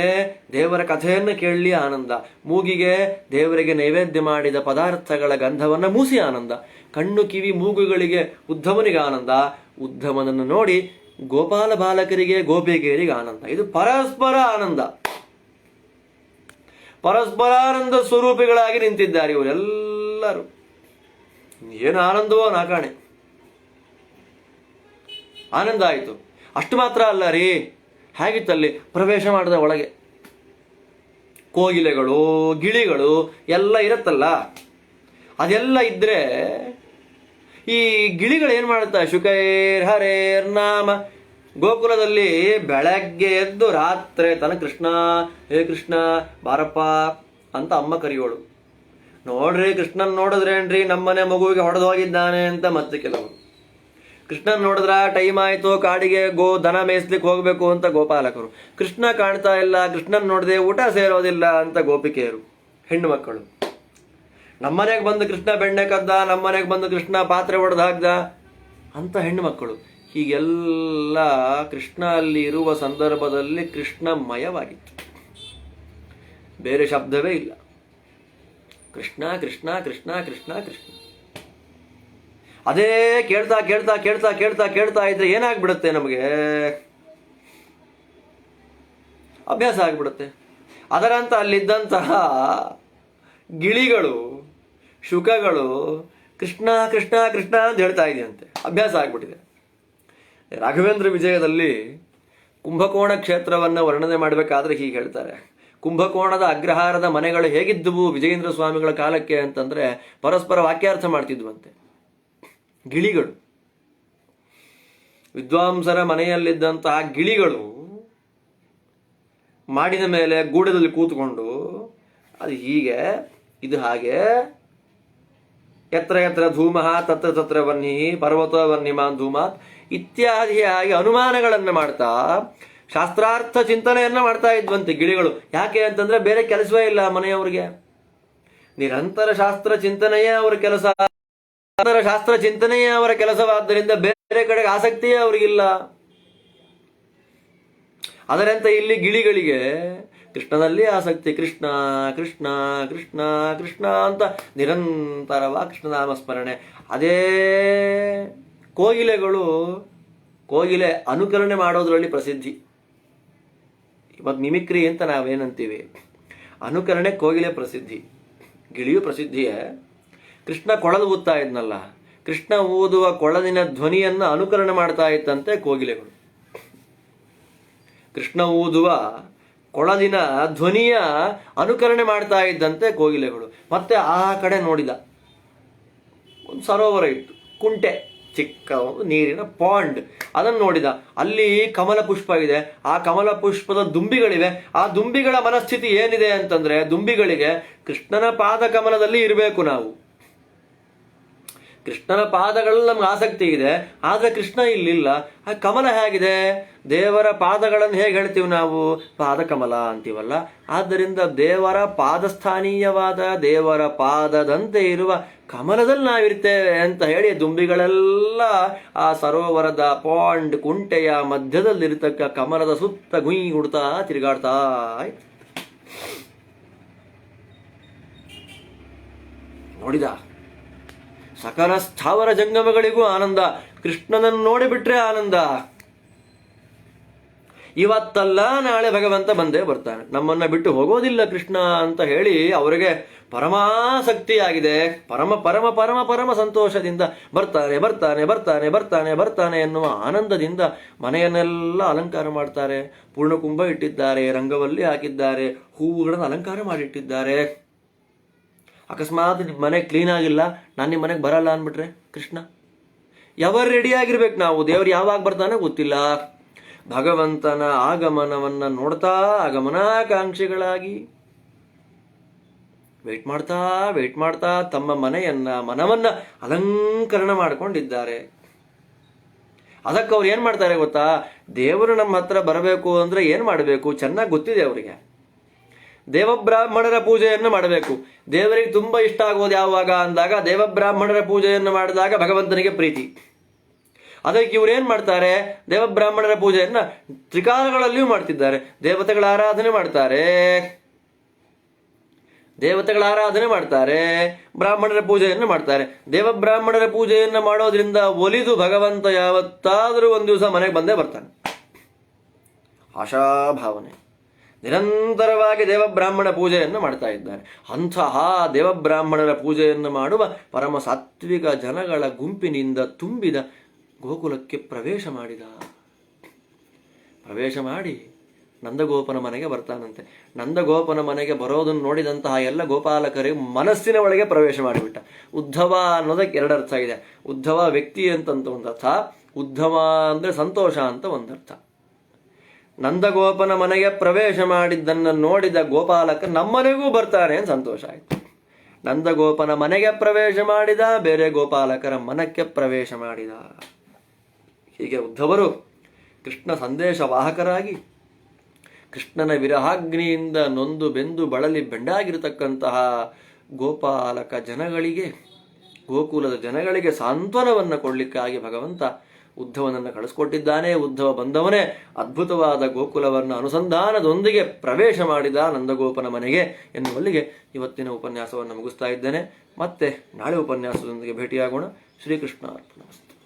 Speaker 1: ದೇವರ ಕಥೆಯನ್ನು ಕೇಳಲಿ ಆನಂದ, ಮೂಗಿಗೆ ದೇವರಿಗೆ ನೈವೇದ್ಯ ಮಾಡಿದ ಪದಾರ್ಥಗಳ ಗಂಧವನ್ನು ಮೂಸಿ ಆನಂದ, ಕಣ್ಣು ಕಿವಿ ಮೂಗುಗಳಿಗೆ ಉದ್ಧವನಿಗೆ ಆನಂದ. ಉದ್ಧವನನ್ನು ನೋಡಿ ಗೋಪಾಲ ಬಾಲಕರಿಗೆ ಗೋಪಿಕೆಯರಿಗೆ ಆನಂದ. ಇದು ಪರಸ್ಪರ ಆನಂದ, ಪರಸ್ಪರಾನಂದ ಸ್ವರೂಪಿಗಳಾಗಿ ನಿಂತಿದ್ದಾರೆ ಇವರೆಲ್ಲರೂ. ಏನು ಆನಂದವೋ ನಾಕಾಣೆ, ಆನಂದ ಆಯಿತು. ಅಷ್ಟು ಮಾತ್ರ ಅಲ್ಲ ರೀ, ಹೇಗಿತ್ತಲ್ಲಿ ಪ್ರವೇಶ ಮಾಡಿದ ಒಳಗೆ ಕೋಗಿಲೆಗಳು, ಗಿಳಿಗಳು ಎಲ್ಲ ಇರತ್ತಲ್ಲ. ಅದೆಲ್ಲ ಇದ್ರೆ ಈ ಗಿಳಿಗಳು ಏನ್ ಮಾಡುತ್ತಾ, ಶುಕೈರ್ ಹರೇರ್ ನಾಮ. ಗೋಕುಲದಲ್ಲಿ ಬೆಳಗ್ಗೆ ಎದ್ದು ರಾತ್ರಿ ತನಕ ಕೃಷ್ಣ, ಹೇ ಕೃಷ್ಣ ಬಾರಪ್ಪ ಅಂತ ಅಮ್ಮ ಕರೆಯೋಳು. ನೋಡ್ರಿ ಕೃಷ್ಣನ್ ನೋಡಿದ್ರೇನ್ರಿ ನಮ್ಮನೆ ಮಗುವಿಗೆ ಹೊಡೆದು ಹೋಗಿದ್ದಾನೆ ಅಂತ ಮತ್ತೆ ಕೆಲವರು. ಕೃಷ್ಣನ್ ನೋಡಿದ್ರ ಟೈಮ್ ಆಯ್ತು, ಕಾಡಿಗೆ ದನ ಮೇಯಿಸ್ಲಿಕ್ಕೆ ಹೋಗ್ಬೇಕು ಅಂತ ಗೋಪಾಲಕರು. ಕೃಷ್ಣ ಕಾಣ್ತಾ ಇಲ್ಲ, ಕೃಷ್ಣನ್ ನೋಡದೆ ಊಟ ಸೇರೋದಿಲ್ಲ ಅಂತ ಗೋಪಿಕೆಯರು, ಹೆಣ್ಣು ಮಕ್ಕಳು. ನಮ್ಮನೆಗೆ ಬಂದು ಕೃಷ್ಣ ಬೆಣ್ಣೆ ಕದ್ದ, ನಮ್ಮನೆಗೆ ಬಂದು ಕೃಷ್ಣ ಪಾತ್ರೆ ಒಡೆದು ಹಾಕ್ದ ಅಂತ ಹೆಣ್ಣು ಮಕ್ಕಳು. ಹೀಗೆಲ್ಲ ಕೃಷ್ಣ ಅಲ್ಲಿ ಇರುವ ಸಂದರ್ಭದಲ್ಲಿ ಕೃಷ್ಣಮಯವಾಗಿತ್ತು, ಬೇರೆ ಶಬ್ದವೇ ಇಲ್ಲ. ಕೃಷ್ಣ ಕೃಷ್ಣ ಕೃಷ್ಣ ಕೃಷ್ಣ ಕೃಷ್ಣ. ಅದೇ ಕೇಳ್ತಾ ಕೇಳ್ತಾ ಕೇಳ್ತಾ ಕೇಳ್ತಾ ಕೇಳ್ತಾ ಇದ್ರೆ ಏನಾಗ್ಬಿಡುತ್ತೆ, ನಮಗೆ ಅಭ್ಯಾಸ ಆಗ್ಬಿಡುತ್ತೆ. ಅದರಂತ ಅಲ್ಲಿದ್ದಂತಹ ಗಿಳಿಗಳು, ಶುಕಗಳು ಕೃಷ್ಣ ಕೃಷ್ಣ ಕೃಷ್ಣ ಅಂತ ಹೇಳ್ತಾ ಇದೆಯಂತೆ, ಅಭ್ಯಾಸ ಆಗ್ಬಿಟ್ಟಿದೆ. ರಾಘವೇಂದ್ರ ವಿಜಯದಲ್ಲಿ ಕುಂಭಕೋಣ ಕ್ಷೇತ್ರವನ್ನು ವರ್ಣನೆ ಮಾಡಬೇಕಾದ್ರೆ ಹೀಗೆ ಹೇಳ್ತಾರೆ. ಕುಂಭಕೋಣದ ಅಗ್ರಹಾರದ ಮನೆಗಳು ಹೇಗಿದ್ದುವು ವಿಜಯೇಂದ್ರ ಸ್ವಾಮಿಗಳ ಕಾಲಕ್ಕೆ ಅಂತಂದ್ರೆ ಪರಸ್ಪರ ವಾಕ್ಯಾರ್ಥ ಮಾಡ್ತಿದ್ವಂತೆ. ಗಿಳಿಗಳು, ವಿದ್ವಾಂಸರ ಮನೆಯಲ್ಲಿದ್ದಂತಹ ಗಿಳಿಗಳು ಮಾಡಿದ ಮೇಲೆ ಗೂಡದಲ್ಲಿ ಕೂತ್ಕೊಂಡು ಅದು ಹೀಗೆ, ಇದು ಹಾಗೆ, ಯತ್ರ ಯತ್ರ ಧೂಮಃ ತತ್ರ ತತ್ರ ವನ್ನಿ ಪರ್ವತ ವನ್ನಿಮಾನ್ ಧೂಮಾತ್ ಇತ್ಯಾದಿಯಾಗಿ ಅನುಮಾನಗಳನ್ನು ಮಾಡ್ತಾ ಶಾಸ್ತ್ರಾರ್ಥ ಚಿಂತನೆಯನ್ನ ಮಾಡ್ತಾ ಇದ್ವಂತೆ ಗಿಳಿಗಳು. ಯಾಕೆ ಅಂತಂದ್ರೆ ಬೇರೆ ಕೆಲಸವೇ ಇಲ್ಲ ಮನೆಯವರಿಗೆ, ನಿರಂತರ ಶಾಸ್ತ್ರ ಚಿಂತನೆಯೇ ಅವರ ಕೆಲಸ, ಶಾಸ್ತ್ರ ಚಿಂತನೆಯೇ ಅವರ ಕೆಲಸವಾದ್ದರಿಂದ ಬೇರೆ ಕಡೆಗೆ ಆಸಕ್ತಿಯೇ ಅವರಿಗಿಲ್ಲ. ಅದರಂತೆ ಇಲ್ಲಿ ಗಿಳಿಗಳಿಗೆ ಕೃಷ್ಣನಲ್ಲಿ ಆಸಕ್ತಿ, ಕೃಷ್ಣ ಕೃಷ್ಣ ಕೃಷ್ಣ ಕೃಷ್ಣ ಅಂತ ನಿರಂತರವಾಗಿ ಕೃಷ್ಣನಾಮ ಸ್ಮರಣೆ. ಅದೇ ಕೋಗಿಲೆಗಳು, ಕೋಗಿಲೆ ಅನುಕರಣೆ ಮಾಡೋದ್ರಲ್ಲಿ ಪ್ರಸಿದ್ಧಿ. ಇವತ್ತು ಮಿಮಿಕ್ರಿ ಅಂತ ನಾವೇನಂತೀವಿ, ಅನುಕರಣೆ ಕೋಗಿಲೆ ಪ್ರಸಿದ್ಧಿ, ಗಿಳಿಯು ಪ್ರಸಿದ್ಧಿಯೇ. ಕೃಷ್ಣ ಕೊಳಲು ಊದ್ತಾ ಇದ್ನಲ್ಲ, ಕೃಷ್ಣ ಊದುವ ಕೊಳಲಿನ ಧ್ವನಿಯನ್ನ ಅನುಕರಣೆ ಮಾಡ್ತಾ ಇತ್ತಂತೆ ಕೋಗಿಲೆಗಳು. ಕೃಷ್ಣ ಊದುವ ಕೊಳಲಿನ ಧ್ವನಿಯ ಅನುಕರಣೆ ಮಾಡ್ತಾ ಇದ್ದಂತೆ ಕೋಗಿಲೆಗಳು. ಮತ್ತೆ ಆ ಕಡೆ ನೋಡಿದ, ಒಂದು ಸರೋವರ ಇತ್ತು, ಕುಂಟೆ, ಚಿಕ್ಕ ಒಂದು ನೀರಿನ ಪಾಂಡ್. ಅದನ್ನು ನೋಡಿದ, ಅಲ್ಲಿ ಕಮಲ ಪುಷ್ಪ ಇದೆ, ಆ ಕಮಲ ಪುಷ್ಪದ ದುಂಬಿಗಳಿವೆ. ಆ ದುಂಬಿಗಳ ಮನಸ್ಥಿತಿ ಏನಿದೆ ಅಂತಂದ್ರೆ, ದುಂಬಿಗಳಿಗೆ ಕೃಷ್ಣನ ಪಾದ ಕಮಲದಲ್ಲಿ ಇರಬೇಕು ನಾವು. ಕೃಷ್ಣನ ಪಾದಗಳಲ್ಲಿ ನಮ್ಗೆ ಆಸಕ್ತಿ ಇದೆ, ಆದ್ರೆ ಕೃಷ್ಣ ಇಲ್ಲಿಲ್ಲ. ಆ ಕಮಲ ಹೇಗಿದೆ? ದೇವರ ಪಾದಗಳನ್ನು ಹೇಗೆ ಹೇಳ್ತೀವಿ ನಾವು? ಪಾದ ಕಮಲ ಅಂತೀವಲ್ಲ. ಆದ್ದರಿಂದ ದೇವರ ಪಾದಸ್ಥಾನೀಯವಾದ, ದೇವರ ಪಾದದಂತೆ ಇರುವ ಕಮಲದಲ್ಲಿ ನಾವಿರ್ತೇವೆ ಅಂತ ಹೇಳಿ ದುಂಬಿಗಳೆಲ್ಲ ಆ ಸರೋವರದ ಪಾಂಡ್ ಕುಂಟೆಯ ಮಧ್ಯದಲ್ಲಿರತಕ್ಕ ಕಮಲದ ಸುತ್ತ ಗುಯ್ ಗುಡ್ತಾ ತಿರುಗಾಡ್ತಾ ಇತ್ತು. ನೋಡಿದ, ಸಕಲ ಸ್ಥಾವರ ಜಂಗಮಗಳಿಗೂ ಆನಂದ, ಕೃಷ್ಣನನ್ನು ನೋಡಿಬಿಟ್ರೆ ಆನಂದ. ಇವತ್ತಲ್ಲ ನಾಳೆ ಭಗವಂತ ಬಂದೇ ಬರ್ತಾನೆ, ನಮ್ಮನ್ನ ಬಿಟ್ಟು ಹೋಗೋದಿಲ್ಲ ಕೃಷ್ಣ ಅಂತ ಹೇಳಿ ಅವರಿಗೆ ಪರಮಾಸಕ್ತಿಯಾಗಿದೆ. ಪರಮ ಪರಮ ಪರಮ ಪರಮ ಸಂತೋಷದಿಂದ ಬರ್ತಾನೆ ಬರ್ತಾನೆ ಬರ್ತಾನೆ ಬರ್ತಾನೆ ಬರ್ತಾನೆ ಎನ್ನುವ ಆನಂದದಿಂದ ಮನೆಯನ್ನೆಲ್ಲ ಅಲಂಕಾರ ಮಾಡ್ತಾರೆ. ಪೂರ್ಣಕುಂಭ ಇಟ್ಟಿದ್ದಾರೆ, ರಂಗವಲ್ಲಿ ಹಾಕಿದ್ದಾರೆ, ಹೂವುಗಳನ್ನು ಅಲಂಕಾರ ಮಾಡಿಟ್ಟಿದ್ದಾರೆ. ಅಕಸ್ಮಾತ್ ಮನೆ ಕ್ಲೀನ್ ಆಗಿಲ್ಲ, ನಾನು ನಿಮ್ಮ ಮನೆಗೆ ಬರಲ್ಲ ಅಂದ್ಬಿಟ್ರೆ ಕೃಷ್ಣ ಯಾವಾಗ ರೆಡಿ ಆಗಿರ್ಬೇಕು ನಾವು? ದೇವರು ಯಾವಾಗ ಬರ್ತಾನೆ ಗೊತ್ತಿಲ್ಲ. ಭಗವಂತನ ಆಗಮನವನ್ನ ನೋಡ್ತಾ ಆಗಮನಾಕಾಂಕ್ಷಿಗಳಾಗಿ ವೇಟ್ ಮಾಡ್ತಾ ತಮ್ಮ ಮನವನ್ನ ಅಲಂಕರಣ ಮಾಡ್ಕೊಂಡಿದ್ದಾರೆ. ಅದಕ್ಕೆ ಅವ್ರು ಏನ್ ಮಾಡ್ತಾರೆ ಗೊತ್ತಾ? ದೇವರು ನಮ್ಮ ಹತ್ರ ಬರಬೇಕು ಅಂದ್ರೆ ಏನ್ ಮಾಡಬೇಕು ಚೆನ್ನಾಗಿ ಗೊತ್ತಿದೆ ಅವರಿಗೆ. ದೇವಬ್ರಾಹ್ಮಣರ ಪೂಜೆಯನ್ನು ಮಾಡಬೇಕು. ದೇವರಿಗೆ ತುಂಬಾ ಇಷ್ಟ ಆಗೋದು ಯಾವಾಗ ಅಂದಾಗ, ದೇವಬ್ರಾಹ್ಮಣರ ಪೂಜೆಯನ್ನು ಮಾಡಿದಾಗ ಭಗವಂತನಿಗೆ ಪ್ರೀತಿ. ಅದಕ್ಕೆ ಇವ್ರು ಏನ್ ಮಾಡ್ತಾರೆ? ದೇವಬ್ರಾಹ್ಮಣರ ಪೂಜೆಯನ್ನ ತ್ರಿಕಾಲಗಳಲ್ಲಿಯೂ ಮಾಡ್ತಿದ್ದಾರೆ. ದೇವತೆಗಳ ಆರಾಧನೆ ಮಾಡ್ತಾರೆ, ಬ್ರಾಹ್ಮಣರ ಪೂಜೆಯನ್ನು ಮಾಡ್ತಾರೆ. ದೇವಬ್ರಾಹ್ಮಣರ ಪೂಜೆಯನ್ನು ಮಾಡೋದ್ರಿಂದ ಒಲಿದು ಭಗವಂತ ಯಾವತ್ತಾದರೂ ಒಂದು ದಿವಸ ಮನೆಗೆ ಬಂದೇ ಬರ್ತಾನೆ. ಆಶಾಭಾವನೆ ನಿರಂತರವಾಗಿ ದೇವಬ್ರಾಹ್ಮಣ ಪೂಜೆಯನ್ನು ಮಾಡ್ತಾ ಇದ್ದಾರೆ. ಅಂತಹ ದೇವಬ್ರಾಹ್ಮಣರ ಪೂಜೆಯನ್ನು ಮಾಡುವ ಪರಮ ಸಾತ್ವಿಕ ಜನಗಳ ಗುಂಪಿನಿಂದ ತುಂಬಿದ ಗೋಕುಲಕ್ಕೆ ಪ್ರವೇಶ ಮಾಡಿ ನಂದಗೋಪನ ಮನೆಗೆ ಬರ್ತಾನಂತೆ. ನಂದಗೋಪನ ಮನೆಗೆ ಬರೋದನ್ನು ನೋಡಿದಂತಹ ಎಲ್ಲ ಗೋಪಾಲಕರಿಗೆ ಮನಸ್ಸಿನ ಒಳಗೆ ಪ್ರವೇಶ ಮಾಡಿಬಿಟ್ಟ. ಉದ್ಧವ ಅನ್ನೋದಕ್ಕೆ ಎರಡು ಅರ್ಥ ಇದೆ. ಉದ್ಧವ ವ್ಯಕ್ತಿ ಅಂತಂತ ಒಂದರ್ಥ, ಉದ್ಧವ ಅಂದ್ರೆ ಸಂತೋಷ ಅಂತ ಒಂದರ್ಥ. ನಂದಗೋಪನ ಮನೆಗೆ ಪ್ರವೇಶ ಮಾಡಿದ್ದನ್ನು ನೋಡಿದ ಗೋಪಾಲಕ ನಮ್ಮನೆಗೂ ಬರ್ತಾನೆ ಅಂತ ಸಂತೋಷ ಆಯಿತು. ನಂದಗೋಪನ ಮನೆಗೆ ಪ್ರವೇಶ ಮಾಡಿದ, ಬೇರೆ ಗೋಪಾಲಕರ ಮನಕ್ಕೆ ಪ್ರವೇಶ ಮಾಡಿದ. ಹೀಗೆ ಉದ್ಧವರು ಕೃಷ್ಣ ಸಂದೇಶ ವಾಹಕರಾಗಿ ಕೃಷ್ಣನ ವಿರಹಾಗ್ನಿಯಿಂದ ನೊಂದು ಬೆಂದು ಬಳಲಿ ಬೆಂಡಾಗಿರತಕ್ಕಂತಹ ಗೋಪಾಲಕ ಜನಗಳಿಗೆ, ಗೋಕುಲದ ಜನಗಳಿಗೆ ಸಾಂತ್ವನವನ್ನು ಕೊಡಲಿಕ್ಕಾಗಿ ಭಗವಂತ ಉದ್ಧವನನ್ನು ಕಳಿಸ್ಕೊಟ್ಟಿದ್ದಾನೆ. ಉದ್ಧವ ಬಂದವನೇ ಅದ್ಭುತವಾದ ಗೋಕುಲವನ್ನು ಅನುಸಂಧಾನದೊಂದಿಗೆ ಪ್ರವೇಶ ಮಾಡಿದ ನಂದಗೋಪನ ಮನೆಗೆ ಎನ್ನುವಲ್ಲಿಗೆ ಇವತ್ತಿನ ಉಪನ್ಯಾಸವನ್ನು ಮುಗಿಸ್ತಾ ಇದ್ದೇನೆ. ಮತ್ತೆ ನಾಳೆ ಉಪನ್ಯಾಸದೊಂದಿಗೆ ಭೇಟಿಯಾಗೋಣ. ಶ್ರೀಕೃಷ್ಣ ಅರ್ಪಣಮಸ್ತು.